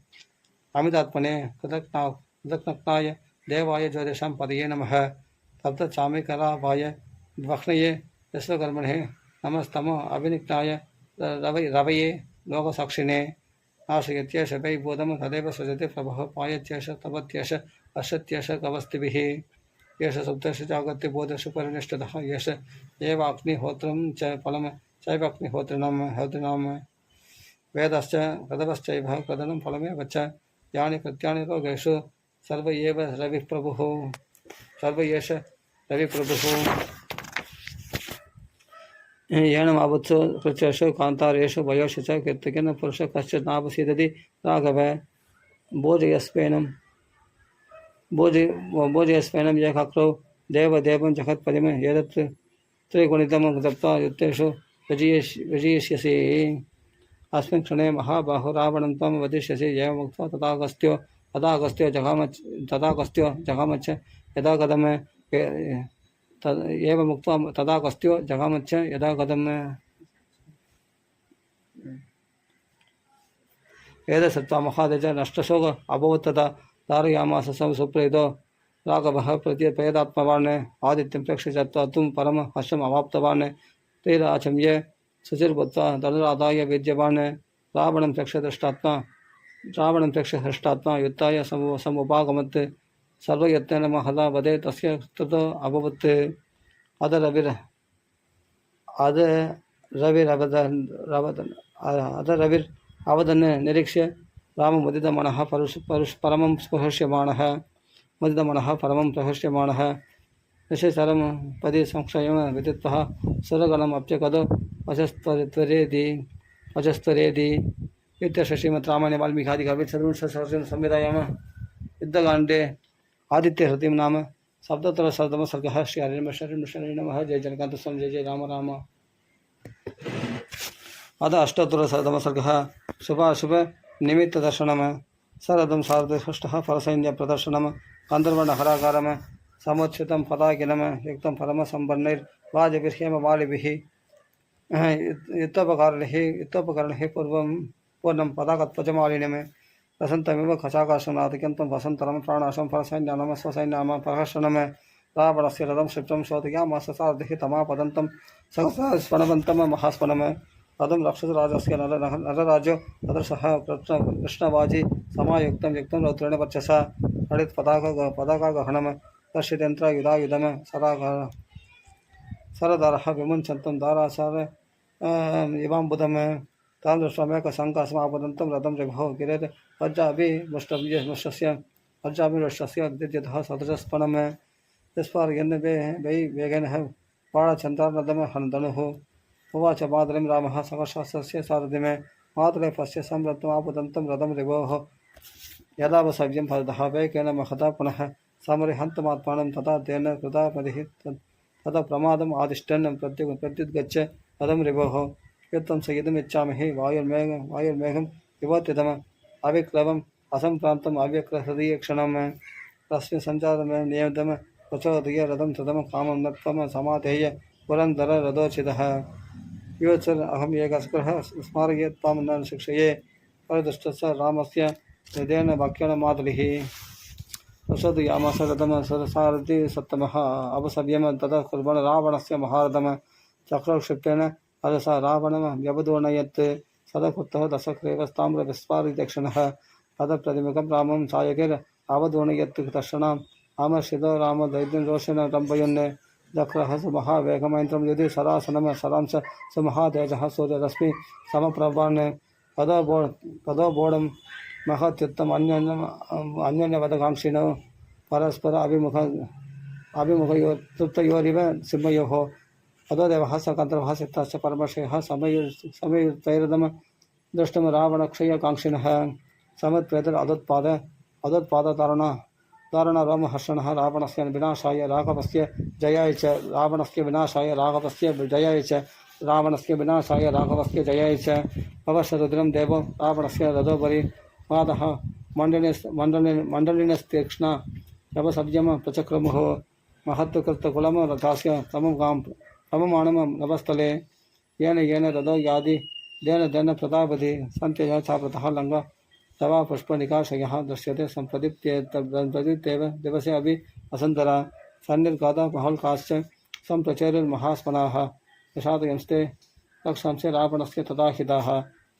अमितात्मने कृतज्ञाय देवाय ज्योतिषां पदये नमः। तप्तचामीकराभाय वक्ष्णये विश्वकर्मणे नमस्तमो अभिनिक्ताय रवये लोकसाक्षिणे नाशयत्येष वै बोधं तदेव सृजति प्रभः पायत्येष तपत्येष अश्यत्येष कवस्तिभिः येष सुप्तस्य जागत्य बोधस्य परिनिष्ठतः येष एव अग्निहोत्रं च फलं चैवाग्निहोत्रिणां वेदश्च कदवश्चैव कदनं फलमेव च यानि कृत्यानि लोकेषु सर्व एव रविः प्रभुः सर्व एष रविप्रभुः येनमावत्सु कृत्येषु कान्तारेषु वयोषु च कीर्तकेन पुरुषः कश्चित् नापसीदति राघव भोजयस्वैनं यकाग्रौ देवदेवं जगत्पदिं एतत् त्रिगुणितं जप्त्वा युद्धेषु विजयिष्यसि। अस्मिन् क्षणे महाबाहो रावणं त्वं वदिष्यसि एवमुक्त्वा तथागस्त्यो जगामच्च यदा कदम एवमुक्त्वा तथागस्त्यो जगामच्च यदा कदम एतत्सत्त्वा महातेज नष्टशोक अभवत् तथा धारयामास सुप्रीतो राघवः प्रत्यपेदात्मवान् आदित्यं प्रेक्ष्य चत्वा तुं परम हर्षम् अवाप्तवान् तैराचम्य शुचिर्भूत्वा धनुरादाय विद्यवान् रावणं प्रेक्ष्य हृष्टात्मा युद्धाय समुपागमत् सर्वयत्नेन महदा वदे तस्य ततो अभवत्। रविरवदन् निरीक्ष्य राममुदितमनः परमं प्रहर्ष्यमाणः ऋषिशरं पदि संक्षयं विदित्वः सुरगणम् अप्यकदो वचस्त्वरेदि इत्यस्य श्रीमद् रामायणे वाल्मीकिआदिकाव्ये चतुर्विंशतिसहस्रं संहितायां युद्धकाण्डे आदित्यहृतिं नाम सप्ततरशततमः सर्गः। श्री हरिर्मशरणं नमः। जय जनकान्तस्वामी जय जय राम राम। अथ अष्टोत्तरशततमः सर्गः। शुभाशुभनिमित्तदर्शनं सरदं सारथिषष्ठः फलसैन्यप्रदर्शनं गन्धर्वनहराकारं समुच्छ्रितं पदाकिनं युक्तं परमसम्पन्नैर्वाजभिर्हेमवालिभिः युद्धोपकरणैः पूर्णं पदाकध्वजमालिनीं प्रसन्तमिव खचाकाशनादिकन्तं वसन्तरं प्राणाशं फलसैन्यानां स्वसैन्यानां प्रहर्षणं रावणस्य रथं क्षिप्तं शोधयामास सारथिः तमापदन्तं सहस्रस्वनवन्तं महास्वनं रथं रक्षसराजस्य नरराजो तदृशः कृष्णवाजी समायुक्तं युक्तं रौद्रेण वर्चसा हरित पताकागहनं दर्शितेन्द्रयुधायुधं सरदारः विमुञ्चन्तं दारासार इवाम्बुदं तां दृष्ट्वामेकशङ्कासमापदन्तं रथं ऋभो गिरेत् वज्राभिमुष्टस्य विद्युतः सदृशस्पणं यस्पार्यन् वै वेगेन बाणचन्द्रार्णदं हनधनुः उवाच मातरं रामः सकर्षस्य सारथिं मातरे पश्य संवृत्तमापदन्तं रथं ऋभोः यदा वसव्यं फलतः वेगेन महता पुनः समरिहन्तमात्मानं तथा तेन कृतापतिः तथा प्रमादम् आदिष्टन् प्रत्युद्गच्छ रथं ऋभोः युद्धं सयितुमिच्छामि वायुर्मेघं विवर्तितम् अविक्लवम् असम्प्रान्तम् अव्यक्रहृदीक्षणं तस्मिन् सञ्चारमेन नियमितं प्रचोदय रथं ततं कामं नत्वं समाधेय पुरन्दर रथोचितः योत्सर् अहम् एकस्कृः स्मारयेत् त्वां न शिक्षये परिदुष्टस्य रामस्य हृदयेन वाक्येन मातुलिः प्रचोदयामास रथं सारथि सत्तमः अपसव्यं ततः कुर्वन् रावणस्य महारथं चक्रक्षिप्तेन अधसा रावणं व्यवदोनयत् सदकुत्तः दशक्रेवस्ताम्रविस्फारिदक्षिणः तदप्रतिमुखं रामं सायकिर् अवदोनयत् तर्षणाम् आमर्षितो राम दैत्यं रोषेण रम्भयन् दक्रः सुमहावेगमैन्त्रं यदि सरासनं सरांश सुमहातेजः सूर्यरश्मि समप्रभान् तदो बोढं महत्युत्तम अन्योन्यवदकाङ्क्षिणो परस्पर अभिमुखयोस्तृप्तयोरिव सिंहयोः अदोदेवः स गन्धर्वः सिद्धश्च परमर्षयः समयुक्तैरदं द्रष्टुं रावणक्षयकाङ्क्षिणः समुत्प्रेतर् अदोत्पादतरुण दारुणरोमहर्षणः रावणस्य विनाशाय राघवस्य जयाय च रावणस्य विनाशाय राघवस्य जयाय च रावणस्य विनाशाय राघवस्य जयाय च पवशरुद्रं देवो रावणस्य रथोपरि पादः मण्डलिनस्तीक्ष्णा नवसव्यम प्रचक्रमुः महत्कृतकुलम रथास्य तममाणम नभस्थले येन येन रथो यादि देन प्रतापति सन्त्यज चाप्रतः लङ्ग तवा पुष्पनिकाशयः दृश्यते सम्प्रदीप्त्येव दिवसे अपि असन्तरा सन्निर्गाता महल्काश्च सम्प्रचेरुर्महास्मनाः यशादयंस्ते रक्षांसे रावणस्य तथा हिताः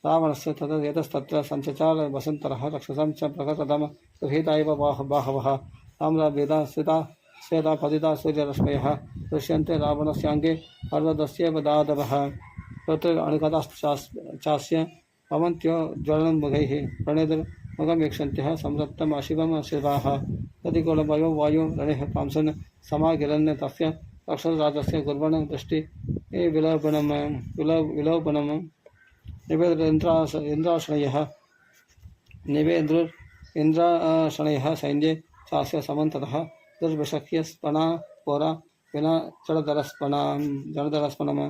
रावणस्य तथा यतस्तत्र सञ्चचार वसन्तरः रक्षसां च प्रकटतम गृहीता इव बाहवः ताम्रावेदा स्वेता पतिता सूर्यरश्मयः दृश्यन्ते रावणस्याङ्गे पर्वतस्यैव दादवः तत्र अणुकथाश्चास्य पवन्त्यो ज्वलन्मुखैः प्रणेतुर्मुखमीक्षन्त्यः संरक्तम् अशिवम् शिवाः प्रतिकूलवयो वायु रणेः पांसन् समागिरन् तस्य रक्षसराजस्य कुर्वन् दृष्टि विलोपनम् निवेन्द्राशनयः सैन्ये चास्य समन्ततः दुर्विशक्य स्पना पोरा विना जडधरस्पणम्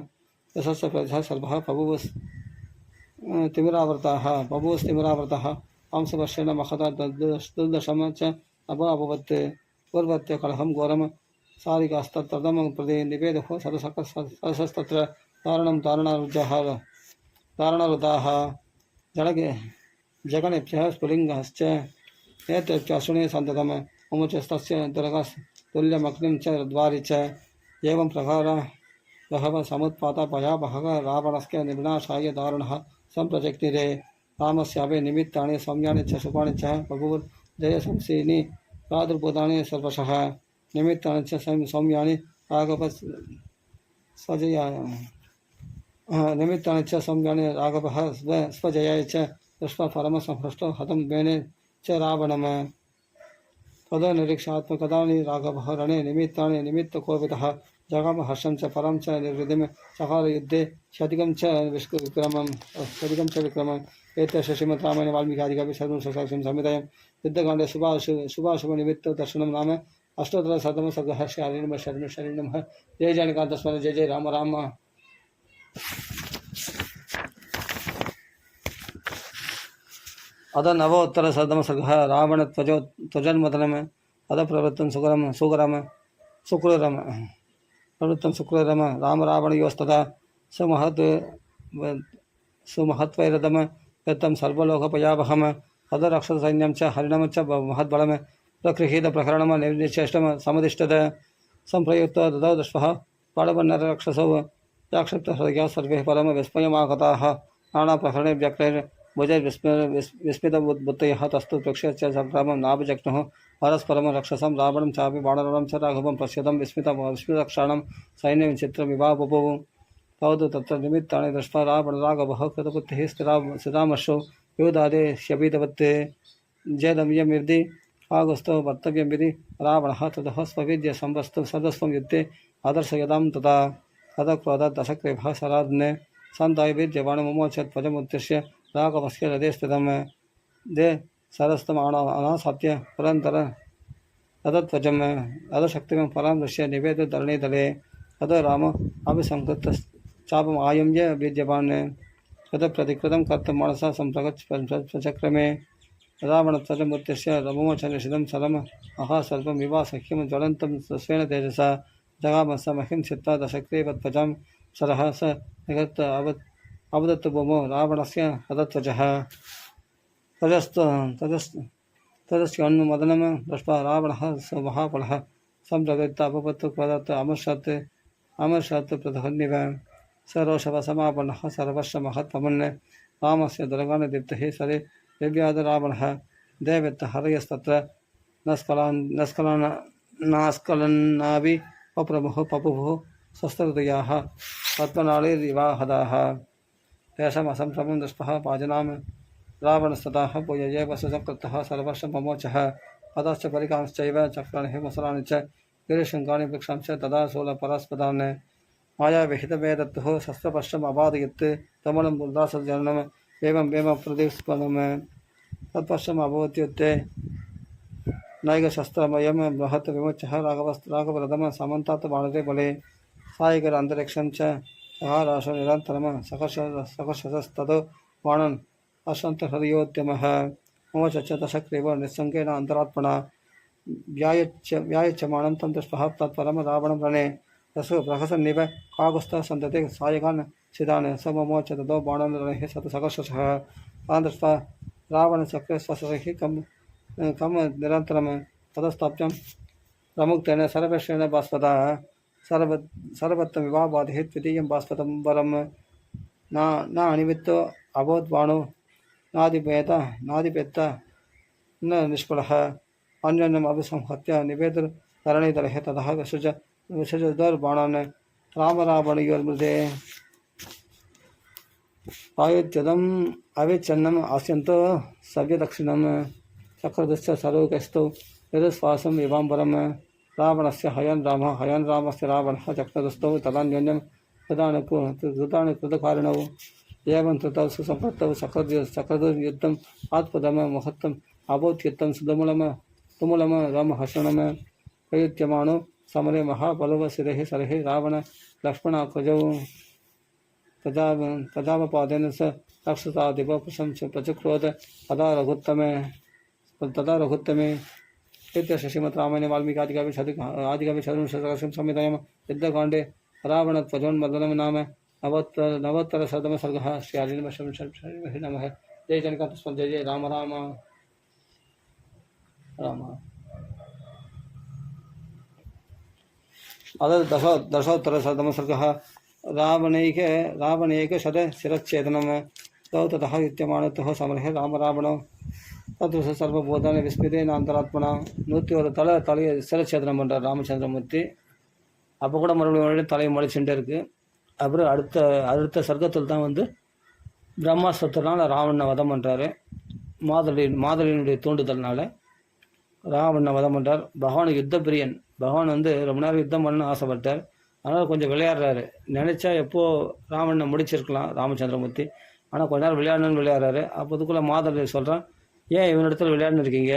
यशस्य प्रजः सर्वः बभूवस्तिमिरावृतः अंशवर्षेण महता दुर्दशम च अभवत् पूर्वत्य कलहं घोरं सारिकास्तत्तदं प्रति निवेदः सरसस्तत्र तारणरुदाः जगनेभ्यः स्फुलिङ्गश्च नेत्रेभ्यः अश्विने सन्ततम् उमुचस्तस्य दुर्गस्तुल्यमग्निं च द्वारि च एवं प्रकार बहवः समुत्पाता भयावहः रावणस्य विनाशाय दारुणः सम्प्रजग्निरे रामस्यापि निमित्तानि सौम्यानि च शुभानि च बभूवुर्जयशंसीनि प्रादुर्भूतानि सर्वशः निमित्तानि च सौम्यानि राघवः स्वजयाय च दृष्ट्वा परमसंहृष्टो हतं मेने च रावणम् तदनिरीक्षात्मकदानि राघवः रणे निमित्तानि निमित्तकोपितः जगाम हर्षं च परं च निर्वृतिं चकार युद्धे शतिकं च विक्रमम् एतस्य श्रीमद् रामायणे वाल्मीकिआदिकाव्ये सर्वं संहितायां युद्धकाण्डे शुभाशुभनिमित्त दर्शनं नाम अष्टोत्तरशततमः सर्गः शरणं नमः। जय जानकान्तस्मरण जय जय राम राम। अद नवोत्तरशततमः सर्गः रावणध्वजोन्मोदनम् अद प्रवृत्तं सुक्रूरम राम रावणयोस्तदा सुमहत्वैरदम यत्तं सर्वलोकपयावहम् अद रक्षससैन्यं च हरिणं च महद्बलं प्रगृहीतप्रकरणं निर्निचेष्टं समुदिष्टद सम्प्रयुक्त ददौ दृष्टः पाडवन्नरक्षसौ चाक्षिप्तहृदयाः सर्वे परम विस्मयमागताः नानाप्रकरणे व्यक्तैर्भुजैर्विस्मितबुद्धयः तस्तु प्रेक्ष्य च संग्रामं नाभिजग्नुः परस्परं रक्षसं रावणं चापि बाणरणं च राघवं पश्यतं विस्मितरक्षाणां सैन्यं चित्रमिवा बभूव तौ तत्र निमित्तानि दृष्ट्वा रावणराघवः कृतबुद्धिः स्थिरामर्षौ योधादे शपीतवत् जयदम्यं यदि आगस्तो वक्तव्यं विधि रावणः ततः स्वविद्य संवस्तु सर्वस्वं युद्धे आदर्शयदां तथा तदक्रोधात् दशक्रेभः सराद्ने सन्ताय विद्यमानमुमोचत् ध्वजमुद्दिश्य राघवस्य हृदये स्थितं दे सरस्तमनासाप्य पुरन्तर तदध्वजम् अधशक्तिं परां दृश्य निवेद्य धरणीतले तद राम अभिसंकृतश्चापम् आयुम्य विद्यमान् तदप्रतिकृतं कर्तुं मनसा सम्प्रचक्रमे रावणध्वजमुद्दिश्य रमुमोचनिषितं सरम् महासर्पं विवासह्यं ज्वलन्तं स्वेन तेजसा जगाम स मह्यं चित्वा दशक्रिवध्वजं सरः स निगत्य अवदत्त भूमौ रावणस्य तदध्वजः तदस्योन्मोदनं दृष्ट्वा रावणः स्वमहाबलः सम्प्रवृत्त अपपत्तु क्रोधात् अमर्षत् प्रधन्निव स रोषवसमापन्नः सर्वस्य महत्त्वमन् रामस्य दुर्गान् दीप्तिः सरे दिव्याद रावणः देवत्त हरयस्तत्र नास्कलन्नाभि पप्रमुः पपुः शस्त्रहृदयाः पद्मनाळीरिवाहदाः तेषामसंभ्रमं दृष्ट्वा पाजनां रावणस्ततः पूययैव सुसंकृतः सर्वस्य ममोचः अतश्च परिकांश्चैव चक्राणि मुसलानि च गिरिशृङ्गानि वृक्षांश्च तदा शूलपरस्पदान् मायाविहितवेदत्तुः शस्त्रपश्चम् अबाधयत् तमलं उल्लासजनम् एवं प्रदीप्स्पदम् तत्पश्चम् अभवत्युत्ते नैगशस्त्रमयं बृहत् विमुच्यः राघवरथम समन्तात् बाणते बले सायिकर अन्तरिक्षं च सहाराशो निरन्तरं सकर्षस्ततो बाणन् अशन्तहृदयोद्यमः मोच च दशक्रिव निस्सङ्केन अन्तरात्मना व्यायच्यमानं तं दृष्ट्वा तत्परं रावणं रणे रसो प्रहसन्निव काकुत्स्थः सन्तते सायकान् सिदान् स ममोच ततो बाणं रणेः सत सकर्षः तान् दृष्ट्वा रावणचक्रे स्वशरैः कं निरन्तरं ततस्तब्जं प्रमुक्तेन सर्वेश्वेन बाष्पदा सर्वत्वमिवाबाधिः द्वितीयं बाष्पतं वरं न अनिमित्तो अभवत् बाणो नादिपेत्त न निष्फलः अन्योन्यम् अभिसंहत्य निवेदरणीधरः ततः विसृजदर्बाणान् रामरावणयोर्मध्ये आयुध्यदम् अविच्छिन्नम् आस्यन्तो सव्यदक्षिणं चक्रदस्य सर्वकस्तौ यदुश्वासं विवाम्बरं रावणस्य हयन् रामस्य रावणः चक्रदस्तौ तदान्योन्यं कृतानुकृतकारिणौ एवं ततौ सुसम्पत्तौ चक्रदुर्युद्धम् आत्पदं महत्तम् अभूत्युत्तं तुमुलं रामहर्षणं प्रयुज्यमानो समरे महाबलवशिरः सरः रावण लक्ष्मणाकृजौ तदावपादेन स राक्षसादिव प्रचक्रोध तदा रघुत्तमे इत्यस्य श्रीमद् रामायणे वाल्मीकि आदिकाव्ये चतुर्विंशतिसहस्रं संहितायां युद्धकाण्डे रावणध्वजोन्मर्दनं नाम नवोत्तरशततमः सर्गः। श्री हरिः नमः। जय जनकात्मस्मत्। जय जय राम राम राम। अद दशोत्तरशततमः सर्गः। रावणैकशतशिरच्छेदनं तौ ततः युध्यमानतः समरः रावणौ तत्र सर्वबोधाने विस्मितेन अंतरात्मना 101 தலையை சிரச்சேதனம் பண்ணுறார் ராமச்சந்திரமூர்த்தி. அப்போ கூட மறுபடியும் தலையை முளைச்சுட்டே இருக்குது. அப்புறம் அடுத்த சர்க்கத்தில் தான் பிரம்மாஸ்திரத்தினால ராவணனை வதம் பண்ணுறாரு. மாதலியினுடைய தூண்டுதல்னால ராவணனை வதம் பண்ணுறார். பகவான் யுத்த பிரியன். பகவான் ரொம்ப நேரம் யுத்தம் பண்ணணும்னு ஆசைப்பட்டார். அதனால் கொஞ்சம் விளையாடுறாரு. நினச்சா எப்போது ராவணனை முடிச்சிருக்கலாம் ராமச்சந்திரமூர்த்தி. ஆனால் கொஞ்ச நேரம் விளையாடுறாரு. அப்போதுக்குள்ளே மாதலி சொல்கிறான், ஏன் இவனிடத்தில் விளையாடுன்னு இருக்கீங்க?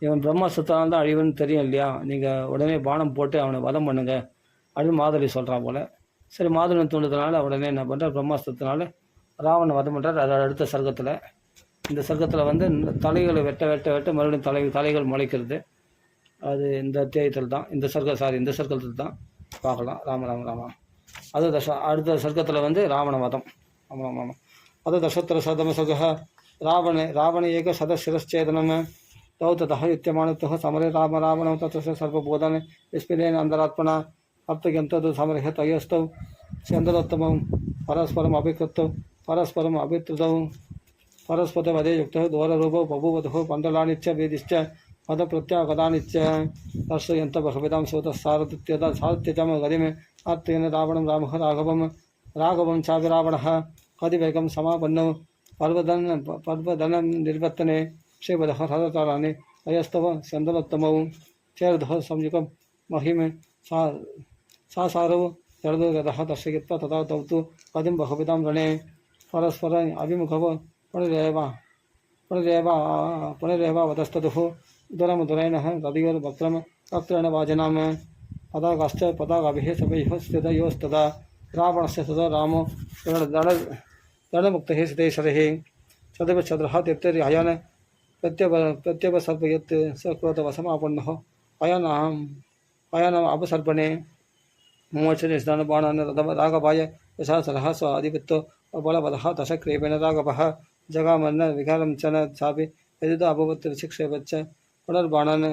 இவன் பிரம்மாஸ்திரத்தினால தான் அழிவுன்னு தெரியும் இல்லையா? நீங்கள் உடனே பானம் போட்டு அவனை வதம் பண்ணுங்க அப்படின்னு மாதலி சொல்கிறான் போல். சரி, மாதலி தூண்டுறதுனால உடனே என்ன பண்ணுறார், பிரம்மாஸ்திரத்தினால ராவணனை வதம் பண்ணுறார். அதோட அடுத்த சர்க்கத்தில், இந்த சர்க்கத்தில் தலைகளை வெட்ட மறுபடியும் தலைகள் முளைக்கிறது. அது இந்த அத்தியாயத்தில் தான், இந்த சர்க்கத்தில் தான் பார்க்கலாம். ராம. அது அடுத்த சர்க்கத்தில் ராவண வதம். ஆமாம். அது दशोत्तरशततमः सर्गः। रावण एकशतशिरश्छेदनं तौ ततः युध्यमानतः समरे रावणौ तत्र सर्वबोधान् विस्मितेन अन्तरात्मना अप्तयन्तौ समरः तयोस्तौ स्यन्दरोत्तमं परस्परम् अभितृतौ परस्परवधे युक्तौ दोररूपौ बभूवधुः पण्डलानि च वेदिश्च पदप्रत्यागतानि च दर्शयन्तः बहविधां स्रोतः सारथ्यजं गतिम् आत्तेन रावणं रामः राघवं चाभिरावणः कतिवेगं समापन्नौ पर्वदनं निर्वर्तने श्रीवधः हरताराणि अयस्तव स्यन्दनोत्तमौ चेर्धः संयुगं महिमे सासारौ जर्दो गतः दर्शयित्वा तथा तौ तु कदिं बहुविधां रणे परस्पर अभिमुखौ पुनरेवावतस्तदुः दुरैनः तदयोर्वक्त्रेण वाजनां पदाकाश्च पदाकाभिः सभयोः स्थितयोस्तदा रावणस्य तदा रामो दृढमुक्तः सिद्धैश्वरः सदैवच्छद्रः तीर्थर्यायान् प्रत्यवसर्पयत् स क्रोधवशमापन्नः अयानाम् अपसर्पणे मोचनिष्ठानबाणान् राघवाय यशासरः स्व आधिपत्यो बलवदः दशक्रीपेण राघवः जगामन्न विकारं च न चापि यदिद अभवत् विशिक्षेपच्च पुनर्बाणान्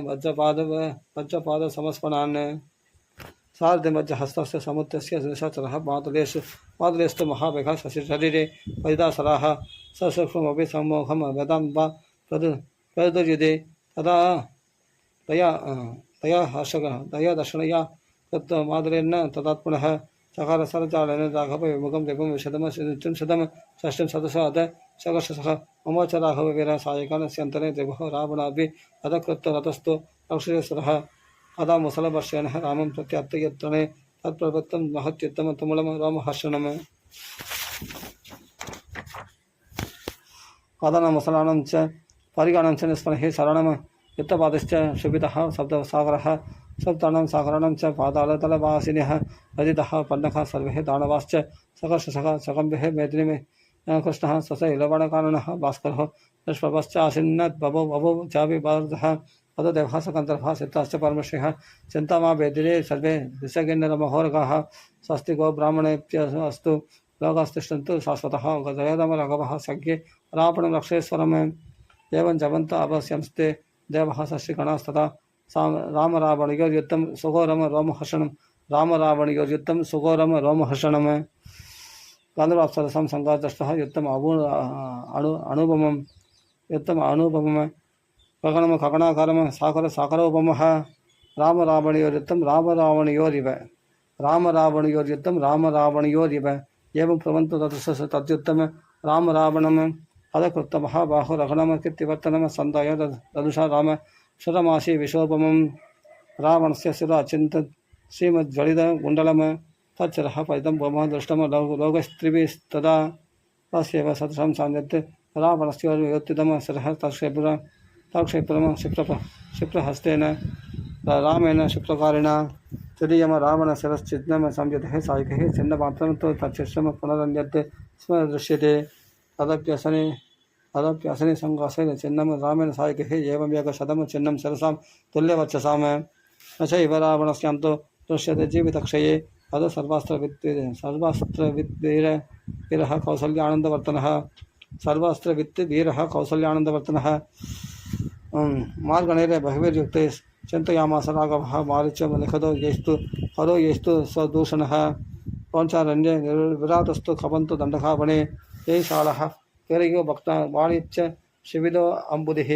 वज्रपादसमस्पणान् सार्धमज्जहस्तस्य समुद्रस्य निशाचरः मातुलेस्तु महावेगः शरीरे परिदासराः ससूक्ष्ममपि सम्मोहं वेदां वा प्रदुर्युधे तदा दया दर्शनया तत् मातुलेन तदात्मनः चकार सरचालेन राघवविमुखं देवं विशदं षष्ठं सदसाद सकर्षसः ममोच राघववीरः सायकान् स्यन्तने देवः रावणापि अधकृत्य रतस्थो रक्षेश्वरः अदा मुसलवर्षेण रामं प्रत्यात्तयत्रणे तत्प्रवृत्तं महत्युत्तमं तुमुलं रामहर्षणम् अदन मुसलानं च परिगणं च निस्पृहे शरणं युद्धपादश्च शुभितः सप्तसागरः सप्तानां सागराणां च पातालतलवासिनः अदितः पन्नकः सर्वे दानवाश्च सकर्षसः सकम्भिः मेदिनीमे कृष्णः ससैलवणकाननः भास्करः दुष्प्रभश्च आसीन्नत् बभो बभो चाभिभारतः पददेवः सकन्तर्भः सिद्धाश्च परमश्रीः चिन्तामा वेदिरे सर्वे दिशगिन्नरमहोरगाः स्वस्ति गो ब्राह्मणेभ्यस्तु लोकास्तिष्ठन्तु शाश्वतः जयदमराघवः सज्ञे रावणं रक्षेश्वरम् एवं जवन्त अवश्यंस्ते देवः श्रीगणास्तथा रामरावणयोर्युद्धं सुघोरम रोमहर्षणं रामरावणयोर्युद्धं सुघोरम रोमहर्षणम् गान्धर्वाप्सरसां सङ्घातस्थः युद्धम् अनुपमं युद्धम् अनुपमम् गगनम खगनाकारम साकर साकरोपमः रामरावणयोर्युद्धं रामरावणयोरिव रामरावणयोर्युद्धं रामरावणयोरिव एवं प्रवन्तु तद्युद्धं रामरावणम् अधकृत्य महाबाहुरघनम कीर्तिवर्तनम सन्दाय ददुषा राम सुरमासी विशोपमं रावणस्य शिर अचिन्तत् श्रीमज्ज्वलितकुण्डलं तच्चरः परितं ब्रह्म दृष्टं लोकस्त्रिभिस्तदा तस्यैव सदृशं सान्यत् रावणस्योत्थितं शिरः तक्षेपुरं क्षिप्रहस्तेन रामेण क्षिप्रकारिणा तदीयं रावणशिरश्चिह्नं संयतः सायिकः छिन्नमात्रं तु तच्छिष्टं पुनरन्यत् स्म दृश्यते तदप्यसने सङ्घासेन चिह्नं रामेण सायिकः एवमेकशतं चिह्नं शिरसां तुल्यवक्षसां न चैव रावणस्यान्तो दृश्यते जीवितक्षये तद् सर्वास्त्रविद्वीरः कौसल्यानन्दवर्तनः सर्वास्त्रविद्वीरः कौसल्यानन्दवर्तनः मार्गणैर बहिर्युक्ते चिन्तयामास राघवः मारीच लिखतो येस्तु हरो येस्तु सदूषणः पौंचारण्ये विराटस्तु खपन्तु दण्डकावणे ये शालः केरयो भक्ता वाणिच्च शिविदो अम्बुधिः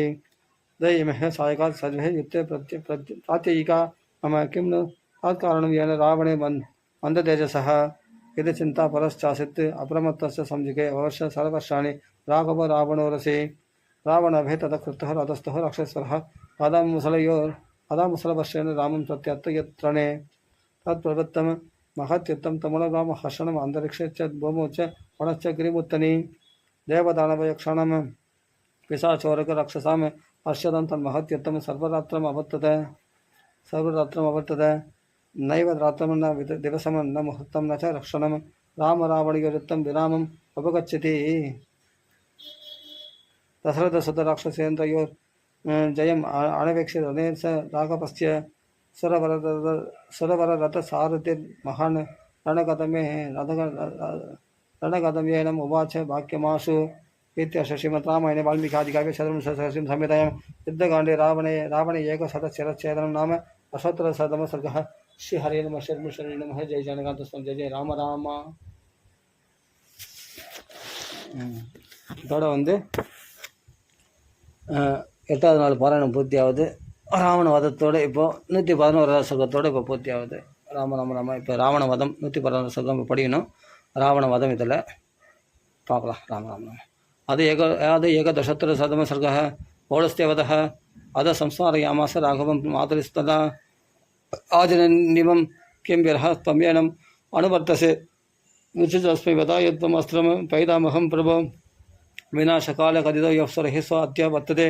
दयिमः सायकात् सर्वे युद्धे प्रात्ययिका मम किं न तत्कारणं येन रावणे मन्दतेजसः यदि चिन्ता परश्चासीत् अप्रमत्तस्य संयुगे अवश्य सर्ववर्षाणि राघव रावणोरसि रावणभे तदकृतः रथस्थः राक्षेश्वरः अदामुसलवर्षेण रामं प्रत्यर्तयत्रणे तत्प्रवृत्तं महत्युत्तं तमुलरामहर्षणम् अन्तरिक्षे च भूमौ च वनश्च गिरिमुत्तनी देवदानवयक्षाणां पिशाचोरकराक्षसां हर्षदं तन्महत्युत्तं सर्वरात्रम् अवर्तत नैव रात्रं न दिवसं न मुहूर्तं न च रक्षणं रामरावणयोर्युद्धं विरामम् अपगच्छति दशरथसुतराक्षसेन्द्रयोर् जयम् अनवेक्ष्य रणेन स राघवस्य सुरवररथसारथिर्महान् रणगतमेनम् उवाच वाक्यमाशु इत्यस्य श्रीमद्रामायणे वाल्मीकिआदिकाव्ये चतुर्विंशतिः संहितायां युद्धकाण्डे रावणे एकशतशिरच्छेदनं नाम अष्टोत्तरशततमः सर्गः। श्रीहरे नमः शर्मशरणे नमः जय जनकान्तस्वामी जय जय राम राम। இதோட எட்டாவது நாள் பாராயணம் பூர்த்தியாகுது. ராவண வதத்தோடு இப்போது 111 சர்க்கத்தோடு இப்போ பூர்த்தியாகுது. ராம ராம ராம. இப்போ ராவண வதம் 111 சர்க்கம் இப்போ படிக்கணும். ராவண வதம் இதில் பார்க்கலாம். ராம ராம ராம. அது ஏகதशोत्तरशततमः सर्गः। पौलस्त्यवतः अध संस्मारयामास राघवं मातरिस्तदा आजननिमं किं विरह त्वमेनम् अनुवर्तसे रुचितस्मै वदा यत्त्वमस्त्रं पैदामहं प्रभो विनाशकाले कथितो यवसुरैः स्व अद्य वर्तते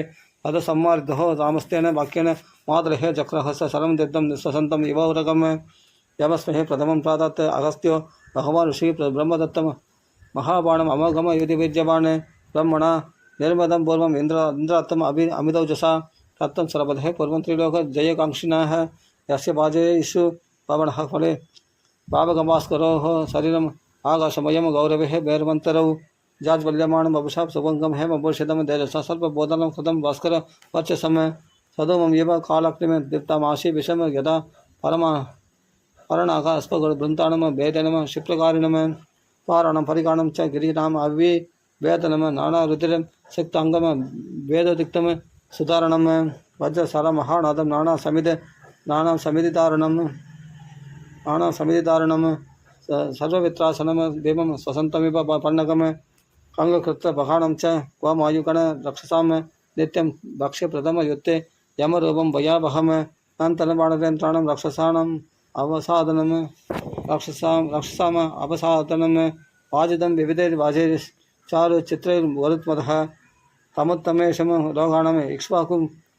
अध सम्मार्दो रामस्तेन वाक्येन मातरेः चक्रहस्य शरं दीप्तं निःश्वसन्तम् इवौरगं यमस्महे प्रथमं प्रातत् अगस्त्यो भगवान् ऋषिः ब्रह्मदत्तं महाबाणम् अमोघम युधिविद्यमान् ब्रह्मणा निर्मदं पूर्वम् इन्द्रात्तम् अमितौजसा तत्तं सरपदः पूर्वं त्रिलोकजयकाङ्क्षिणः यस्य बाजेषु पवनः फले भावगमास्करोः शरीरम् आकाशमयं गौरवेः भैरवन्तरौ जाज्वल्यमाणं वपुषा सुभङ्गं हेमभूषितं तेजसा सर्वबोधनं कृतं भास्कर वर्चसं सदोमं इव कालक्ष्मीं दीप्तमाशी विषम यदा परणाकास्पगुरुबृन्ताणं वेदनं क्षिप्रकारिणं पारणं परिकाणं च गिरीणाम् अविवेदनं नानारुधिरं सिक्ताङ्गं वेददिक्तं सुधारणं वज्रसरमहानादं नानासमितिधारणं सर्ववित्रासनं भीमं स्वसन्तमिव पन्नकं अंगकृत बहाणं च क्वमायुगण रक्षसां नित्यं भक्ष्यप्रथमयुत्ते यमरूपं भयावहं अन्तर्बाणयन्त्राणं रक्षसाम् अवसादनं वाजितं विविधैर्वाजैश्चारुचित्रैर्वरुत्मतः तमुत्तमेषं रोगाणम् इक्ष्वाकुं